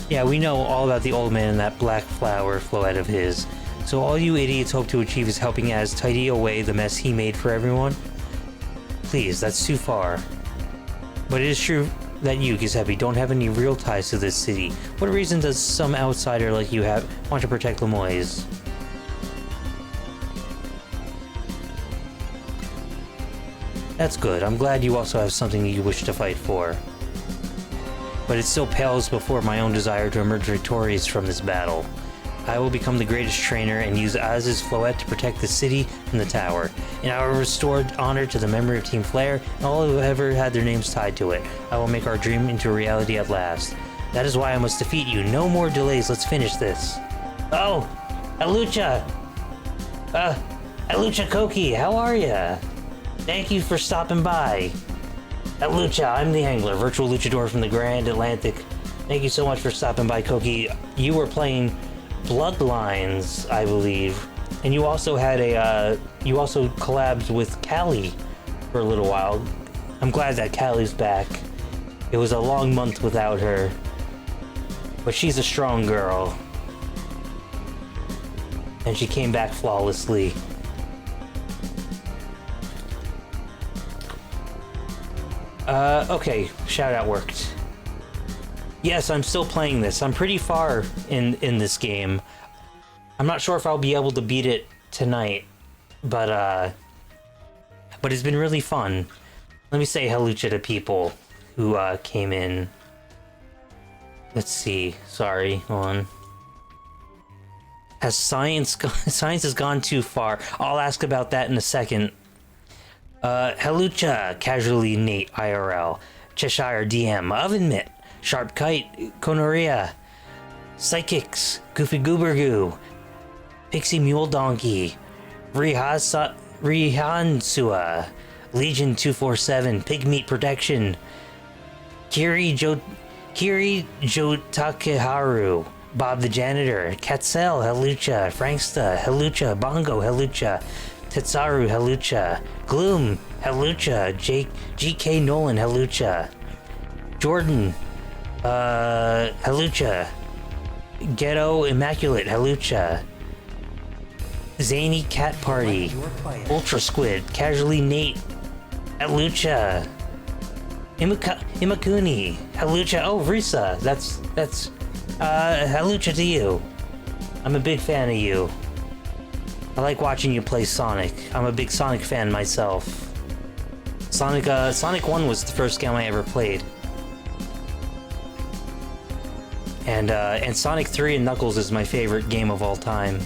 Yeah, we know all about the old man and that black flower Floette of his. So all you idiots hope to achieve is helping Az tidy away the mess he made for everyone? Please, that's too far. But it is true that you, Giuseppe, don't have any real ties to this city. What reason does some outsider like you want to protect Lemoyne? That's good. I'm glad you also have something you wish to fight for. But it still pales before my own desire to emerge victorious from this battle. I will become the greatest trainer and use Az's Floette to protect the city and the tower. And I will restore honor to the memory of Team Flare and all who ever had their names tied to it. I will make our dream into reality at last. That is why I must defeat you. No more delays. Let's finish this. Oh! Hellucha! Hellucha Koki, how are ya? Thank you for stopping by. Hellucha, I'm the Angler, virtual luchador from the Grand Atlantic. Thank you so much for stopping by, Koki. You were playing Bloodlines, I believe, and you also had you also collabed with Callie for a little while. I'm glad that Callie's back. It was a long month without her, but she's a strong girl, and she came back flawlessly. Okay, shout out worked. Yes, I'm still playing this. I'm pretty far in this game. I'm not sure if I'll be able to beat it tonight, but it's been really fun. Let me say Hellucha to people who came in. Let's see. Sorry, hold on. Has science has gone too far? I'll ask about that in a second. Hellucha, casually Nate IRL, Cheshire DM, Oven Mitt, Sharp Kite, Konoria, Psychics, Goofy Goobergoo, Pixie Mule Donkey, Rihansua, Legion 247, Pigmeat Protection, Kiri Jotakeharu, Bob the Janitor, Katzel, Hellucha, Franksta, Hellucha, Bongo, Hellucha, Tetsaru, Hellucha, Gloom, Hellucha, GK Nolan, Hellucha, Jordan, Hellucha, Ghetto Immaculate, Hellucha, Zany Cat Party, Select your player. Ultra Squid, Casually Nate, Hellucha, Imakuni, Hellucha. Oh, Risa, that's Hellucha to you. I'm a big fan of you. I like watching you play Sonic. I'm a big Sonic fan myself. Sonic 1 was the first game I ever played. And Sonic 3 and Knuckles is my favorite game of all time.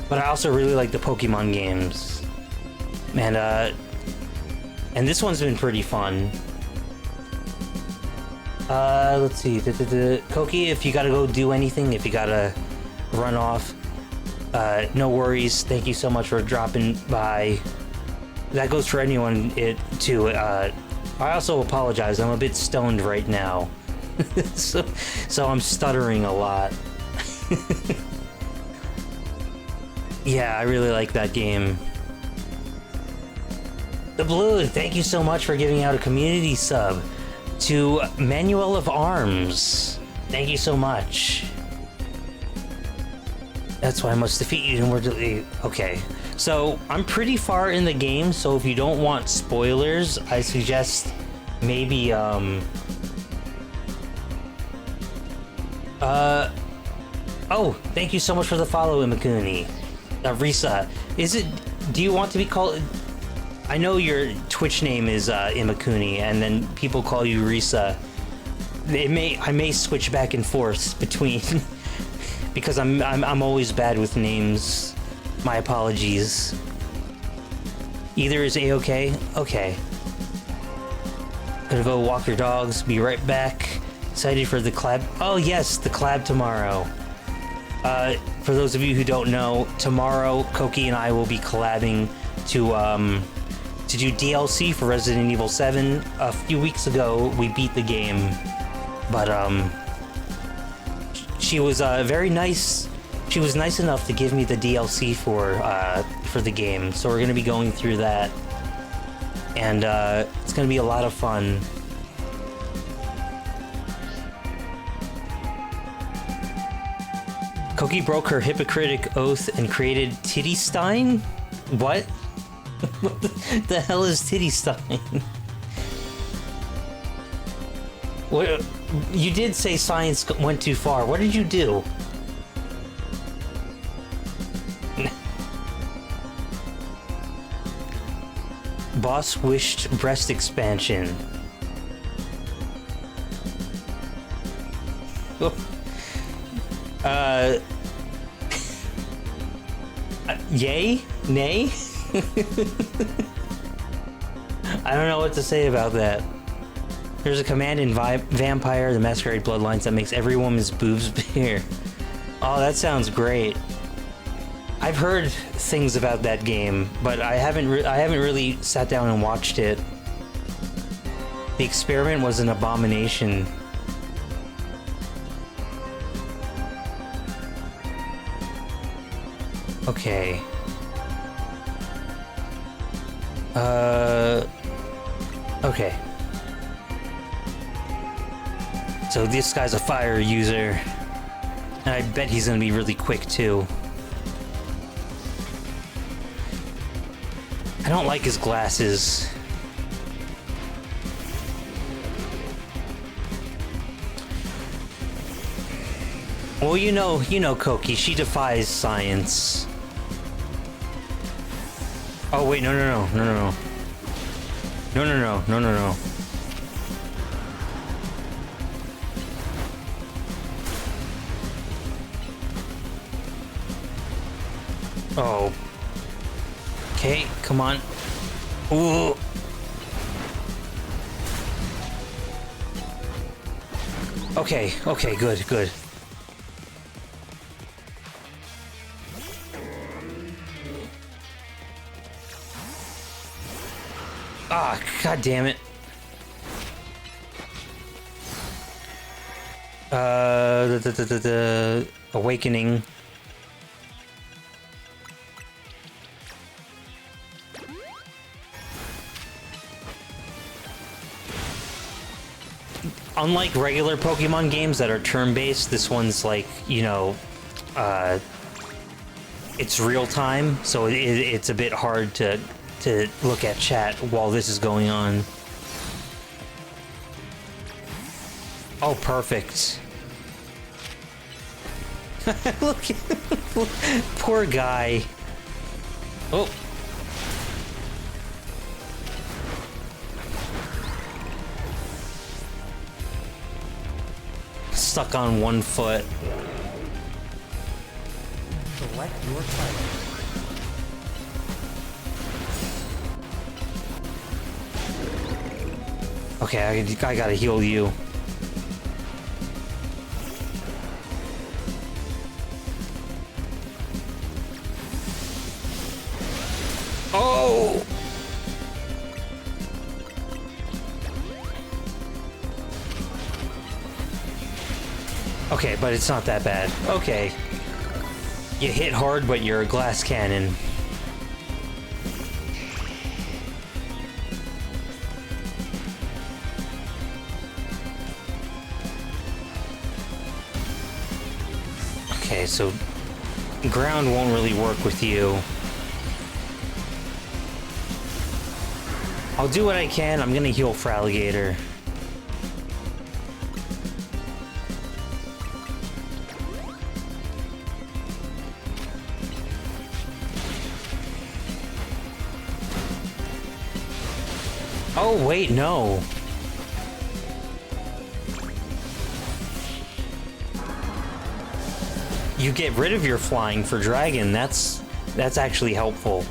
But I also really like the Pokemon games. And this one's been pretty fun. Let's see. Koki, if you gotta go do anything, if you gotta run off, no worries. Thank you so much for dropping by. That goes for anyone too. I also apologize. I'm a bit stoned right now. so I'm stuttering a lot. Yeah, I really like that game. The Blue, thank you so much for giving out a community sub to Manual of Arms. Thank you so much. That's why I must defeat you and we're okay. So I'm pretty far in the game, so if you don't want spoilers, I suggest maybe oh, thank you so much for the follow, Imakuni. Risa, do you want to be called... I know your Twitch name is Imakuni, and then people call you Risa. I may switch back and forth between... because I'm always bad with names. My apologies. Either is A-okay? Okay. Gonna go walk your dogs, be right back. Excited for the collab. Oh yes, the collab tomorrow. For those of you who don't know, tomorrow Koki and I will be collabing to do DLC for Resident Evil 7. A few weeks ago, we beat the game, but she was very nice. She was nice enough to give me the DLC for the game, so we're gonna be going through that, and it's gonna be a lot of fun. Koki broke her Hippocratic oath and created Tittystein? What? What the hell is Tittystein? What? You did say science went too far. What did you do? Boss wished breast expansion. Yay? Nay? I don't know what to say about that. There's a command in Vampire the Masquerade Bloodlines that makes every woman's boobs bare. Oh, that sounds great. I've heard things about that game, but I haven't really sat down and watched it. The experiment was an abomination. Okay. Okay. So this guy's a fire user. And I bet he's gonna be really quick too. I don't like his glasses. Well, you know Koki, she defies science. Oh wait, no. Oh. Okay, come on. Ooh. Okay, good. Ah, god damn it. The awakening. Unlike regular Pokemon games that are turn-based, this one's like, you know, it's real time, so it's a bit hard to look at chat while this is going on. Oh, perfect. Look, poor guy. Oh. Stuck on one foot. Select your player. Okay, I gotta heal you. Oh! Okay, but it's not that bad. Okay. You hit hard, but you're a glass cannon. Okay, so ground won't really work with you. I'll do what I can. I'm gonna heal for alligator. Oh, wait, no. You get rid of your flying for dragon. That's actually helpful.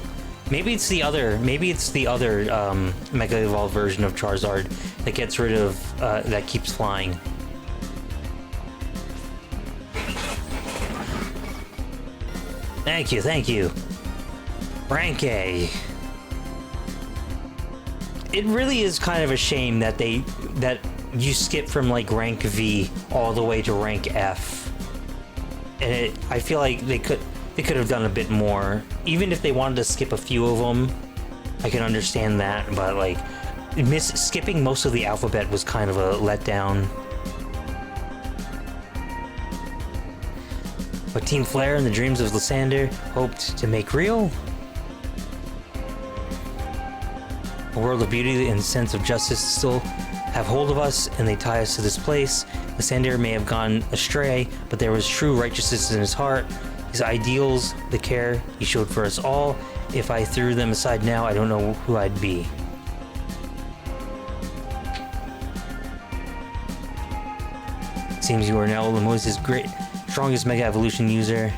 Maybe it's the other Mega Evolved version of Charizard that gets rid of that keeps flying. Thank you. Rank A. It really is kind of a shame that you skip from like rank V all the way to rank F. And I feel like they could have done a bit more. Even if they wanted to skip a few of them, I can understand that, but like skipping most of the alphabet was kind of a letdown. What Team Flare and the dreams of Lysander hoped to make real? A world of beauty and sense of justice still have hold of us, and they tie us to this place. Lysander may have gone astray, but there was true righteousness in his heart. His ideals, the care he showed for us all. If I threw them aside now, I don't know who I'd be. Seems you are now Lemoise's strongest Mega Evolution user.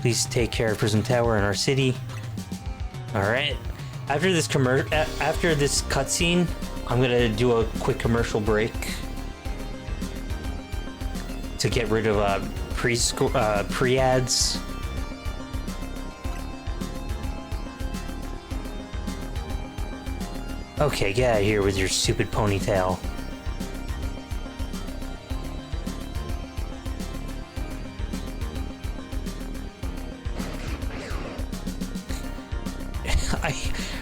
Please take care of Prism Tower in our city. Alright. After this cutscene, I'm gonna do a quick commercial break to get rid of pre-ads. Okay, get out of here with your stupid ponytail.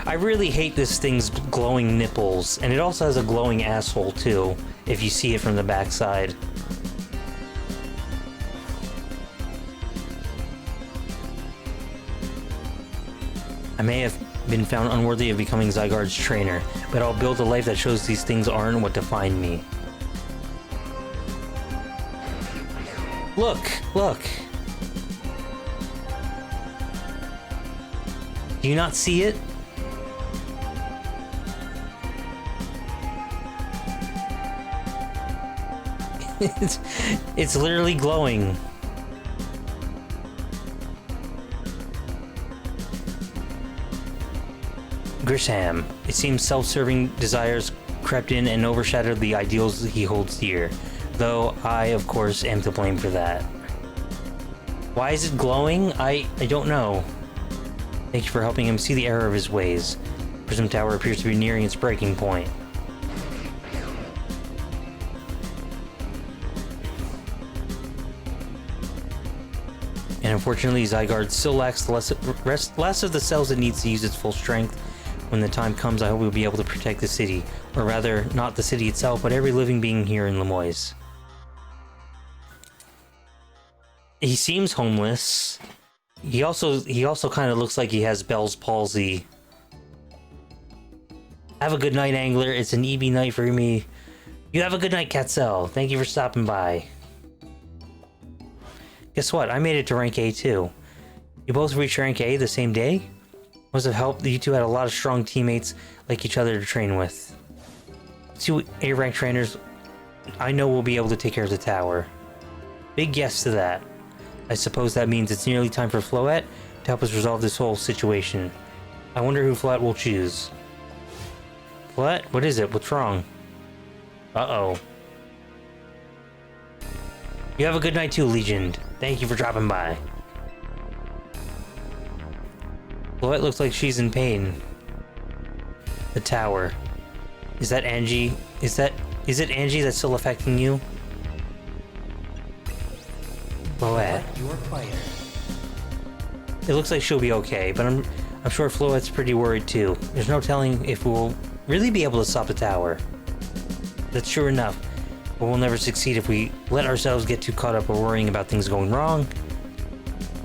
I really hate this thing's glowing nipples, and it also has a glowing asshole too, if you see it from the backside. I may have been found unworthy of becoming Zygarde's trainer, but I'll build a life that shows these things aren't what define me. Look! Do you not see it? It's literally glowing. Grisham. It seems self-serving desires crept in and overshadowed the ideals he holds dear, though I, of course, am to blame for that. Why is it glowing? I don't know. Thank you for helping him see the error of his ways. Prism Tower appears to be nearing its breaking point. And unfortunately, Zygarde still lacks the last of the cells it needs to use its full strength. When the time comes, I hope we'll be able to protect the city. Or rather, not the city itself, but every living being here in Lemoise. He seems homeless. He also kind of looks like he has Bell's palsy. Have a good night, Angler. It's an EB night for me. You have a good night, Catsel. Thank you for stopping by. Guess what? I made it to rank A too. You both reached rank A the same day? Must have helped that you two had a lot of strong teammates like each other to train with. 2 A-rank trainers I know will be able to take care of the tower. Big yes to that. I suppose that means it's nearly time for Floette to help us resolve this whole situation. I wonder who Floette will choose. Floette? What is it? What's wrong? Uh-oh. You have a good night too, Legend. Thank you for dropping by. Floette looks like she's in pain. The tower. Is that Angie? Is it Angie that's still affecting you? Floette. It looks like she'll be okay, but I'm sure Floette's pretty worried too. There's no telling if we'll really be able to stop the tower. That's sure enough, but we'll never succeed if we let ourselves get too caught up or worrying about things going wrong.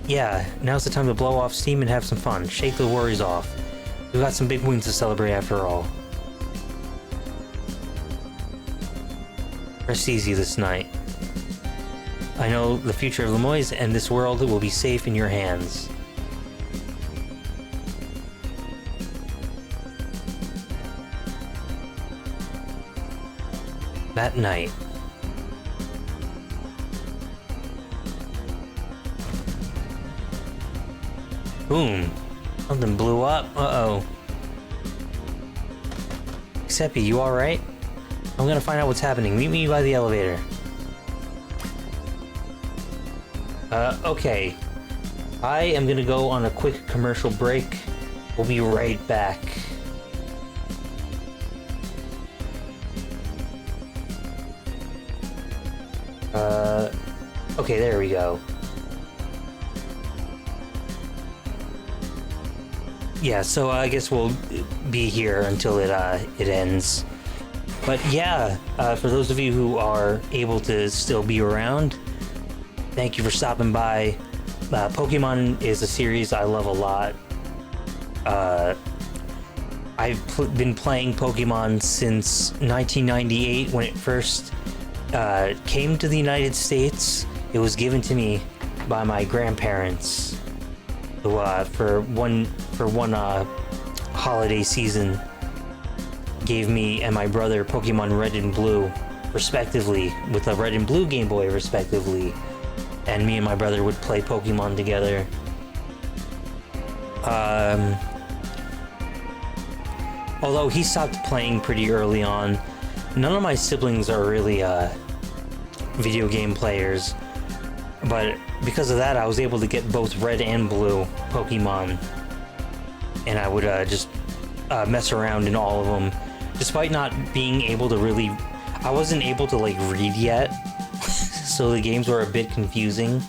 Yeah, now's the time to blow off steam and have some fun. Shake the worries off. We've got some big wins to celebrate after all. Rest easy this night. I know the future of Lemoyne and this world will be safe in your hands. That night. Boom. Something blew up. Uh-oh. Seppi, you alright? I'm gonna find out what's happening. Meet me by the elevator. Okay. I am gonna go on a quick commercial break. We'll be right back. Okay, there we go. Yeah, so I guess we'll be here until it ends. But yeah, for those of you who are able to still be around, thank you for stopping by. Pokemon is a series I love a lot. I've been playing Pokemon since 1998 when it first came to the United States. It was given to me by my grandparents, who for one holiday season gave me and my brother Pokemon Red and Blue, respectively, with a Red and Blue Game Boy, respectively. And me and my brother would play Pokemon together. Although he stopped playing pretty early on, none of my siblings are really video game players. But because of that, I was able to get both Red and Blue Pokemon. And I would just mess around in all of them. Despite not being able to really... I wasn't able to, like, read yet. So the games were a bit confusing.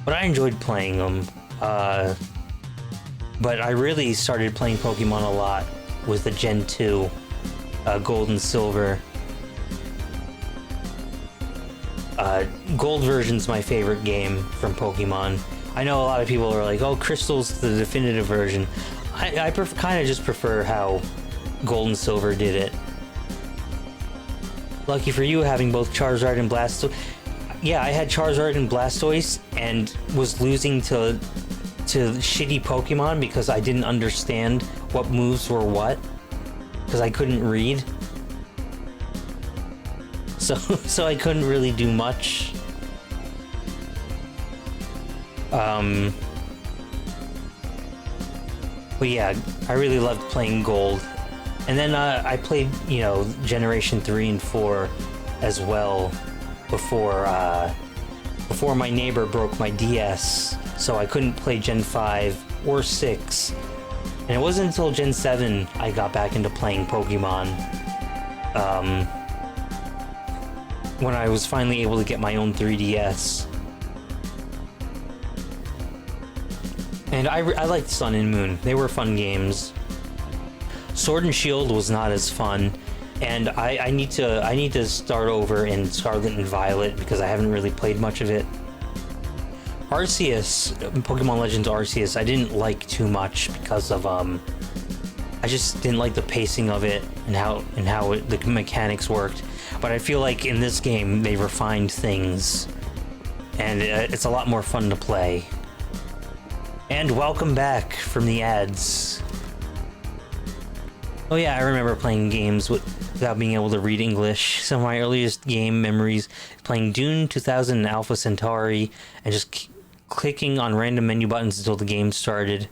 But I enjoyed playing them. But I really started playing Pokemon a lot with the Gen 2, Gold and Silver. Gold version's my favorite game from Pokemon. I know a lot of people are like, oh, Crystal's the definitive version. I kind of just prefer how Gold and Silver did it. Lucky for you having both Charizard and Blastoise. Yeah, I had Charizard and Blastoise and was losing to shitty Pokemon because I didn't understand what moves were what. Because I couldn't read. So I couldn't really do much. But yeah, I really loved playing Gold. And then I played, you know, Generation 3 and 4 as well before my neighbor broke my DS, so I couldn't play Gen 5 or 6. And it wasn't until Gen 7 I got back into playing Pokemon. When I was finally able to get my own 3DS. And I liked Sun and Moon. They were fun games. Sword and Shield was not as fun, and I need to start over in Scarlet and Violet because I haven't really played much of it. Arceus, Pokemon Legends Arceus, I didn't like too much because of I just didn't like the pacing of it and how the mechanics worked. But I feel like in this game they refined things, and it's a lot more fun to play. And welcome back from the ads. Oh yeah, I remember playing games without being able to read English. Some of my earliest game memories playing Dune 2000 and Alpha Centauri and just clicking on random menu buttons until the game started.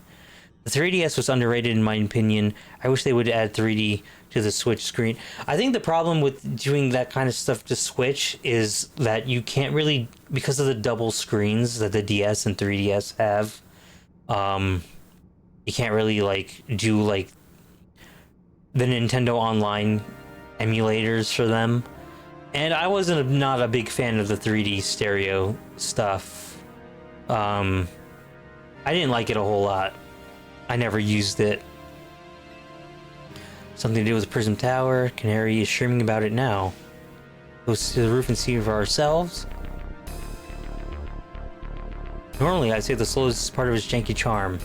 The 3DS was underrated in my opinion. I wish they would add 3D to the Switch screen. I think the problem with doing that kind of stuff to Switch is that you can't really, because of the double screens that the DS and 3DS have, you can't really like do like the Nintendo Online emulators for them. And I wasn't not a big fan of the 3D stereo stuff. I didn't like it a whole lot. I never used it. Something to do with the Prism Tower. Canary is streaming about it now. Go to the roof and see for ourselves. Normally, I'd say the slowest is part of his janky charm.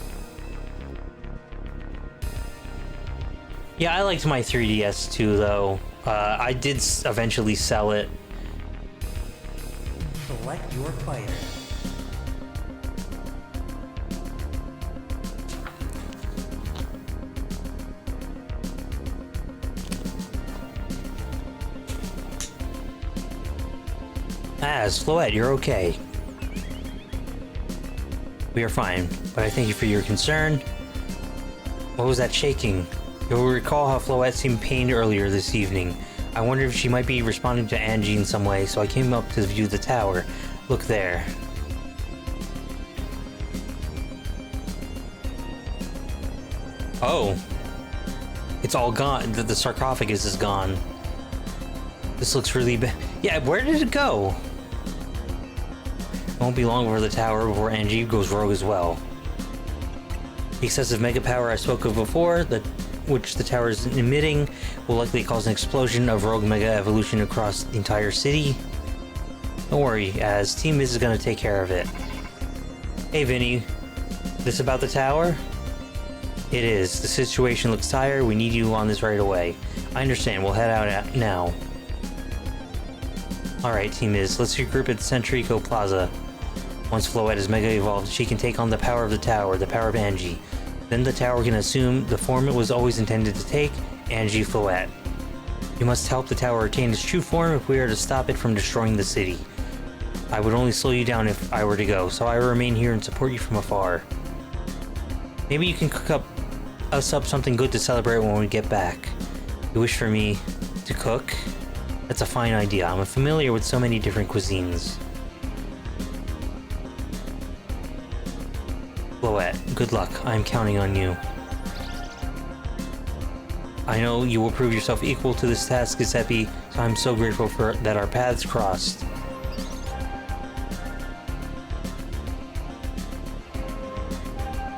Yeah, I liked my 3DS too, though. I did eventually sell it. Select your fighter. Floette, you're okay. We are fine, but I thank you for your concern. What was that shaking? You'll recall how Floette seemed pained earlier this evening. I wondered if she might be responding to Angie in some way, so I came up to view the tower. Look there. Oh. It's all gone. The sarcophagus is gone. This looks really bad. Yeah, where did it go? Won't be long before Angie goes rogue as well. The excessive mega power I spoke of before, which the tower is emitting, will likely cause an explosion of rogue mega evolution across the entire city. Don't worry, as Team Miz is gonna take care of it. Hey Vinny, this about the tower? It is. The situation looks dire. We need you on this right away. I understand. We'll head out now. Alright, Team Miz, let's regroup at Centrico Plaza. Once Floette is mega evolved, she can take on the power of the tower, the power of Angie. Then the tower can assume the form it was always intended to take, Angie Floette. You must help the tower retain its true form if we are to stop it from destroying the city. I would only slow you down if I were to go, so I will remain here and support you from afar. Maybe you can cook us up something good to celebrate when we get back. You wish for me to cook? That's a fine idea. I'm familiar with so many different cuisines. Floette, good luck. I'm counting on you. I know you will prove yourself equal to this task, Giuseppe, so I'm so grateful for that our paths crossed.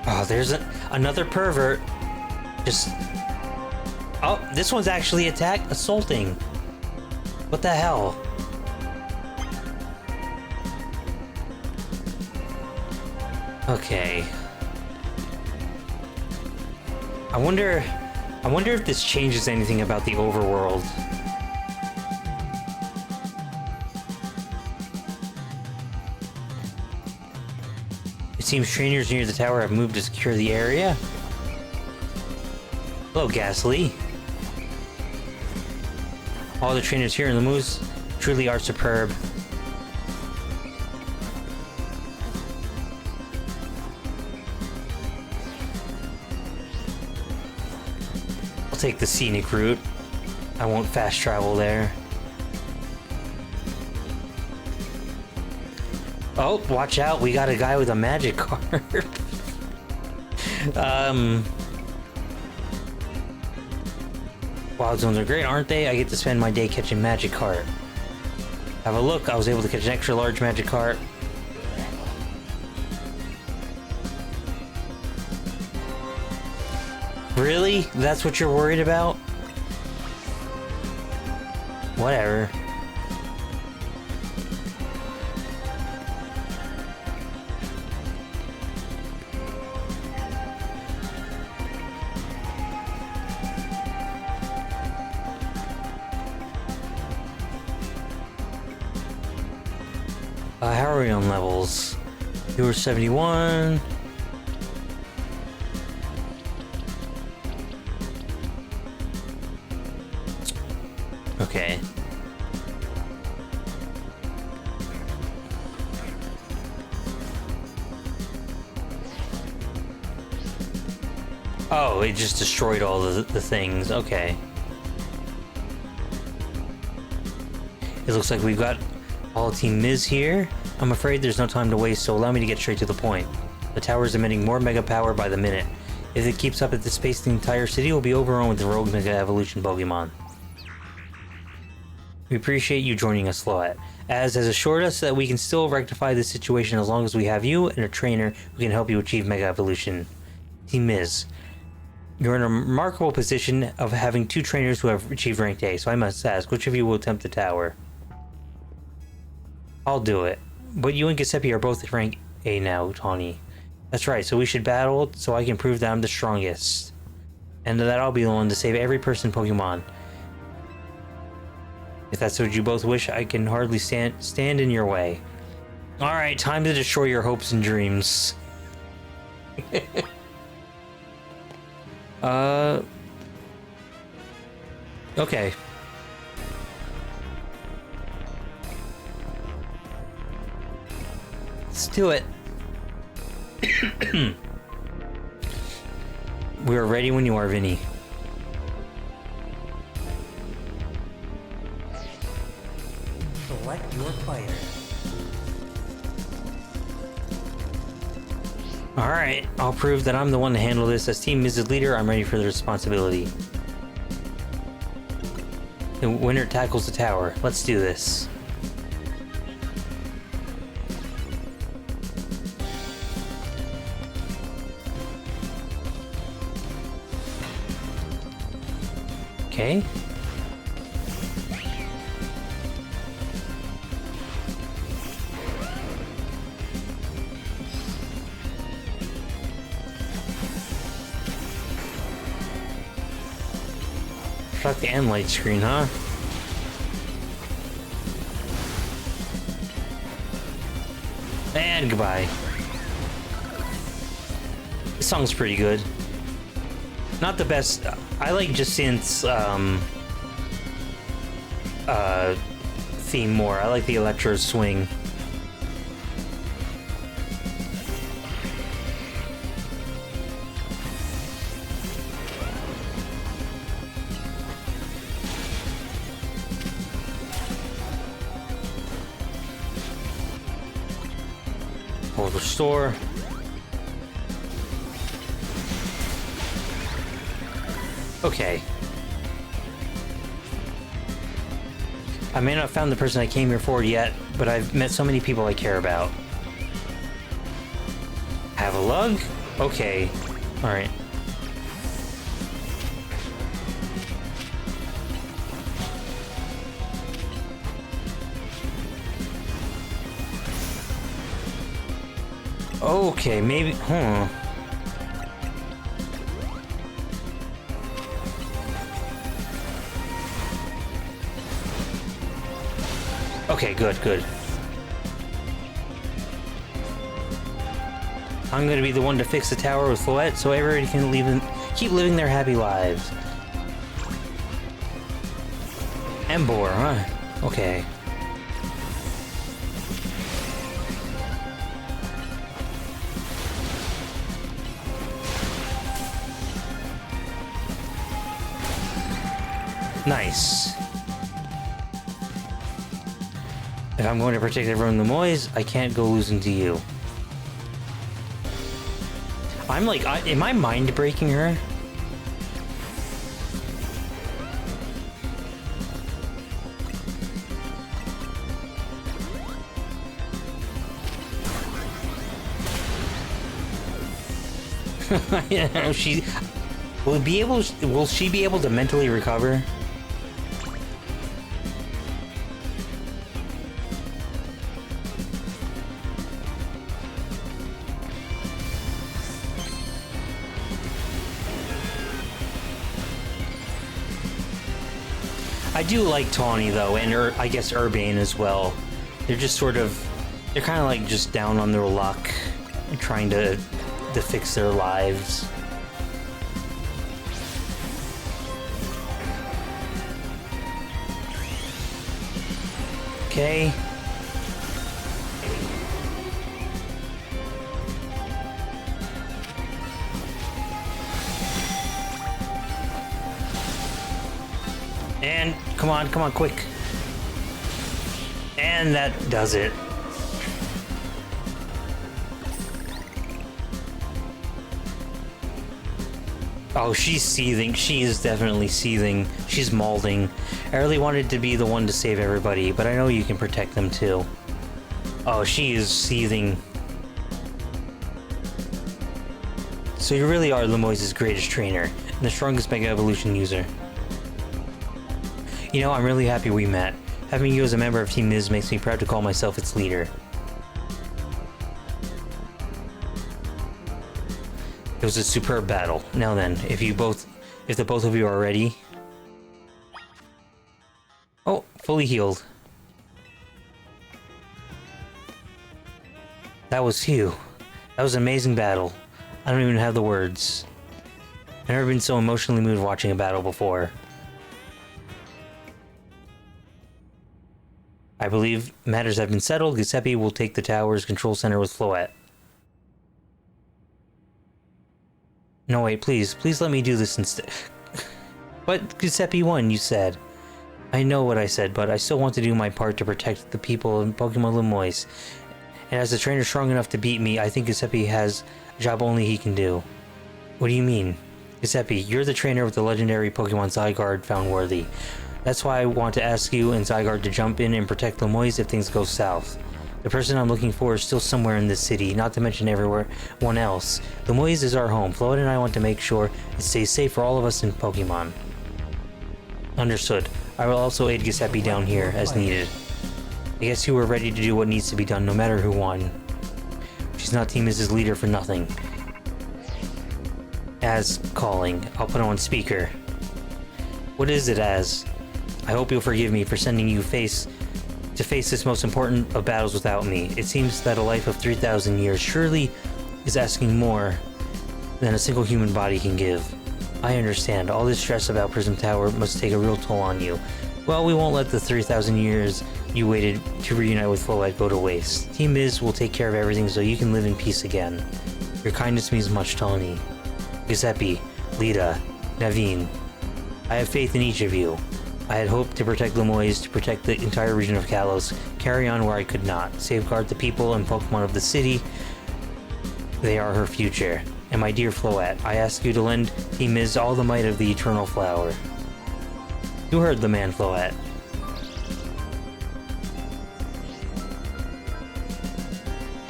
Oh, there's another pervert. Just... Oh, this one's actually assaulting. What the hell? Okay. I wonder if this changes anything about the overworld. It seems trainers near the tower have moved to secure the area. Hello, Ghastly. All the trainers here in the moves truly are superb. I'll take the scenic route. I won't fast travel there. Oh, watch out, we got a guy with a magic card. Wild zones are great, aren't they? I get to spend my day catching magic cart. Have a look, I was able to catch an extra large magic cart. Really? That's what you're worried about? Whatever. are we on levels? You were 71. Okay. Oh, it just destroyed all the things. Okay. It looks like we've got all Team Miz here. I'm afraid there's no time to waste, so allow me to get straight to the point. The tower is emitting more mega power by the minute. If it keeps up at this pace, the entire city will be overrun with the rogue mega evolution Pokemon. We appreciate you joining us, Loat. Az has assured us that we can still rectify this situation as long as we have you and a trainer who can help you achieve mega evolution. Team Miz. You're in a remarkable position of having two trainers who have achieved rank A, so I must ask, which of you will attempt the tower? I'll do it. But you and Giuseppe are both at rank A now, Tawny. That's right, so we should battle so I can prove that I'm the strongest. And that I'll be the one to save every person Pokemon. If that's what you both wish, I can hardly stand in your way. Alright, time to destroy your hopes and dreams. Okay. Let's do it. We are ready when you are, Vinny. Select your fighter. Alright, I'll prove that I'm the one to handle this. As Team Miz's leader, I'm ready for the responsibility. The winner tackles the tower. Let's do this. Okay. Shut the end light screen, huh? And goodbye. This song's pretty good. Not the best. I like Jacint's theme more. I like the electro swing. Hold restore. Okay. I may not have found the person I came here for yet, but I've met so many people I care about. Have a lug? Okay. Alright. Okay, maybe... Huh. Okay, good, good. I'm gonna be the one to fix the tower with Floette so everybody can keep living their happy lives. Embor, huh? Okay. Nice. If I'm going to protect everyone in the Moise, I can't go losing to you. I'm like, am I mind breaking her? Yeah, will she be able to mentally recover? I do like Tawny though, and I guess Urbane as well. They're just sort of They're kind of like just down on their luck and trying to fix their lives. Okay. And come on, quick. And that does it. Oh, she's seething. She is definitely seething. She's molding. I really wanted to be the one to save everybody, but I know you can protect them too. Oh, she is seething. So you really are Lemoyne's greatest trainer, and the strongest Mega Evolution user. You know, I'm really happy we met. Having you as a member of Team Miz makes me proud to call myself its leader. It was a superb battle. Now then, if the both of you are ready... Oh, fully healed. That was you. That was an amazing battle. I don't even have the words. I've never been so emotionally moved watching a battle before. I believe matters have been settled. Giuseppe will take the tower's control center with Floette. No, wait, please let me do this instead. But Giuseppe won, you said. I know what I said, but I still want to do my part to protect the people in Pokemon Lemoyne. And as a trainer strong enough to beat me, I think Giuseppe has a job only he can do. What do you mean? Giuseppe, you're the trainer with the legendary Pokemon Zygarde found worthy. That's why I want to ask you and Zygarde to jump in and protect Lemoyne if things go south. The person I'm looking for is still somewhere in this city, not to mention everyone else. Lemoyne is our home. Floette and I want to make sure it stays safe for all of us in Pokemon. Understood. I will also aid Giuseppe down here, as needed. I guess you were ready to do what needs to be done, no matter who won. She's not Team Miz's leader for nothing. Az calling. I'll put on speaker. What is it, Az? I hope you'll forgive me for sending you to face this most important of battles without me. It seems that a life of 3,000 years surely is asking more than a single human body can give. I understand. All this stress about Prism Tower must take a real toll on you. Well, we won't let the 3,000 years you waited to reunite with Floette go to waste. Team Miz will take care of everything so you can live in peace again. Your kindness means much to me. Giuseppe, Lita, Naveen, I have faith in each of you. I had hoped to protect Lemoyne, to protect the entire region of Kalos, carry on where I could not, safeguard the people and Pokemon of the city. They are her future. And my dear Floette, I ask you to lend Team Miz all the might of the Eternal Flower. You heard the man, Floette.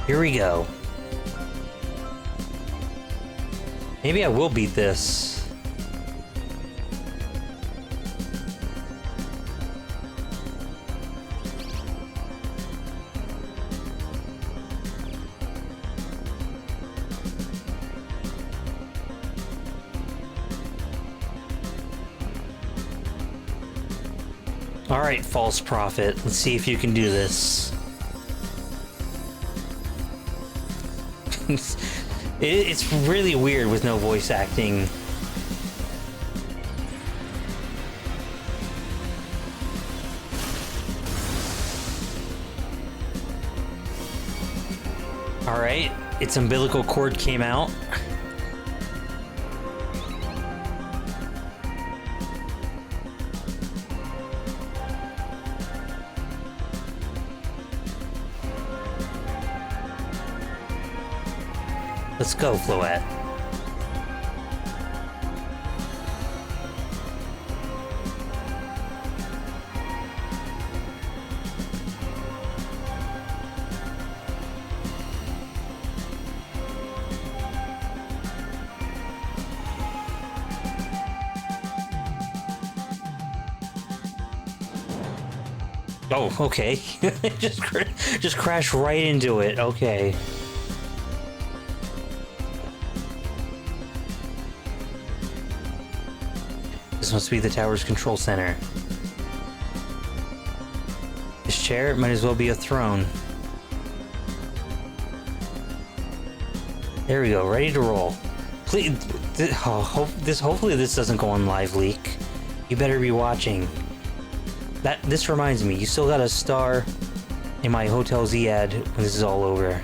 Here we go. Maybe I will beat this. Alright, false prophet. Let's see if you can do this. It's really weird with no voice acting. Alright, its umbilical cord came out. Let's go, Floette. Oh, okay. just crash right into it. Okay. This must be the tower's control center. This chair might as well be a throne. There we go, ready to roll. Please, hopefully this doesn't go on live leak. You better be watching. This reminds me, you still got a star in my Hotel Z ad when this is all over.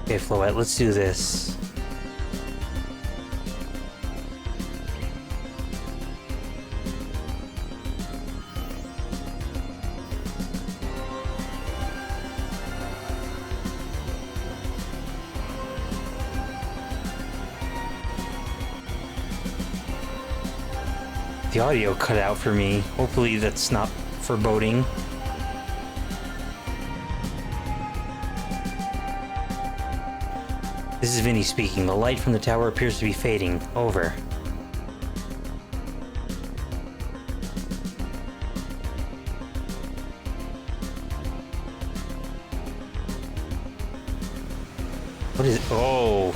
Okay, Floette, let's do this. The audio cut out for me. Hopefully that's not foreboding. This is Vinny speaking. The light from the tower appears to be fading. Over. What is it? Oh.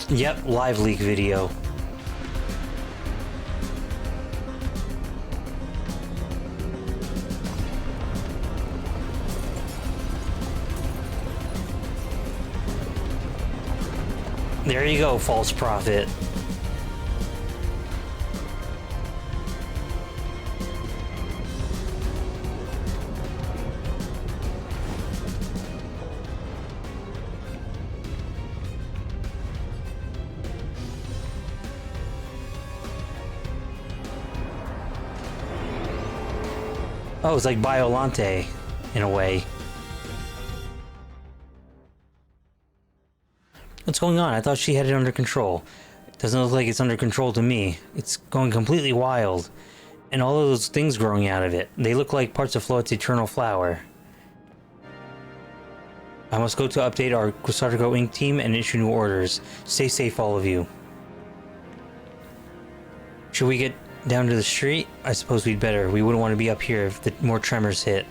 Yep, live leak video. There you go, false prophet. Oh, it's like Biolante, in a way. What's going on? I thought she had it under control. It doesn't look like it's under control to me. It's going completely wild. And all of those things growing out of it. They look like parts of Floette's eternal flower. I must go to update our Quasartico Inc. team and issue new orders. Stay safe, all of you. Should we get down to the street? I suppose we'd better. We wouldn't want to be up here if the more tremors hit.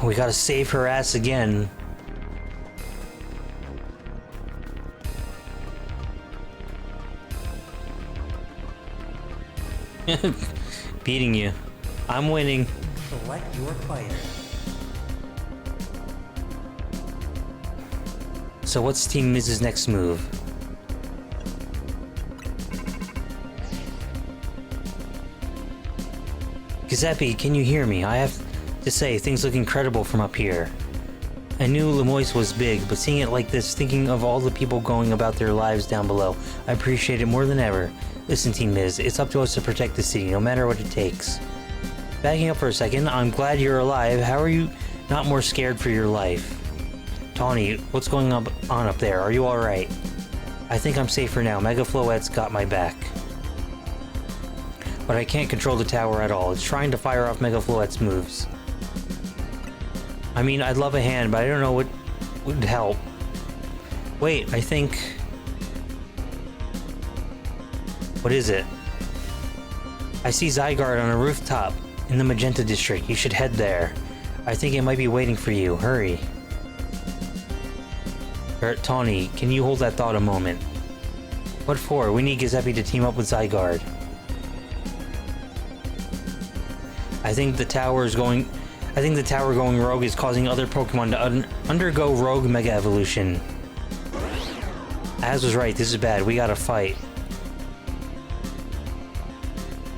We gotta save her ass again. Beating you. I'm winning. Select your fighter. So what's Team Miz's next move? Giuseppe, can you hear me? I have to say, things look incredible from up here. I knew Lemoyne was big, but seeing it like this, thinking of all the people going about their lives down below, I appreciate it more than ever. Listen, Team Miz, it's up to us to protect the city, no matter what it takes. Backing up for a second, I'm glad you're alive. How are you not more scared for your life? Tawny, what's going on up there? Are you alright? I think I'm safe for now. Mega Floette's got my back. But I can't control the tower at all. It's trying to fire off Mega Floette's moves. I mean, I'd love a hand, but I don't know what would help. Wait, I think... What is it? I see Zygarde on a rooftop in the Magenta District. You should head there. I think it might be waiting for you. Hurry. Tawny, can you hold that thought a moment? What for? We need Giuseppe to team up with Zygarde. I think the tower going rogue is causing other Pokemon to undergo rogue Mega Evolution. Az was right, this is bad. We gotta fight.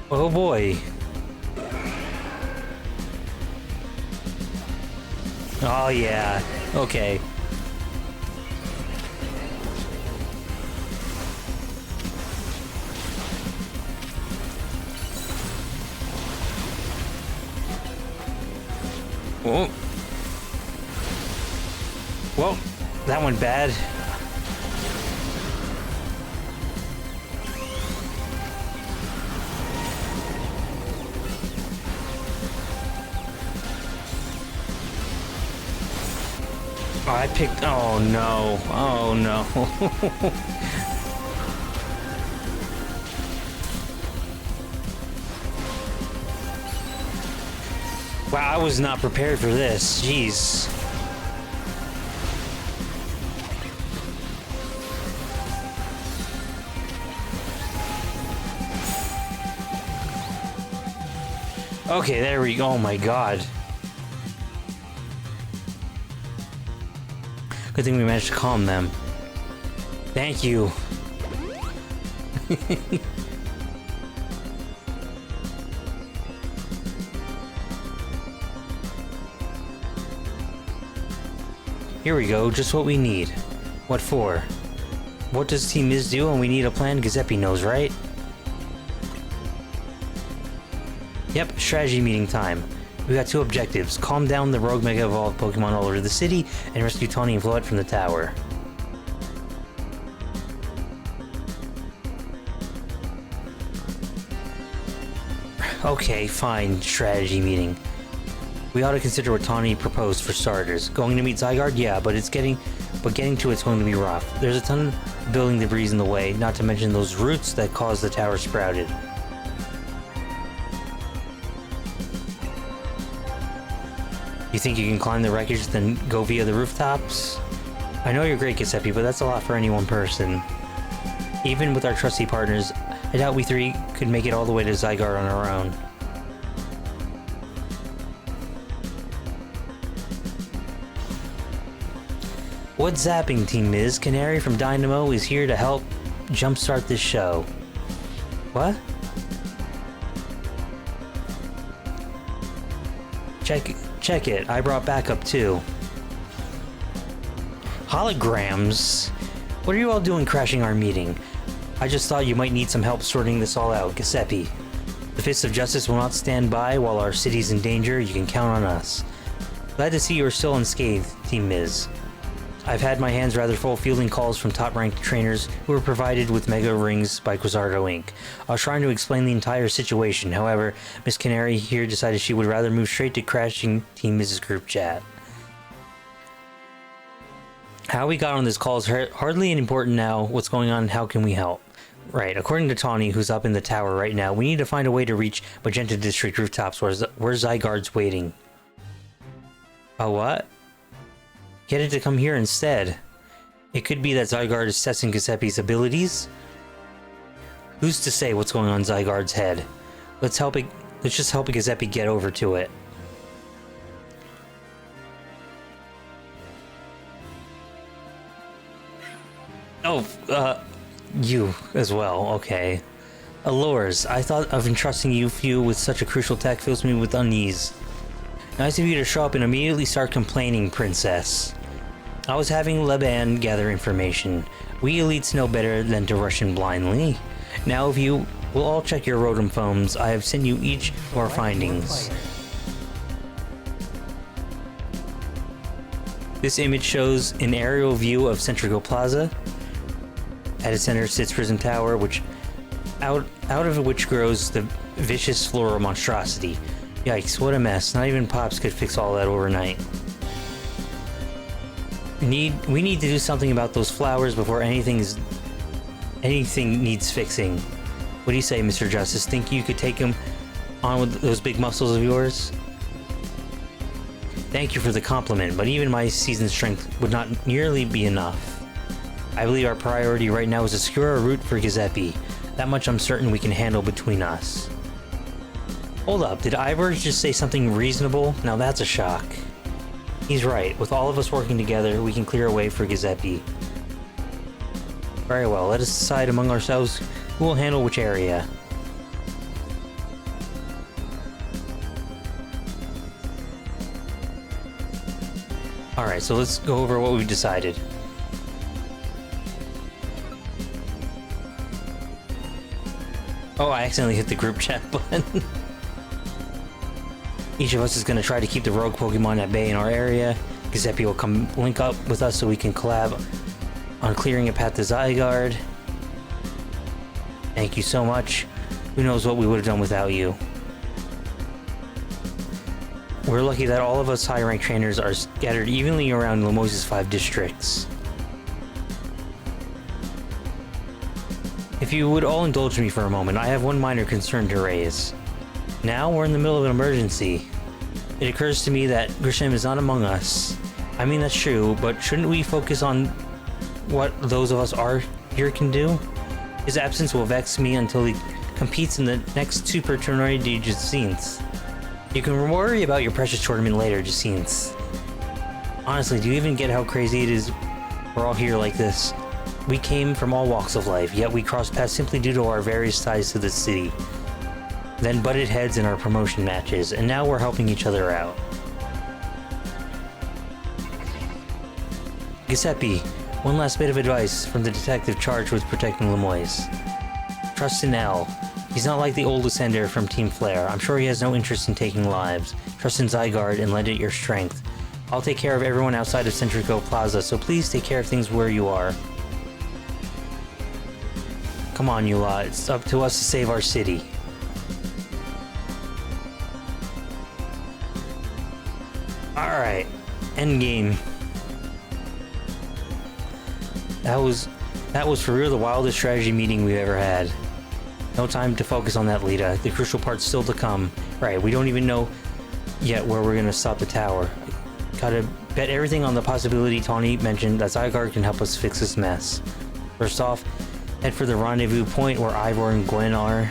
Oh boy. Oh yeah. Okay. Oh. Well, that went bad. Oh, I picked... Oh, no. Oh, no. Wow, I was not prepared for this. Jeez. Okay, there we go. Oh my god. Good thing we managed to calm them. Thank you. Here we go, just what we need. What for? What does Team Miz do when we need a plan? Giuseppe knows, right? Yep, strategy meeting time. We got two objectives. Calm down the rogue Mega Evolved Pokemon all over the city, and rescue Tawny and Floette from the tower. Okay, fine, strategy meeting. We ought to consider what Tawny proposed for starters. Going to meet Zygarde? Yeah, but getting to it's going to be rough. There's a ton of building debris in the way, not to mention those roots that caused the tower sprouted. You think you can climb the wreckage, then go via the rooftops? I know you're great, Giuseppe, but that's a lot for any one person. Even with our trusty partners, I doubt we three could make it all the way to Zygarde on our own. What's zapping, Team Miz? Canary from Dynamo is here to help jumpstart this show. What? Check it. I brought backup too. Holograms? What are you all doing crashing our meeting? I just thought you might need some help sorting this all out, Giuseppe. The Fists of Justice will not stand by while our city's in danger. You can count on us. Glad to see you are still unscathed, Team Miz. I've had my hands rather full fielding calls from top-ranked trainers who were provided with Mega Rings by Quasardo Inc. I was trying to explain the entire situation, however, Miss Canary here decided she would rather move straight to crashing Team Miz's group chat. How we got on this call is hardly important now. What's going on and how can we help? Right, according to Tawny, who's up in the tower right now, we need to find a way to reach Magenta District rooftops where Zygarde's waiting. A what? Get it to come here instead. It could be that Zygarde is testing Giuseppe's abilities. Who's to say what's going on in Zygarde's head? Let's just help Giuseppe get over to it. Oh, you as well, okay. Allures, I thought of entrusting you with such a crucial tech fills me with unease. Nice of you to show up and immediately start complaining, Princess. I was having Leban gather information. We elites know better than to rush in blindly. Now if you will all check your Rotom phones, I have sent you each of our findings. This image shows an aerial view of Centrico Plaza. At its center sits Prison Tower, which out of which grows the vicious floral monstrosity. Yikes, what a mess. Not even Pops could fix all that overnight. We need to do something about those flowers before anything needs fixing. What do you say, Mr. Justice? Think you could take him on with those big muscles of yours? Thank you for the compliment, but even my seasoned strength would not nearly be enough. I believe our priority right now is to secure a route for Giuseppe. That much I'm certain we can handle between us. Hold up, did Ivor just say something reasonable? Now that's a shock. He's right. With all of us working together, we can clear a way for Giuseppe. Very well, let us decide among ourselves who will handle which area. Alright, so let's go over what we've decided. Oh, I accidentally hit the group chat button. Each of us is going to try to keep the rogue Pokemon at bay in our area. Giuseppe will come link up with us so we can collab on clearing a path to Zygarde. Thank you so much. Who knows what we would have done without you. We're lucky that all of us high-ranked trainers are scattered evenly around Lamoise's 5 districts. If you would all indulge me for a moment, I have one minor concern to raise. Now we're in the middle of an emergency. It occurs to me that Grisham is not among us. I mean, that's true, but shouldn't we focus on what those of us are here can do? His absence will vex me until he competes in the next Super Tournoi de Scenes. You can worry about your precious tournament later, Jacinthe. Honestly, do you even get how crazy it is we're all here like this? We came from all walks of life, yet we crossed paths simply due to our various ties to the city. Then butted heads in our promotion matches, and now we're helping each other out. Giuseppe, one last bit of advice from the detective charged with protecting Lemoyne. Trust in L. He's not like the old Ascender from Team Flare. I'm sure he has no interest in taking lives. Trust in Zygarde and lend it your strength. I'll take care of everyone outside of Centrico Plaza, so please take care of things where you are. Come on, you lot. It's up to us to save our city. Alright. Endgame. That was for real the wildest strategy meeting we've ever had. No time to focus on that, Lita. The crucial part's still to come. Right, we don't even know yet where we're gonna stop the tower. Gotta bet everything on the possibility Tawny mentioned that Zygarde can help us fix this mess. First off, head for the rendezvous point where Ivor and Gwen are.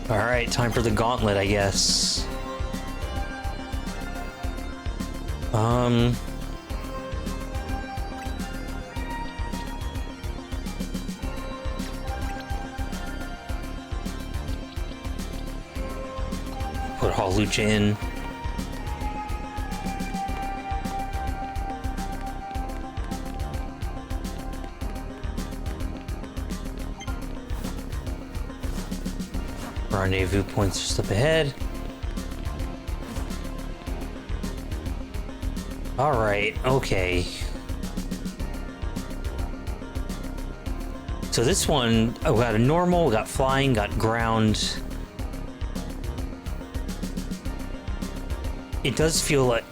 Alright, time for the gauntlet, I guess. Put Hellucha in. Rendezvous points just up ahead. Alright, okay. So this one, we got a normal, we got flying, got ground. It does feel like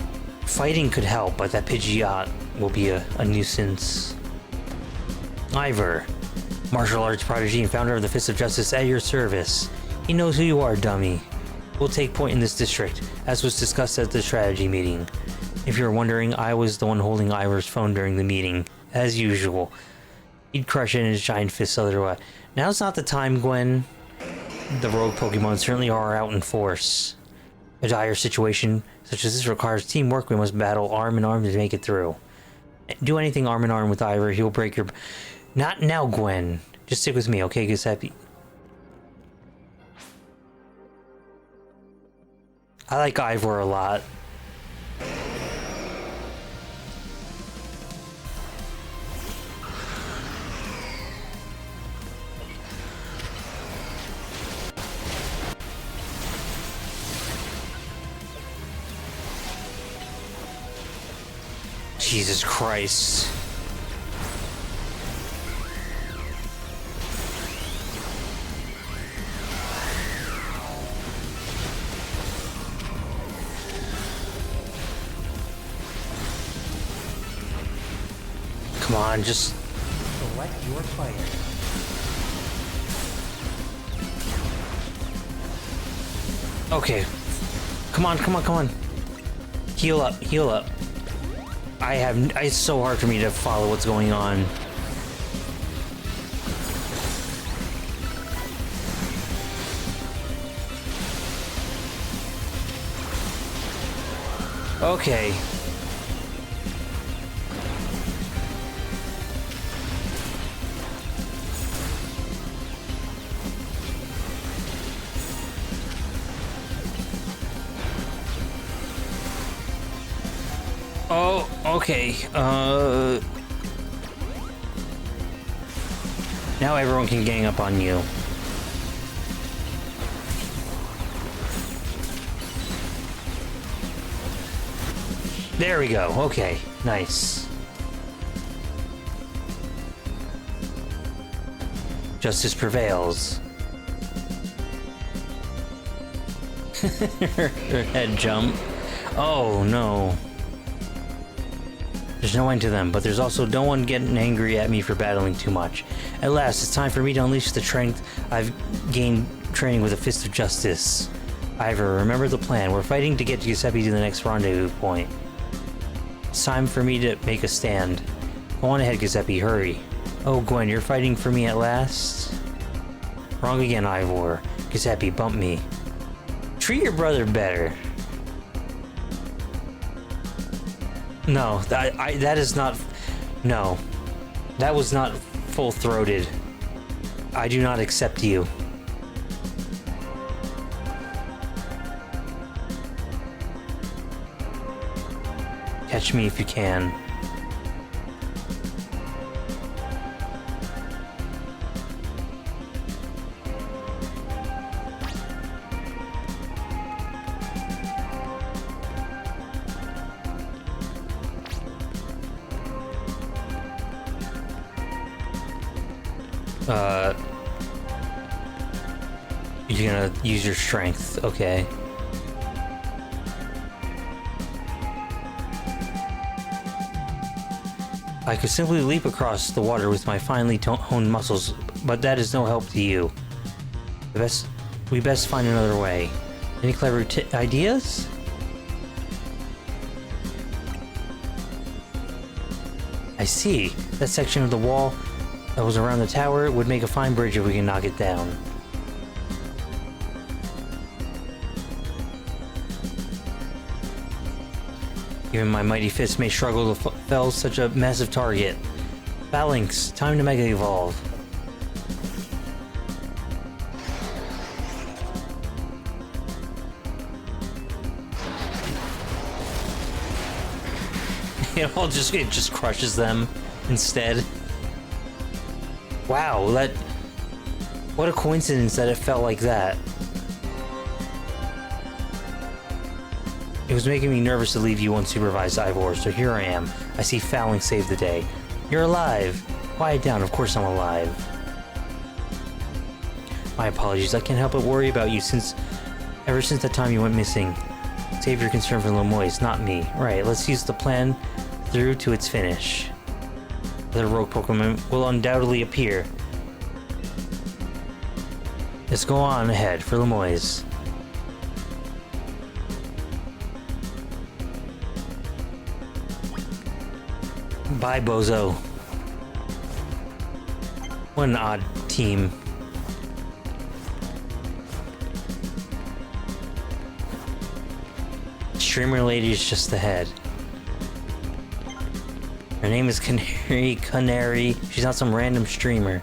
fighting could help, but that Pidgeot will be a nuisance. Ivor, martial arts prodigy and founder of the Fist of Justice at your service. He knows who you are, dummy. We'll take point in this district, as was discussed at the strategy meeting. If you're wondering, I was the one holding Ivor's phone during the meeting, as usual. He'd crush it in his giant fists otherwise. Now's not the time, Gwen. The rogue Pokemon certainly are out in force. A dire situation such as this requires teamwork. We must battle arm in arm to make it through. Do anything arm in arm with Ivor, he'll break your... Not now, Gwen. Just stick with me, okay, Giuseppe? I like Ivor a lot. Jesus Christ. Come on, just... Select your fighter. Okay. Come on, come on, come on. Heal up, heal up. It's so hard for me to follow what's going on. Okay. Oh, okay. Now everyone can gang up on you. There we go. Okay, nice. Justice prevails. Her head jump. Oh no. There's no end to them, but there's also no one getting angry at me for battling too much. At last, it's time for me to unleash the strength I've gained training with the Fist of Justice. Ivor, remember the plan. We're fighting to get Giuseppe to the next rendezvous point. It's time for me to make a stand. Go on ahead, Giuseppe, hurry. Oh, Gwen, you're fighting for me at last? Wrong again, Ivor. Giuseppe, bump me. Treat your brother better. No, that is not... No. That was not full-throated. I do not accept you. Catch me if you can. You're gonna use your strength, okay. I could simply leap across the water with my finely honed muscles, but that is no help to you. We best find another way. Any clever ideas? I see. That section of the wall that was around the tower would make a fine bridge if we can knock it down. Even my mighty fist may struggle to fell such a massive target. Phalanx, time to Mega Evolve. It just crushes them instead. Wow, what a coincidence that it felt like that. It was making me nervous to leave you unsupervised, Ivor, so here I am. I see Phalanx saved the day. You're alive! Quiet down, of course I'm alive. My apologies, I can't help but worry about you ever since the time you went missing. Save your concern for Lemoyne, not me. Right, let's use the plan through to its finish. The rogue Pokemon will undoubtedly appear. Let's go on ahead for Lemoyne. Bye, Bozo. What an odd team. Streamer lady is just ahead. Her name is Canary. She's not some random streamer.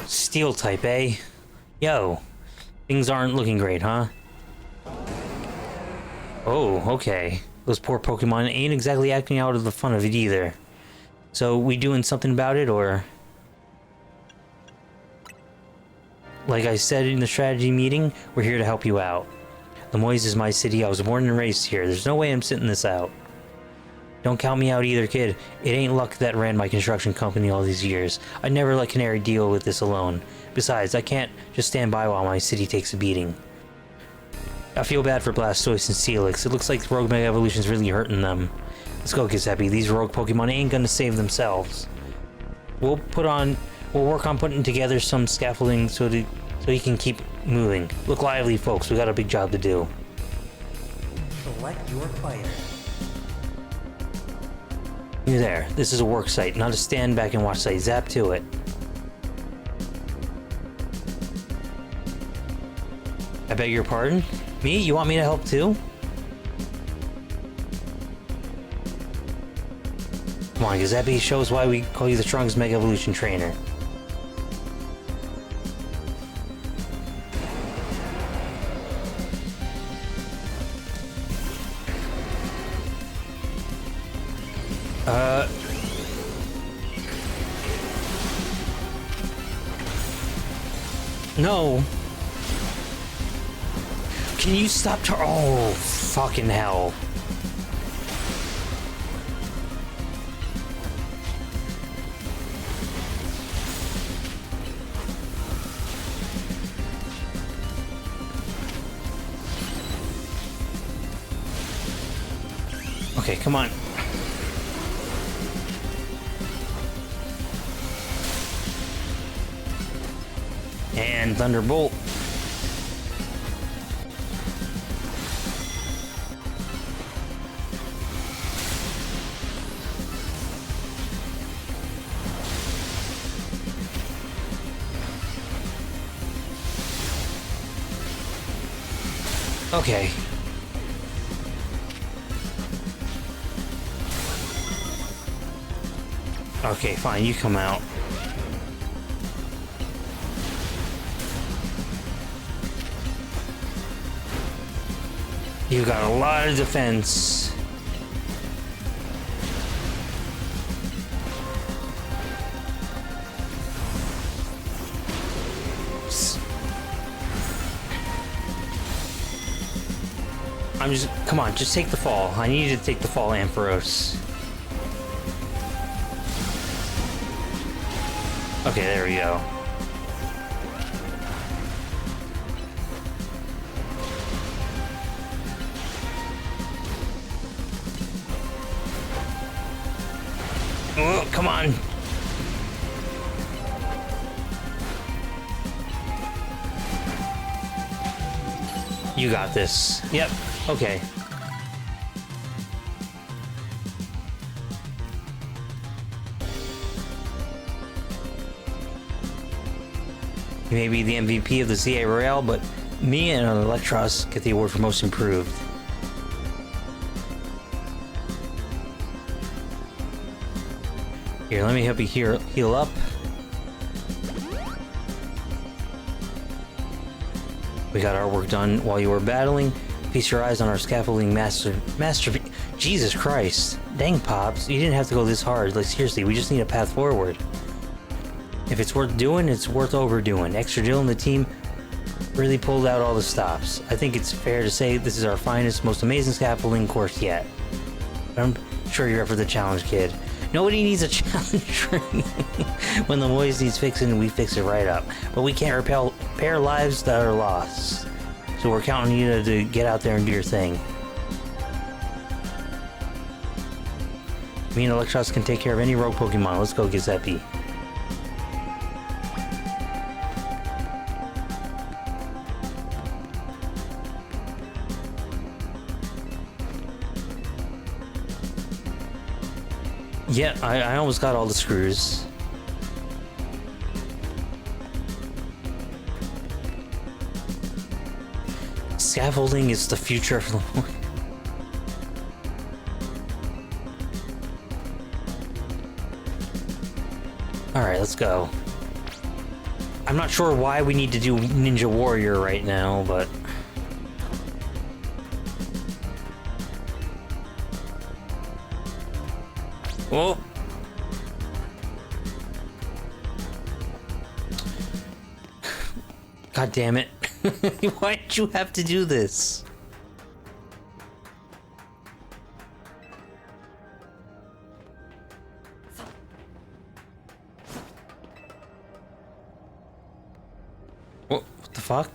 Steel type, eh? Yo, things aren't looking great, huh? Oh, okay. Those poor Pokemon ain't exactly acting out of the fun of it either. So, we doing something about it, or? Like I said in the strategy meeting, we're here to help you out. Lemoyne is my city. I was born and raised here. There's no way I'm sitting this out. Don't count me out either, kid. It ain't luck that ran my construction company all these years. I'd never let Canary deal with this alone. Besides, I can't just stand by while my city takes a beating. I feel bad for Blastoise and Steelix. It looks like Rogue Mega Evolution's really hurting them. Let's go, Giuseppe. These rogue Pokemon ain't gonna save themselves. We'll work on putting together some scaffolding so you can keep moving. Look lively, folks. We got a big job to do. Select your fighter. You there. This is a work site, not a stand back and watch site. Zap to it. I beg your pardon? Me? You want me to help too? Come on, Giuseppe, show us why we call you the strongest Mega Evolution trainer. No. Can you stop oh, fucking hell. Okay, come on. And Thunderbolt. Okay. Okay, fine, you come out. You got a lot of defense. I'm just, come on, just take the fall. I need you to take the fall, Ampharos. Okay, there we go. Oh, come on. You got this. Yep. Okay. You may be the MVP of the CA Royale, but me and Electros get the award for most improved. Here, let me help you heal up. We got our work done while you were battling. Feast your eyes on our scaffolding master. Jesus Christ. Dang, Pops. You didn't have to go this hard. Like, seriously, we just need a path forward. If it's worth doing, it's worth overdoing. Extra Jill and the team really pulled out all the stops. I think it's fair to say this is our finest, most amazing scaffolding course yet. But I'm sure you're up for the challenge, kid. Nobody needs a challenge. When the voice needs fixing, we fix it right up. But we can't repair lives that are lost. So we're counting you to get out there and do your thing. Me and Electros can take care of any rogue Pokemon. Let's go, Giuseppe. Yeah, I almost got all the screws. Scaffolding is the future of the world. Alright, let's go. I'm not sure why we need to do Ninja Warrior right now, but... Oh! God damn it. Why did you have to do this? What the fuck?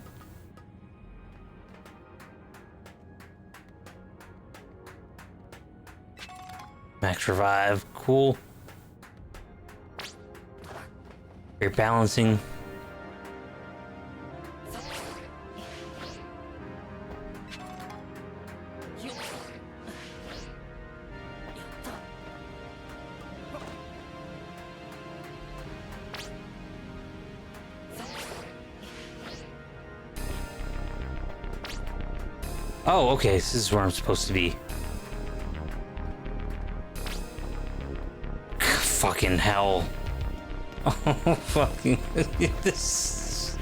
Max revive, cool. You're balancing. Oh, okay, this is where I'm supposed to be. Fucking hell. Oh, fucking... this...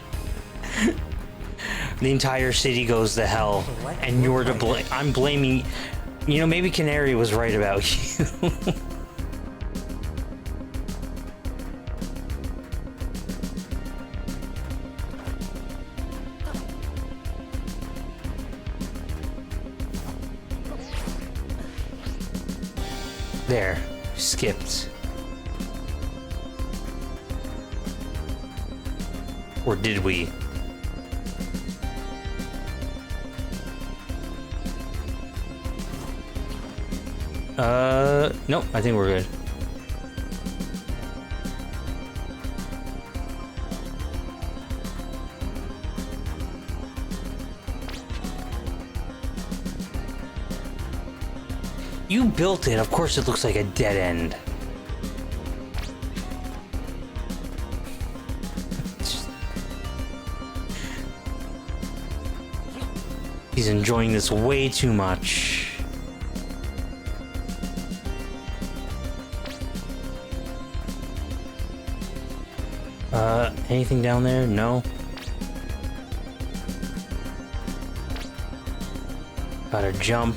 The entire city goes to hell, and you're to blame. I'm blaming... You know, maybe Canary was right about you. There. Skipped. Or did we? Nope, I think we're good. You built it. Of course it looks like a dead end. He's enjoying this way too much. Anything down there? No. Gotta jump.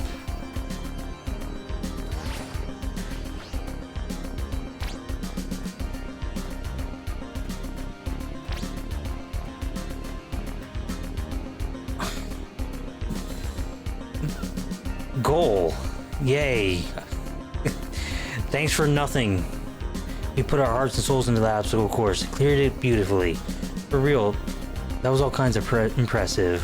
Goal. Yay. Thanks for nothing. We put our hearts and souls into the obstacle course. Cleared it beautifully. For real, that was all kinds of impressive.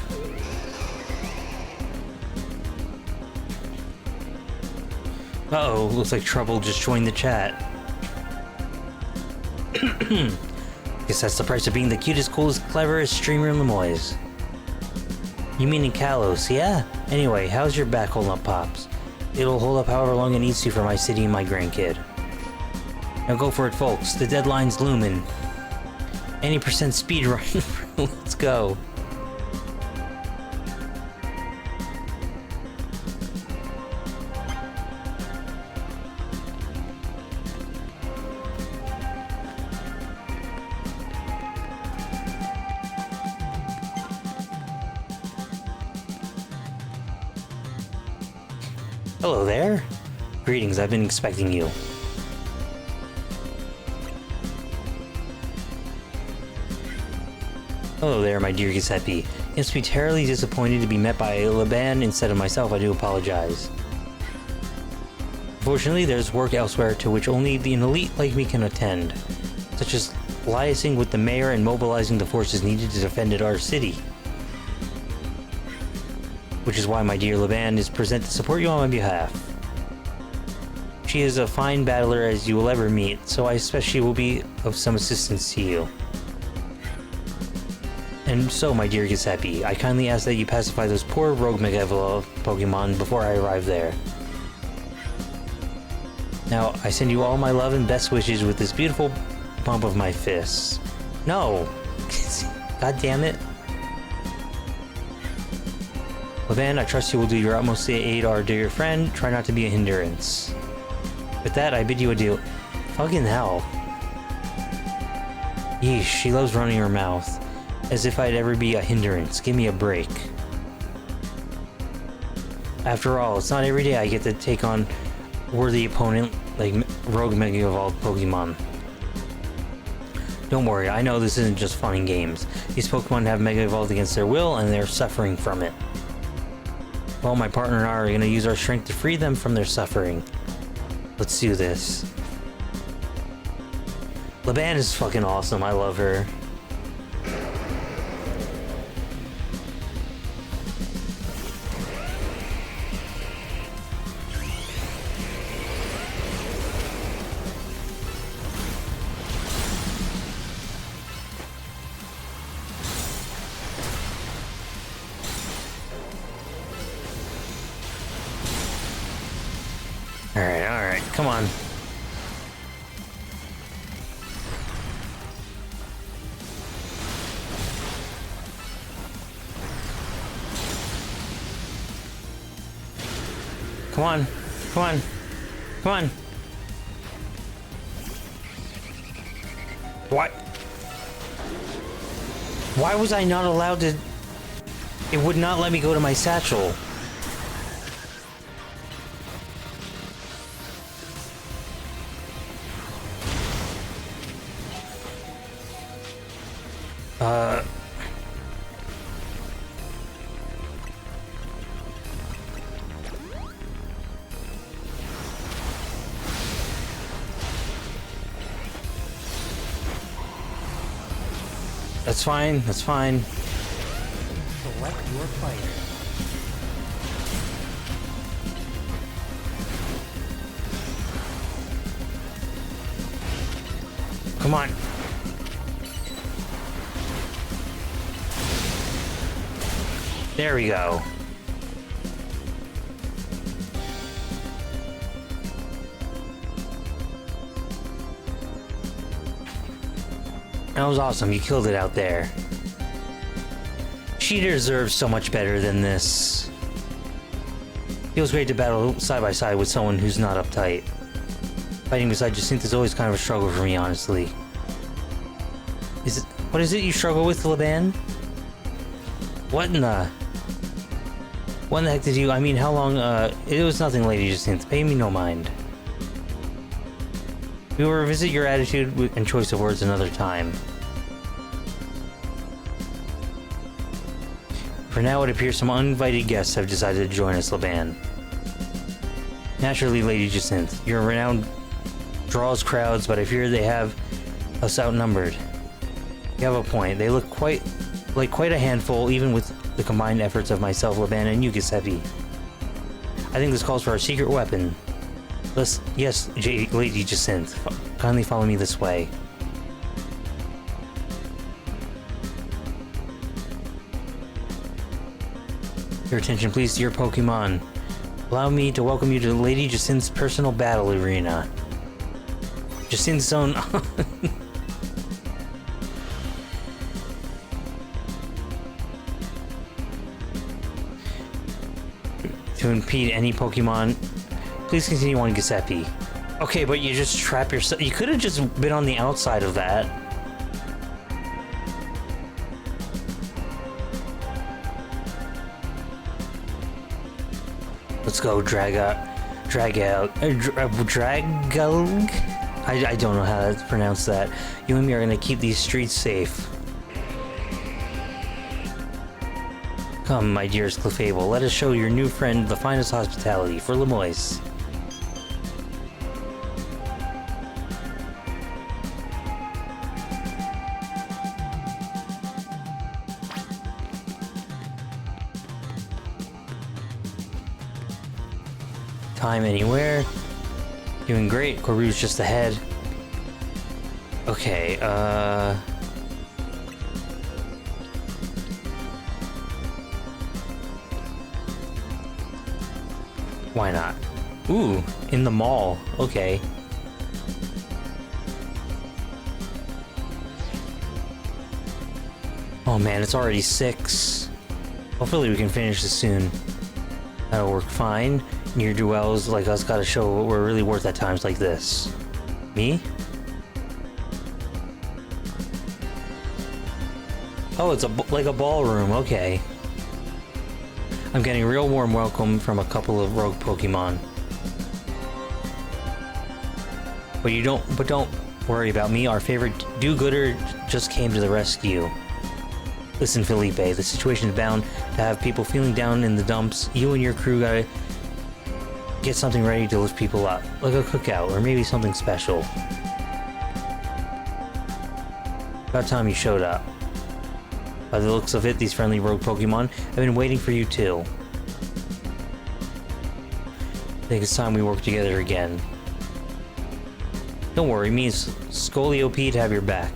Uh-oh, looks like Trouble just joined the chat. Guess that's the price of being the cutest, coolest, cleverest streamer in Lemoyne. You mean in Kalos, yeah? Anyway, how's your back holding up, Pops? It'll hold up however long it needs to for my city and my grandkid. Now go for it, folks. The deadline's looming. Any percent speed run. Let's go. Hello there. Greetings, I've been expecting you. Hello there, my dear Giuseppe. You must be terribly disappointed to be met by Laban instead of myself. I do apologize. Unfortunately, there's work elsewhere to which only an elite like me can attend, such as liaising with the mayor and mobilizing the forces needed to defend our city. Which is why my dear Laban is present to support you on my behalf. She is a fine battler as you will ever meet, so I especially will be of some assistance to you. And so, my dear Giuseppe, I kindly ask that you pacify those poor rogue Mega Evolved Pokemon before I arrive there. Now, I send you all my love and best wishes with this beautiful bump of my fists. No! God damn it. Laban, I trust you will do your utmost to aid our dear friend. Try not to be a hindrance. With that, I bid you adieu. Fucking hell. Yeesh, she loves running her mouth. As if I'd ever be a hindrance. Give me a break. After all, it's not every day I get to take on worthy opponent like rogue Mega Evolved Pokemon. Don't worry, I know this isn't just fun and games. These Pokemon have Mega Evolved against their will, and they're suffering from it. Well, my partner and I are going to use our strength to free them from their suffering. Let's do this. Laban is fucking awesome. I love her. Alright, come on. Come on, come on, come on. What? Why was I not allowed to? It would not let me go to my satchel. That's fine, that's fine. Select your fighter. Come on. There we go. That was awesome. You killed it out there. She deserves so much better than this. Feels great to battle side by side with someone who's not uptight. Fighting beside Jacinth is always kind of a struggle for me, honestly. What is it you struggle with, Laban? What in the heck did you... I mean, how long... It was nothing, Lady Jacinth. Pay me no mind. We will revisit your attitude and choice of words another time. For now, it appears some uninvited guests have decided to join us, Laban. Naturally, Lady Jacinth, your renown draws crowds, but I fear they have us outnumbered. You have a point. They look quite a handful, even with the combined efforts of myself, Laban, and you, Giuseppe. I think this calls for a secret weapon. Yes, Lady Jacinth. Kindly follow me this way. Your attention, please, to your Pokémon. Allow me to welcome you to Lady Jacinth's personal battle arena. Jacinth's own... to impede any Pokémon. Please continue on, Giuseppe. Okay, but you just trap yourself. You could have just been on the outside of that. Let's go, Dragalg. I don't know how to pronounce that. You and me are gonna keep these streets safe. Come, my dearest Clefable, let us show your new friend the finest hospitality for Lemoyne. Time anywhere. Doing great. Corbu's just ahead. Okay, why not? Ooh, in the mall. Okay. Oh man, it's already 6. Hopefully we can finish this soon. That'll work fine. Near duels like us gotta show what we're really worth at times like this. Me? Oh, it's like a ballroom. Okay. I'm getting a real warm welcome from a couple of rogue Pokemon. But don't worry about me. Our favorite do-gooder just came to the rescue. Listen, Felipe, the situation is bound to have people feeling down in the dumps. You and your crew gotta get something ready to lift people up, like a cookout, or maybe something special. About time you showed up. By the looks of it, these friendly rogue Pokemon have been waiting for you too. I think it's time we work together again. Don't worry, me and Scoliope have your back.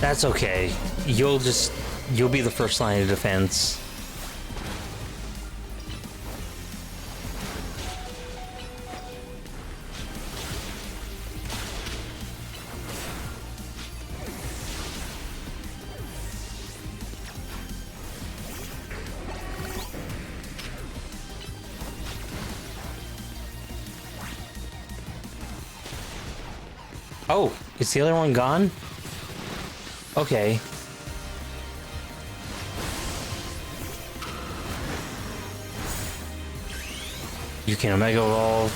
That's okay. You'll be the first line of defense. Oh, is the other one gone? Okay. You can Omega Evolve.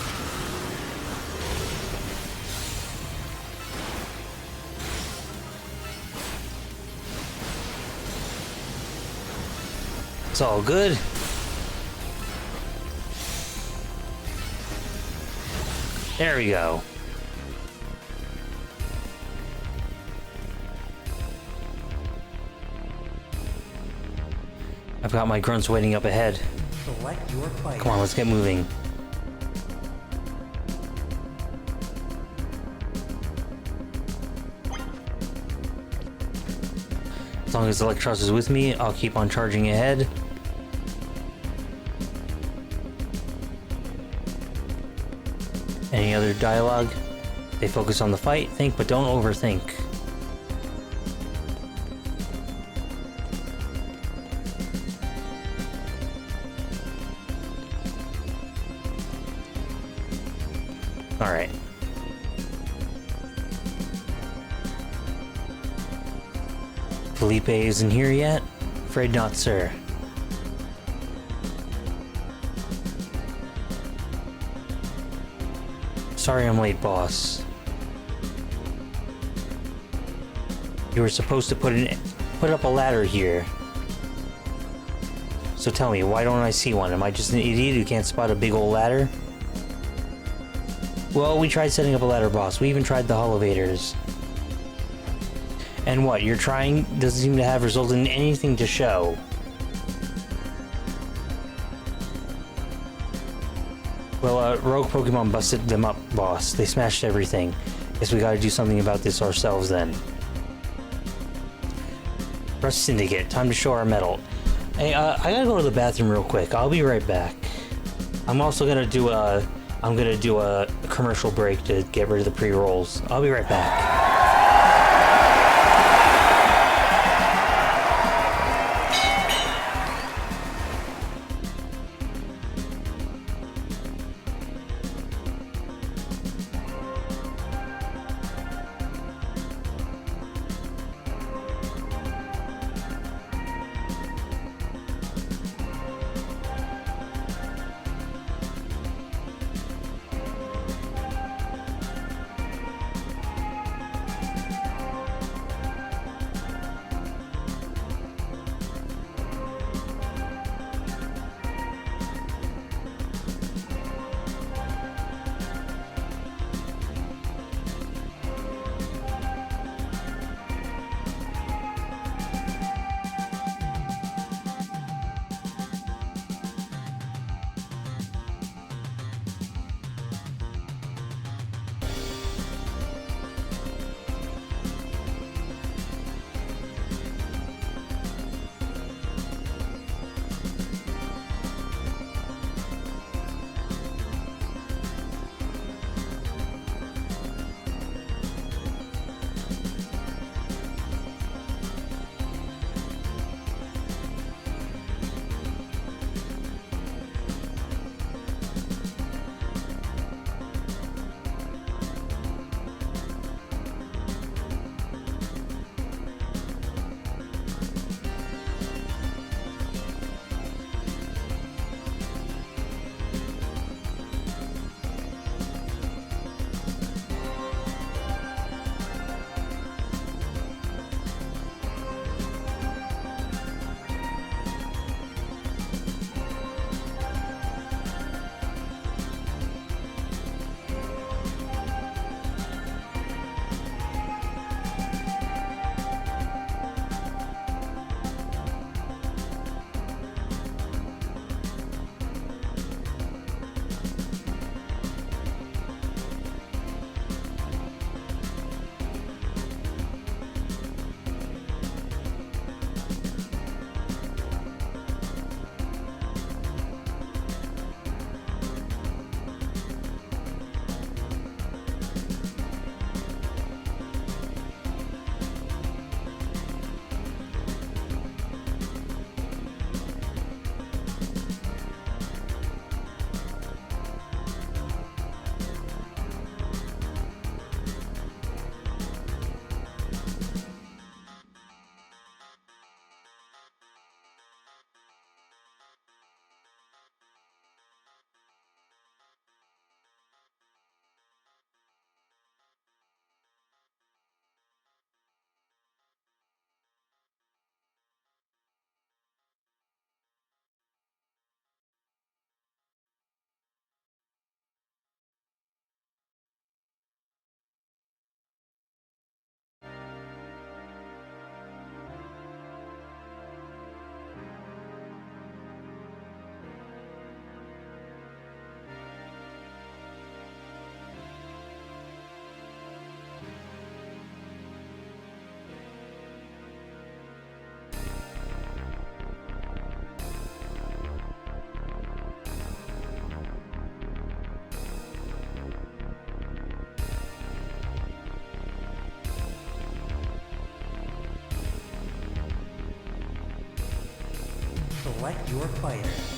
It's all good. There we go. I've got my grunts waiting up ahead. Select your fighter. Come on, let's get moving. As long as Electros is with me, I'll keep on charging ahead. Any other dialogue? They focus on the fight, think, but don't overthink. Alright. Felipe isn't here yet? Afraid not, sir. Sorry I'm late, boss. You were supposed to put up a ladder here. So tell me, why don't I see one? Am I just an idiot who can't spot a big old ladder? Well, we tried setting up a ladder, boss. We even tried the holovators. And what, your trying doesn't seem to have resulted in anything to show. Well, rogue Pokemon busted them up, boss. They smashed everything. Guess we gotta do something about this ourselves then. Rush Syndicate, time to show our mettle. Hey, I gotta go to the bathroom real quick. I'll be right back. I'm also gonna do a commercial break to get rid of the pre-rolls. I'll be right back. Select your player.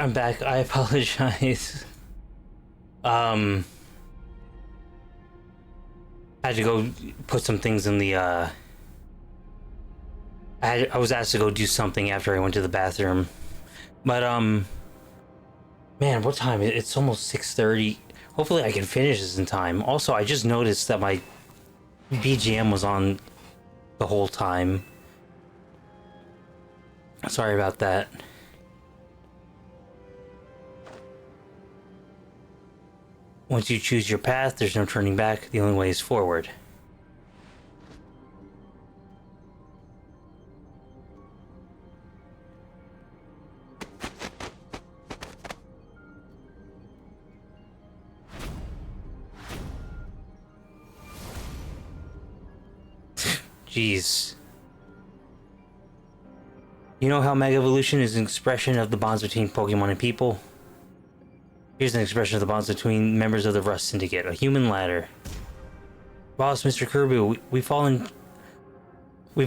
I'm back. I apologize. I had to go put some things in the, I was asked to go do something after I went to the bathroom. But, man, what time? It's almost 6:30. Hopefully I can finish this in time. Also, I just noticed that my BGM was on the whole time. Sorry about that. Once you choose your path, there's no turning back. The only way is forward. Jeez. You know how Mega Evolution is an expression of the bonds between Pokemon and people? Here's an expression of the bonds between members of the Rust Syndicate, a human ladder. Boss, Mr. Kirby, we've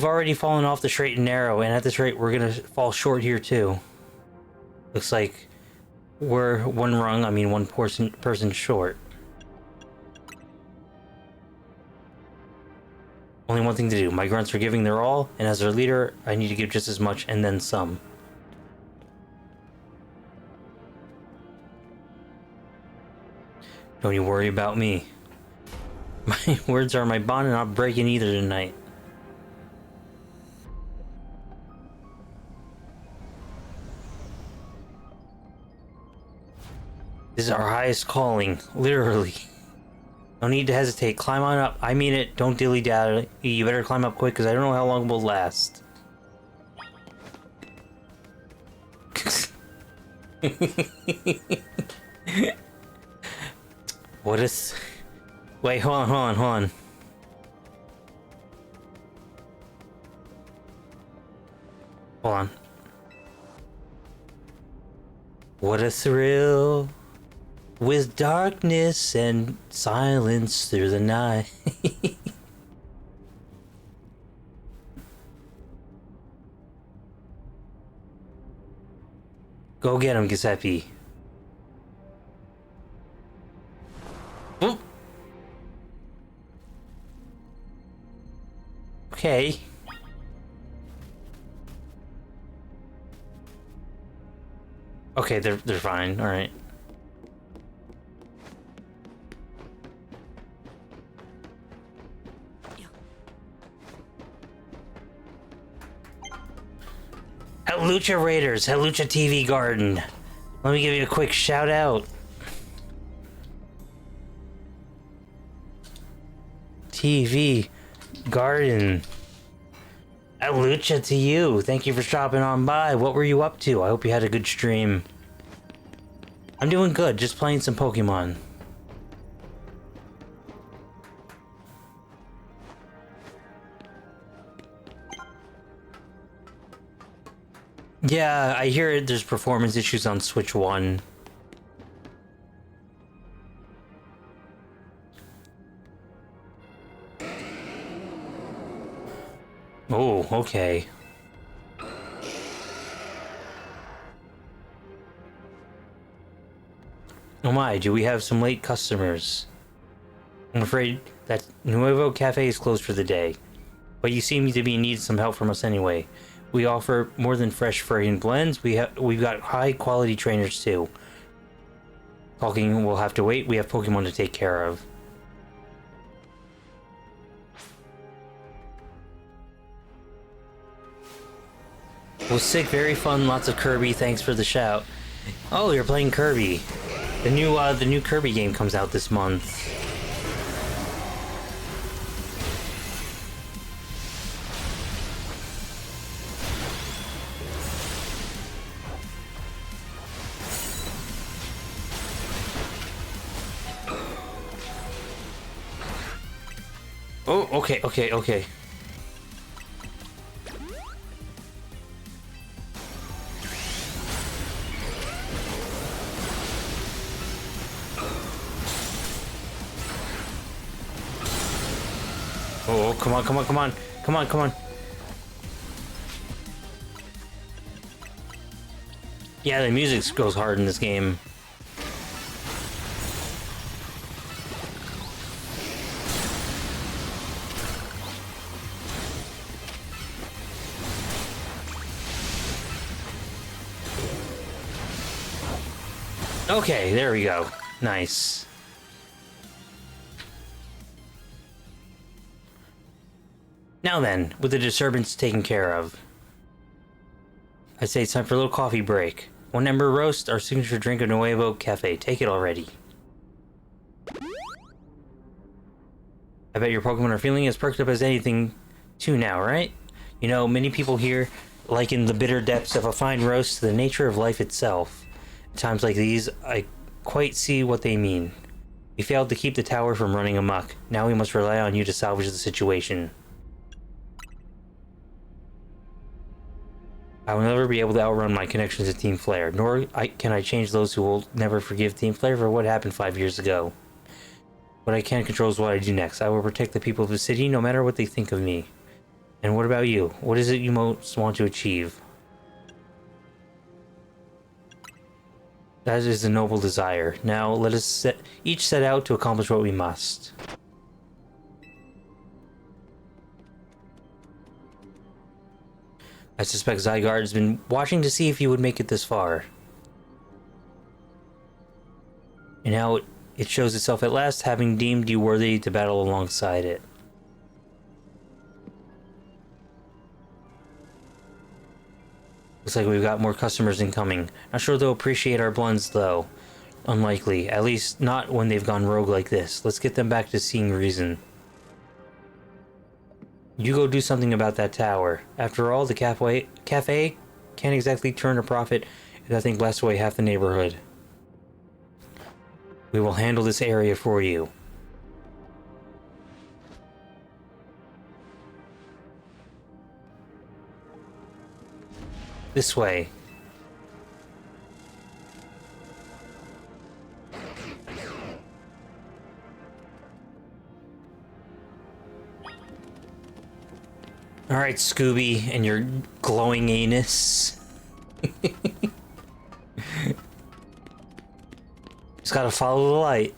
already fallen off the straight and narrow, and at this rate, we're gonna fall short here too. Looks like we're one person short. Only one thing to do. My grunts are giving their all, and as their leader, I need to give just as much and then some. Don't you worry about me. My words are my bond and I'm not breaking either tonight. This is our highest calling, literally. No need to hesitate. Climb on up. I mean it. Don't dilly-dally. You better climb up quick, because I don't know how long we'll last. What is... Wait, hold on. Hold on. What a thrill. With darkness and silence through the night. Go get him, Giuseppe. Oop. Okay. Okay, they're fine. All right. Hellucha Raiders, Hellucha TV Garden. Let me give you a quick shout out. TV Garden. Hellucha to you. Thank you for stopping on by. What were you up to? I hope you had a good stream. I'm doing good, just playing some Pokemon. Yeah, I hear there's performance issues on Switch 1. Oh, okay. Oh my, do we have some late customers? I'm afraid that Nuevo Cafe is closed for the day. But you seem to be in need of some help from us anyway. We offer more than fresh fragrant blends. We've got high quality trainers too. Talking will have to wait. We have Pokemon to take care of. Well, sick, very fun, lots of Kirby. Thanks for the shout. Oh, you're playing Kirby. The new Kirby game comes out this month. Oh, okay. Oh, come on. Yeah, the music goes hard in this game. Okay, there we go. Nice. Now then, with the disturbance taken care of, I'd say it's time for a little coffee break. One Ember Roast, our signature drink of Nuevo Cafe. Take it already. I bet your Pokemon are feeling as perked up as anything too now, right? You know, many people here liken the bitter depths of a fine roast to the nature of life itself. At times like these, I quite see what they mean. We failed to keep the tower from running amok. Now we must rely on you to salvage the situation. I will never be able to outrun my connections to Team Flare, nor can I change those who will never forgive Team Flare for what happened 5 years ago. What I can control is what I do next. I will protect the people of the city, no matter what they think of me. And what about you? What is it you most want to achieve? That is a noble desire. Now, let us each set out to accomplish what we must. I suspect Zygarde has been watching to see if you would make it this far. And now it shows itself at last, having deemed you worthy to battle alongside it. Looks like we've got more customers incoming. Not sure they'll appreciate our blends, though. Unlikely. At least not when they've gone rogue like this. Let's get them back to seeing reason. You go do something about that tower. After all, the cafe can't exactly turn a profit if that thing blasts away half the neighborhood. We will handle this area for you. This way. Alright, Scooby, and your glowing anus. Just gotta follow the light.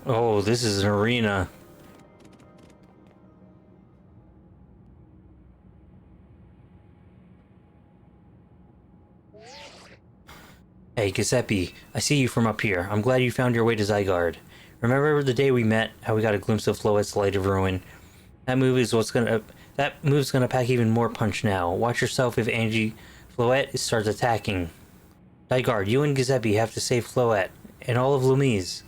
Oh, this is an arena. Hey, Giuseppe, I see you from up here. I'm glad you found your way to Zygarde. Remember the day we met, how we got a glimpse of Floette's Light of Ruin? That move's gonna pack even more punch now. Watch yourself if Floette starts attacking. Zygarde, you and Giuseppe have to save Floette, and all of Lumise.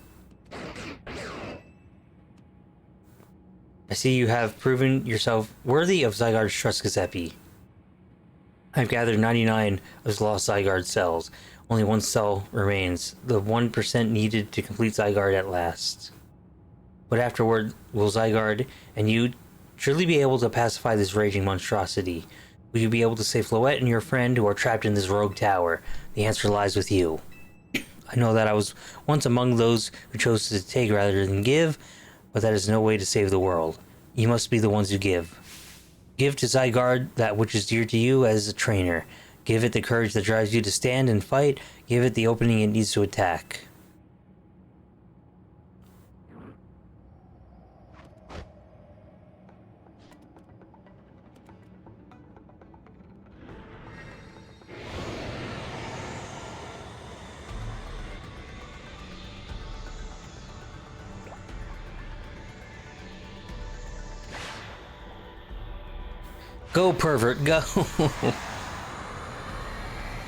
I see you have proven yourself worthy of Zygarde's trust, Giuseppe. I've gathered 99 of his lost Zygarde cells. Only one cell remains, the 1% needed to complete Zygarde at last. But afterward, will Zygarde and you surely be able to pacify this raging monstrosity? Will you be able to save Floette and your friend who are trapped in this rogue tower? The answer lies with you. I know that I was once among those who chose to take rather than give, but that is no way to save the world. You must be the ones who give. Give to Zygarde that which is dear to you as a trainer. Give it the courage that drives you to stand and fight. Give it the opening it needs to attack. Go, pervert, go!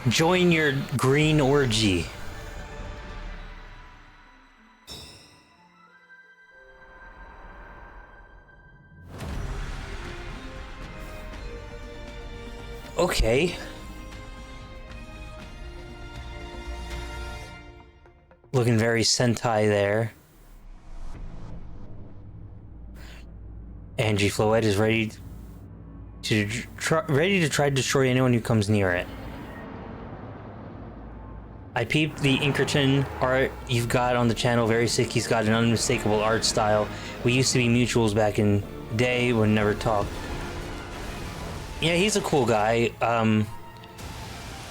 Join your green orgy. Okay. Looking very Sentai there. Floette is ready ready to try to destroy anyone who comes near it. I peeped the Inkerton art you've got on the channel. Very sick. He's got an unmistakable art style. We used to be mutuals back in the day when never talked. Yeah, he's a cool guy.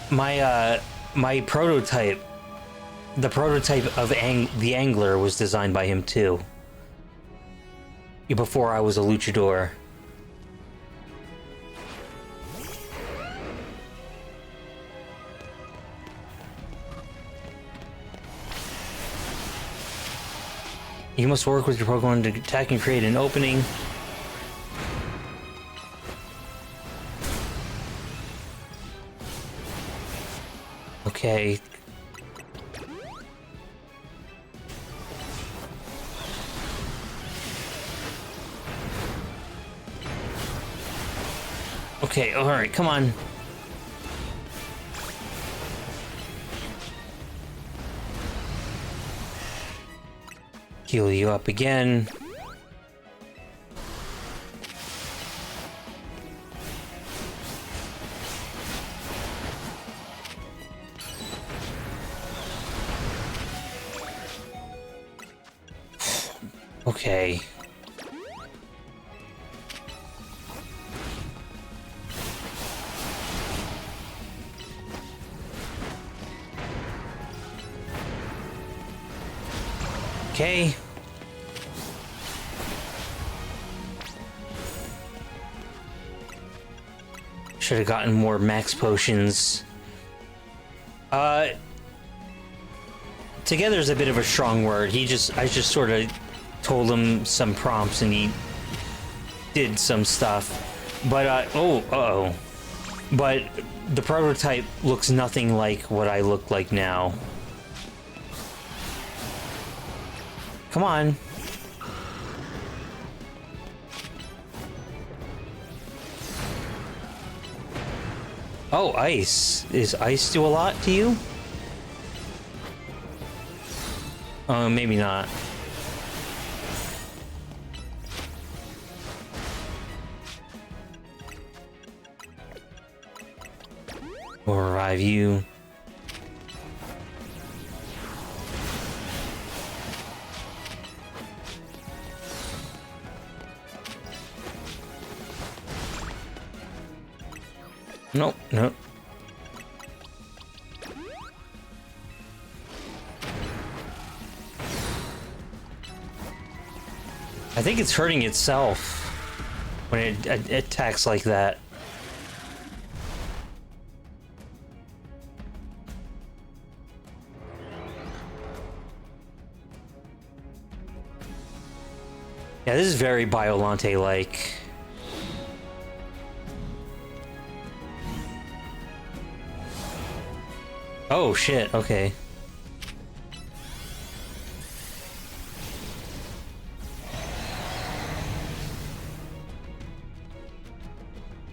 My prototype, the prototype of the Angler was designed by him too. Before I was a luchador. You must work with your Pokemon to attack and create an opening. Okay. Okay, alright, come on. Heal you up again. Okay. Okay. Should have gotten more max potions. Together is a bit of a strong word. I just sort of told him some prompts and he did some stuff. But, uh-oh. But the prototype looks nothing like what I look like now. Come on. Oh, ice. Is ice do a lot to you? Maybe not. We'll revive you. Nope, nope. I think it's hurting itself when it attacks like that. Yeah, this is very Biolante-like. Oh shit, okay.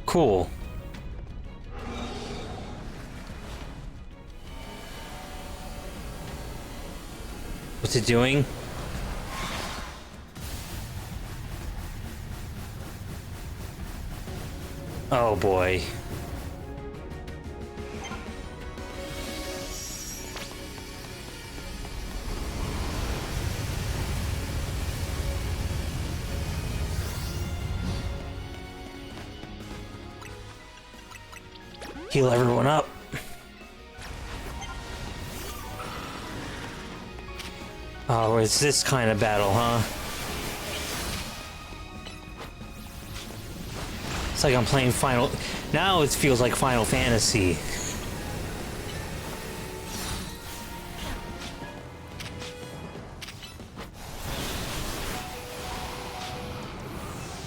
Cool. What's it doing? Oh boy. Heal everyone up. Oh, it's this kind of battle, huh? It's like I'm playing Final... Now it feels like Final Fantasy.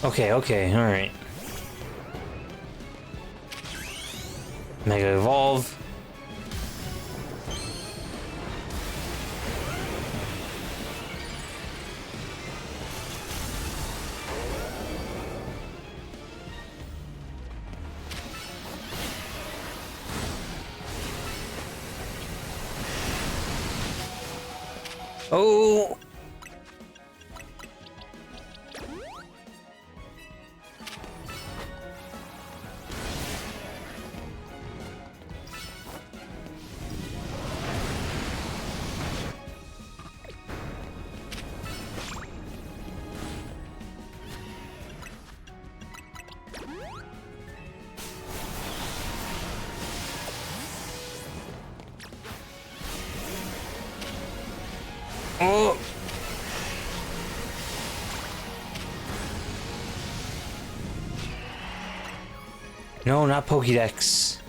Okay, alright. Mega Evolve. Oh! No, not Pokédex.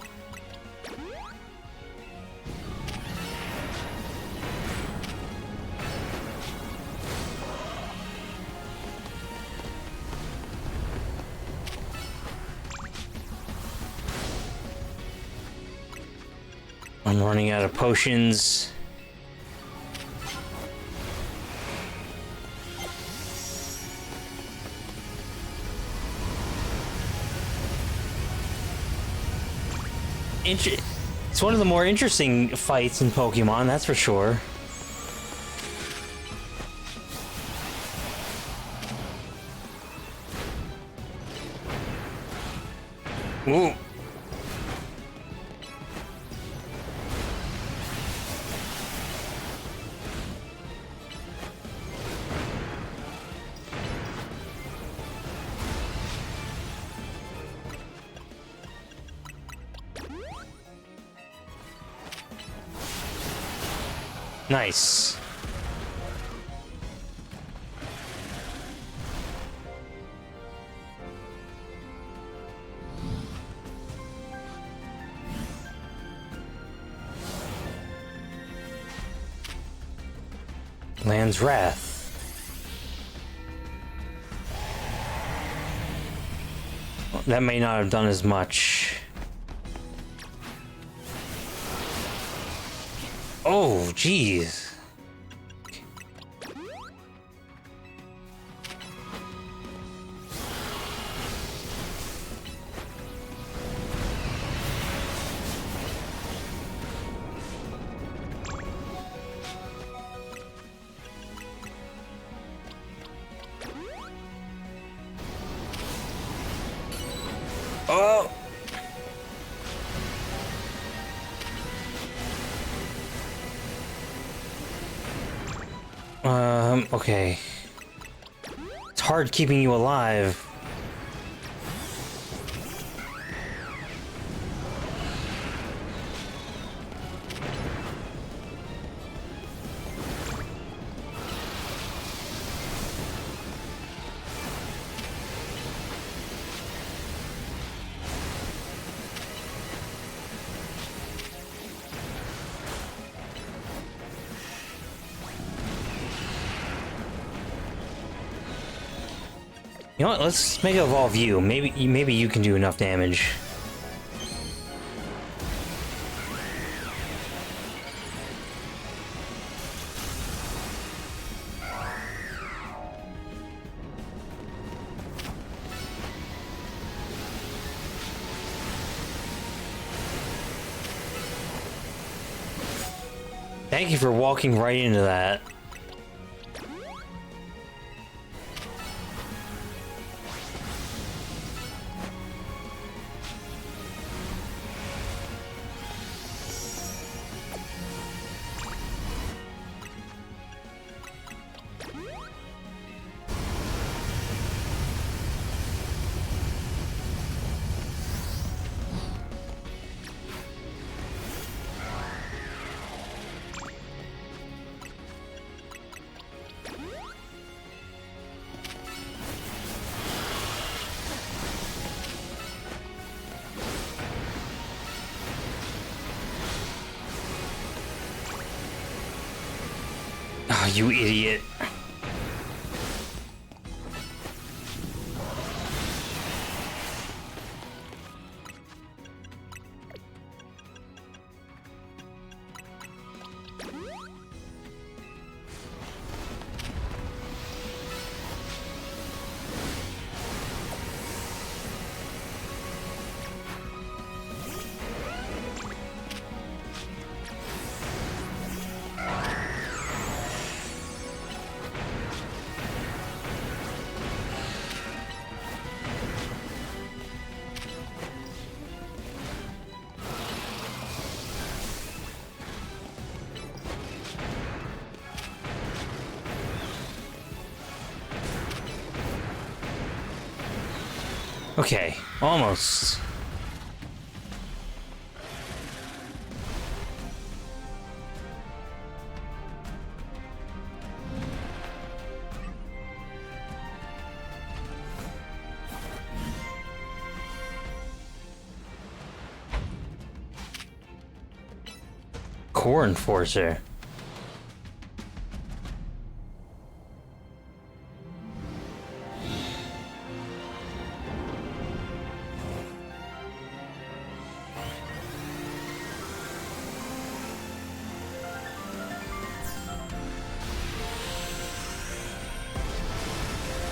I'm running out of potions. It's one of the more interesting fights in Pokemon, that's for sure. Ooh. Nice. Land's Wrath. That may not have done as much. Oh, jeez. Oh! Okay. It's hard keeping you alive. You know what? Let's make it evolve you. Maybe you can do enough damage. Thank you for walking right into that. Oh, you idiot. Okay, almost. Core Enforcer.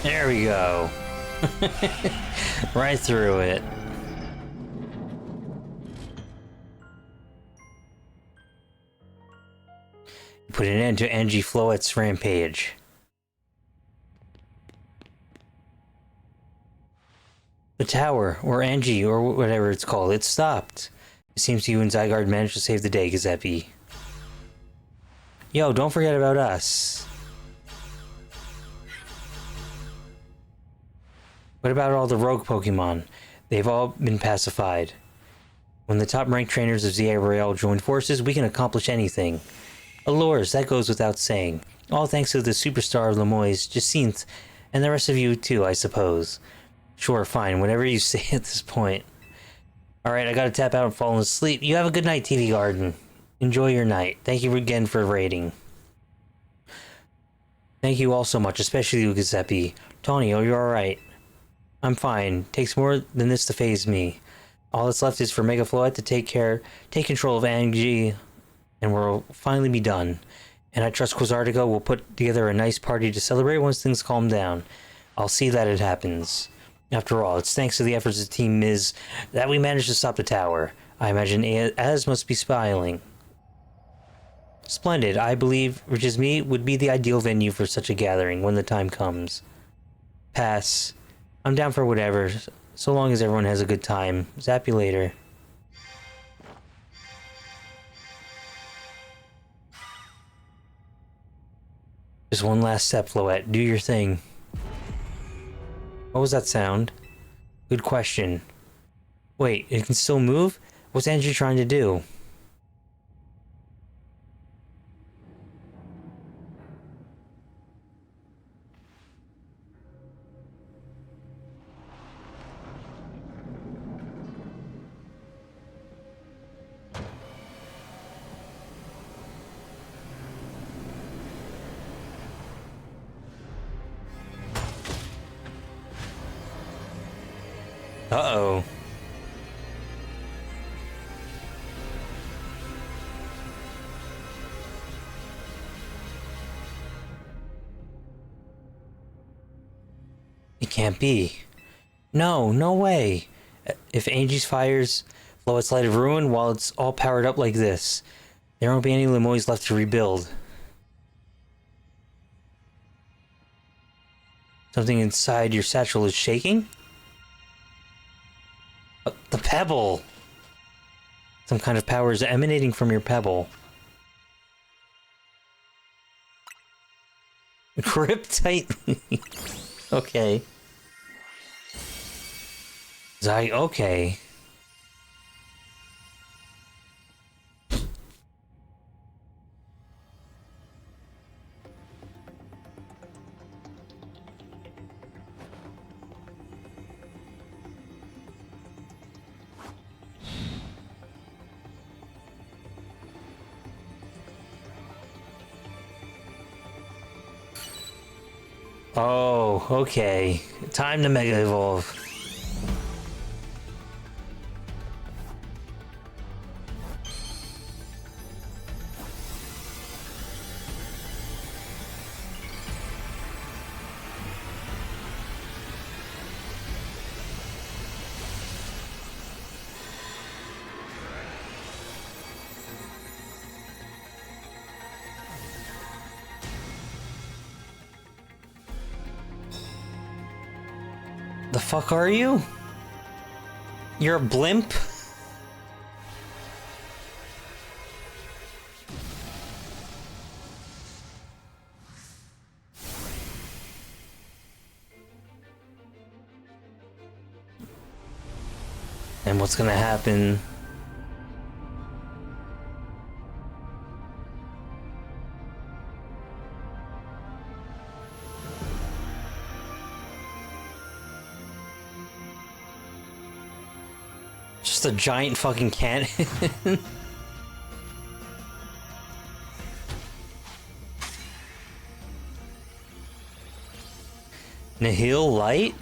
There we go. Right through it. Put an end to Angie Floet's rampage. The tower, or Angie, or whatever it's called, it stopped. It seems you and Zygarde managed to save the day, Giuseppe. Yo, don't forget about us. What about all the rogue Pokemon? They've all been pacified. When the top-ranked trainers of ZA Royale join forces, we can accomplish anything. Allures, that goes without saying. All thanks to the superstar of Lemoyne, Jacinthe, and the rest of you too, I suppose. Sure, fine, whatever you say at this point. Alright, I gotta tap out and fall asleep. You have a good night, TV Garden. Enjoy your night. Thank you again for raiding. Thank you all so much, especially you, Giuseppe. Tonio, you're alright. I'm fine. Takes more than this to phase me. All that's left is for Mega Floette to take control of Angie, and we'll finally be done. And I trust Quasartigo will put together a nice party to celebrate once things calm down. I'll see that it happens. After all, it's thanks to the efforts of Team Miz that we managed to stop the tower. I imagine Az must be smiling. Splendid. I believe Rich's Meet would be the ideal venue for such a gathering when the time comes. Pass. I'm down for whatever, so long as everyone has a good time. Zap you later. Just one last step, Floette. Do your thing. What was that sound? Good question. Wait, it can still move? What's Angie trying to do? Uh-oh. It can't be. No, no way. If Angie's fires Floette's Light of Ruin while it's all powered up like this, there won't be any Lemoynes left to rebuild. Something inside your satchel is shaking? The pebble! Some kind of power is emanating from your pebble. Grip tightly. Okay. Okay. Oh, okay. Time to Mega Evolve. The fuck are you? You're a blimp? And what's gonna happen? Just a giant fucking cannon. Nihil Light?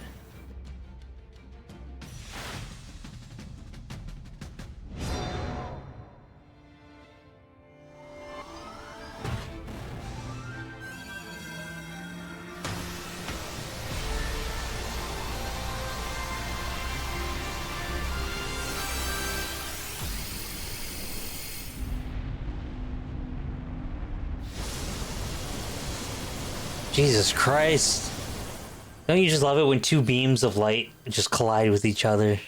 Jesus Christ. Don't you just love it when two beams of light just collide with each other?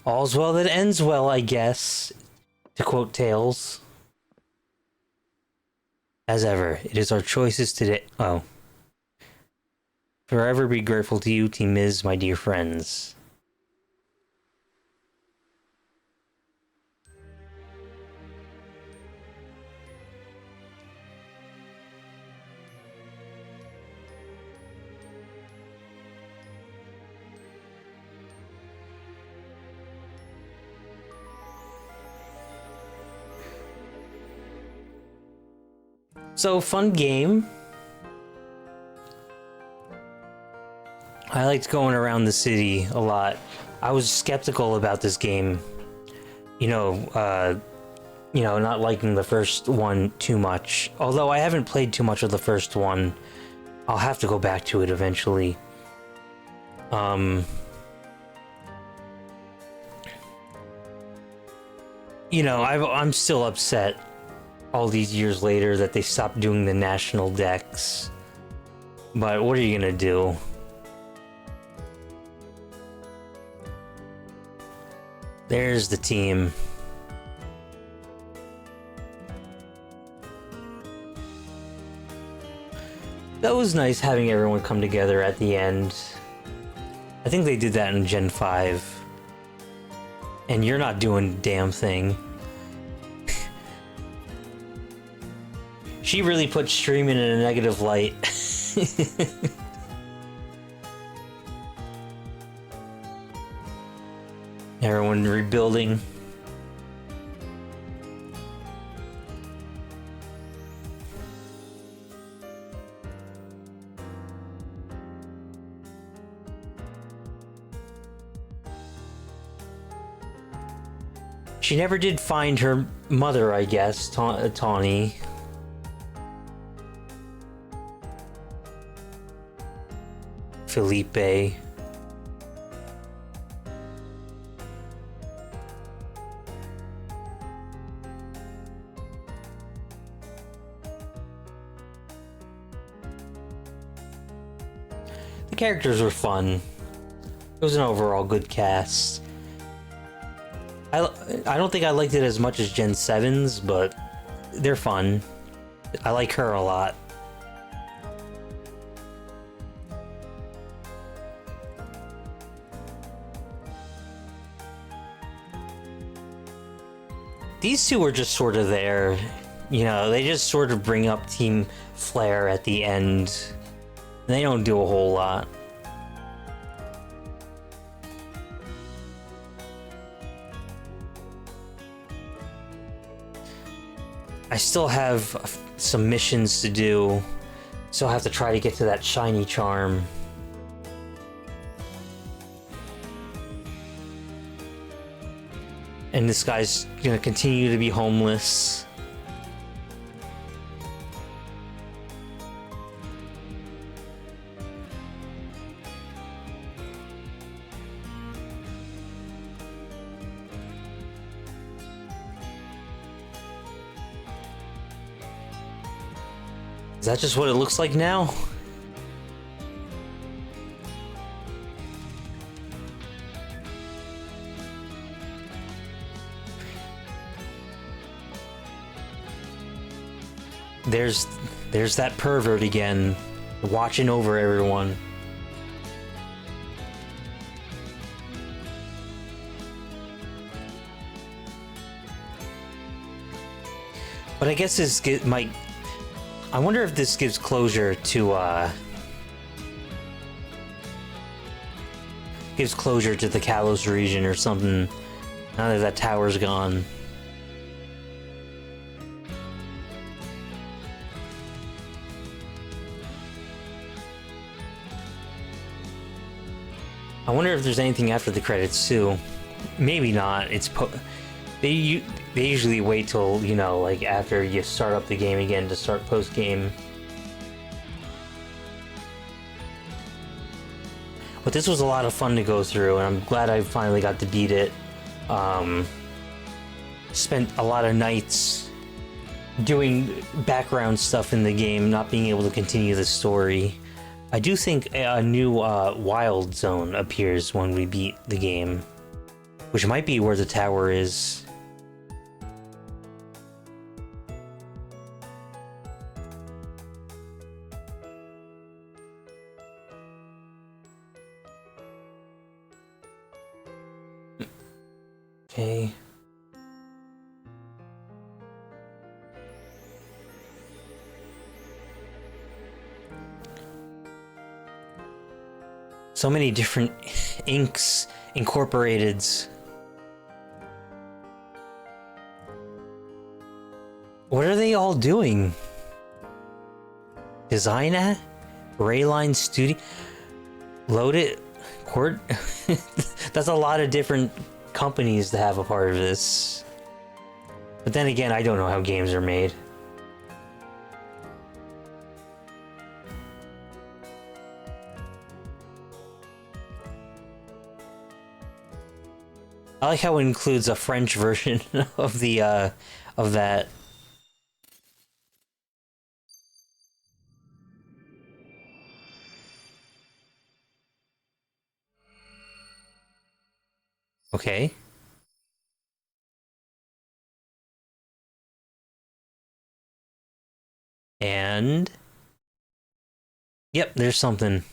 All's well that ends well, I guess, to quote Tails. As ever, it is our choices today. Oh. Forever be grateful to you, Team Miz, my dear friends. So, fun game. I liked going around the city a lot. I was skeptical about this game. Not liking the first one too much. Although I haven't played too much of the first one. I'll have to go back to it eventually. I'm still upset all these years later that they stopped doing the national decks. But what are you gonna do? There's the team. That was nice having everyone come together at the end. I think they did that in Gen 5. And you're not doing a damn thing. She really put streaming in a negative light. Everyone rebuilding. She never did find her mother, I guess, Tawny. Felipe. The characters were fun. It was an overall good cast. I don't think I liked it as much as Gen 7's, but they're fun. I like her a lot. These two are just sort of there, they just sort of bring up Team Flare at the end. They don't do a whole lot. I still have some missions to do, so I'll have to try to get to that shiny charm. And this guy's gonna continue to be homeless. Is that just what it looks like now? There's that pervert again, watching over everyone. But I guess this might. I wonder if this gives closure to gives closure to the Kalos region or something. Now that that tower's gone. I wonder if there's anything after the credits too. Maybe not. They usually wait till, you know, like after you start up the game again to start post game. But this was a lot of fun to go through, and I'm glad I finally got to beat it. Spent a lot of nights doing background stuff in the game, not being able to continue the story. I do think a new wild zone appears when we beat the game, which might be where the tower is. Okay. So many different inks incorporated. What are they all doing? Design Rayline Studio? Load it? Court? That's a lot of different companies to have a part of this. But then again, I don't know how games are made. I like how it includes a French version of the of that. Okay. And yep, there's something.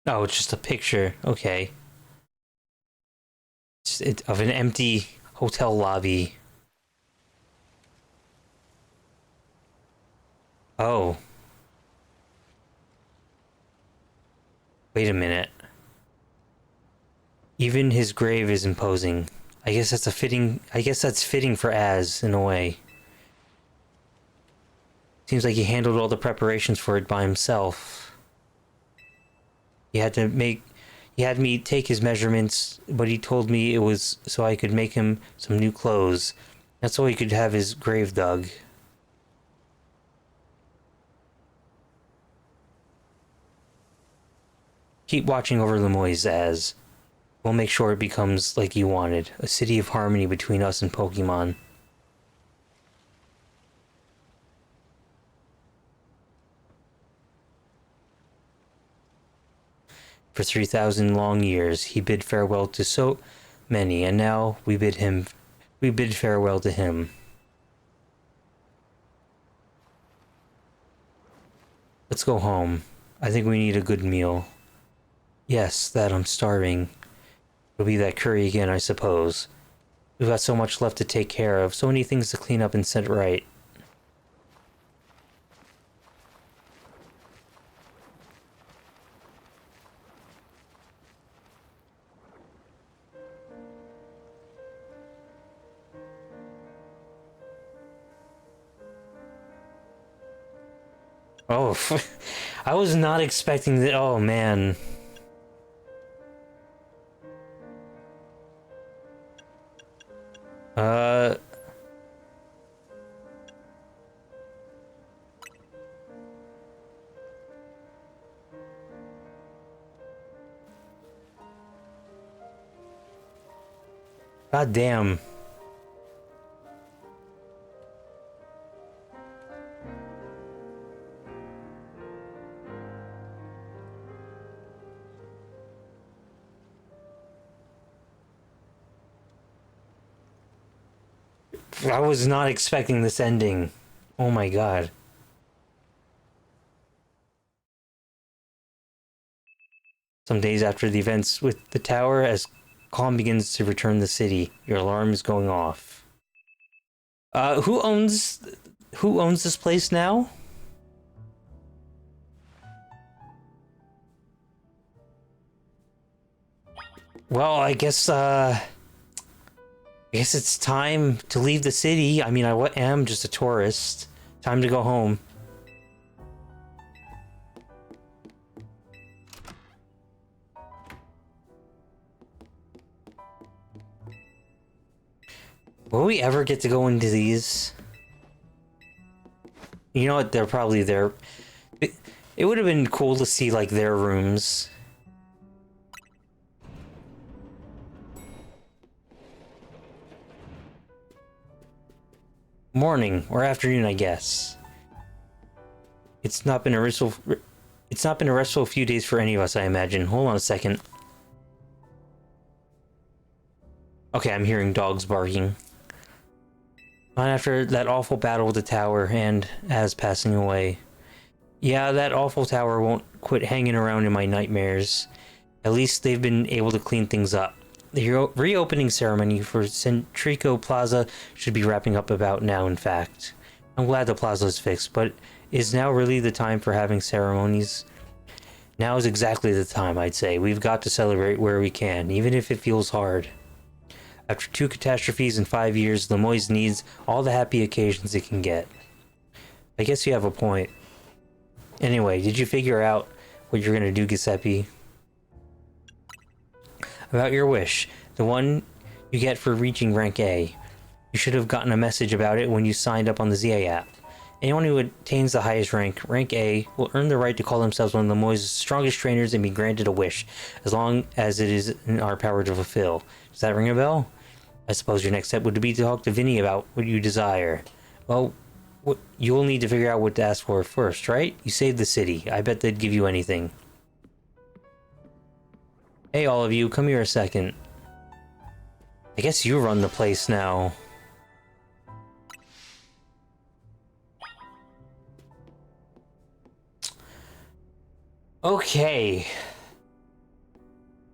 Oh, it's just a picture. Okay. It's of an empty hotel lobby. Oh. Wait a minute. Even his grave is imposing. I guess that's fitting for Az in a way. Seems like he handled all the preparations for it by himself. He had me take his measurements, but he told me it was so I could make him some new clothes. That's so he could have his grave dug. Keep watching over Lemoy's, Az. We'll make sure it becomes like you wanted. A city of harmony between us and Pokémon. For 3,000 long years, he bid farewell to so many, and now we bid farewell to him. Let's go home. I think we need a good meal. Yes, that I'm starving. It'll be that curry again, I suppose. We've got so much left to take care of, so many things to clean up and set right. Oh, I was not expecting that. Oh, man. God damn. I was not expecting this ending. Oh my god. Some days after the events with the tower, as calm begins to return the city, your alarm is going off. Who owns this place now? Well, I guess it's time to leave the city. I mean, I am just a tourist. Time to go home. Will we ever get to go into these? You know what? They're probably there. It would have been cool to see, like, their rooms. Morning or afternoon, I guess. It's not been a restful few days for any of us, I imagine. Hold on a second. Okay, I'm hearing dogs barking. Not after that awful battle with the tower and as passing away. Yeah, that awful tower won't quit hanging around in my nightmares. At least they've been able to clean things up. The reopening ceremony for Centrico Plaza should be wrapping up about now, in fact. I'm glad the plaza is fixed, but is now really the time for having ceremonies? Now is exactly the time, I'd say. We've got to celebrate where we can, even if it feels hard. After 2 catastrophes in 5 years, Lemoyne needs all the happy occasions it can get. I guess you have a point. Anyway, did you figure out what you're gonna do, Giuseppe? About your wish, the one you get for reaching rank A. You should have gotten a message about it when you signed up on the ZA app. Anyone who attains the highest rank, rank A, will earn the right to call themselves one of Lemoyne's strongest trainers and be granted a wish, as long as it is in our power to fulfill. Does that ring a bell? I suppose your next step would be to talk to Vinny about what you desire. Well, you'll need to figure out what to ask for first, right? You saved the city. I bet they'd give you anything. Hey, all of you, come here a second. I guess you run the place now. Okay.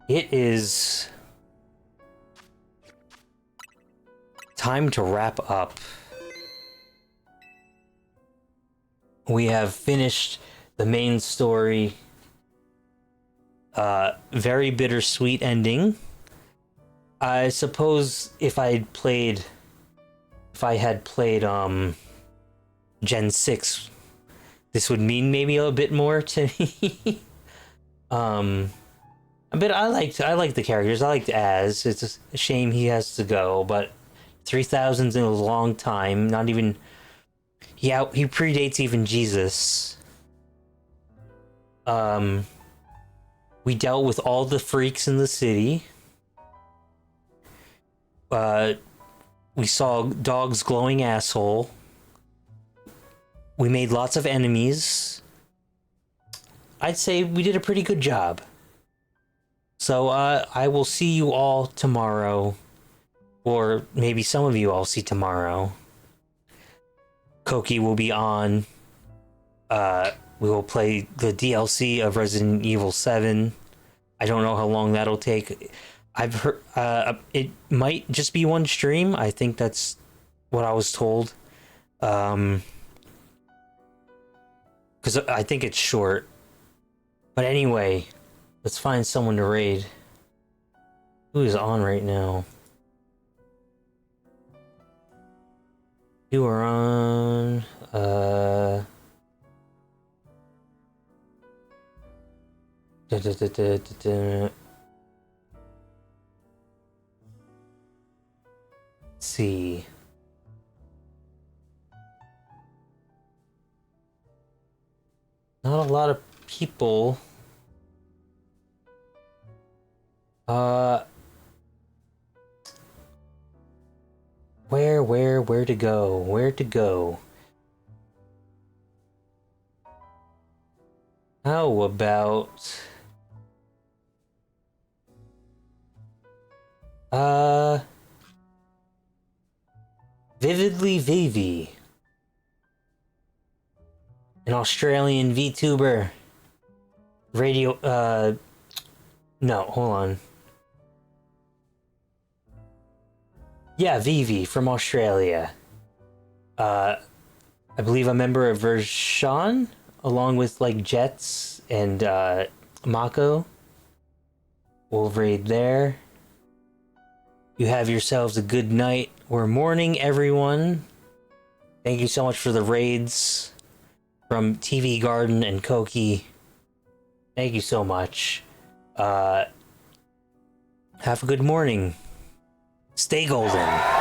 It is time to wrap up. We have finished the main story. Very bittersweet ending. I suppose if I had played Gen 6, this would mean maybe a bit more to me. But I liked the characters. I liked Az. It's a shame he has to go, but 3000's in a long time. Not even he predates even Jesus. We dealt with all the freaks in the city. We saw Dog's glowing asshole. We made lots of enemies. I'd say we did a pretty good job. So, I will see you all tomorrow. Or maybe some of you I'll see tomorrow. Koki will be on. We will play the DLC of Resident Evil 7. I don't know how long that'll take. I've heard it might just be one stream. I think that's what I was told. Because I think it's short. But anyway, let's find someone to raid. Who is on right now? You are on... Let's see. Not a lot of people. Where to go? Where to go? How about... Vividly Vivi. An Australian VTuber. No, hold on. Yeah, Vivi from Australia. I believe a member of Vershawn, along with like Jets and Mako. We'll raid there. You have yourselves a good night or morning, everyone. Thank you so much for the raids from TV Garden and Koki. Thank you so much. Have a good morning. Stay golden.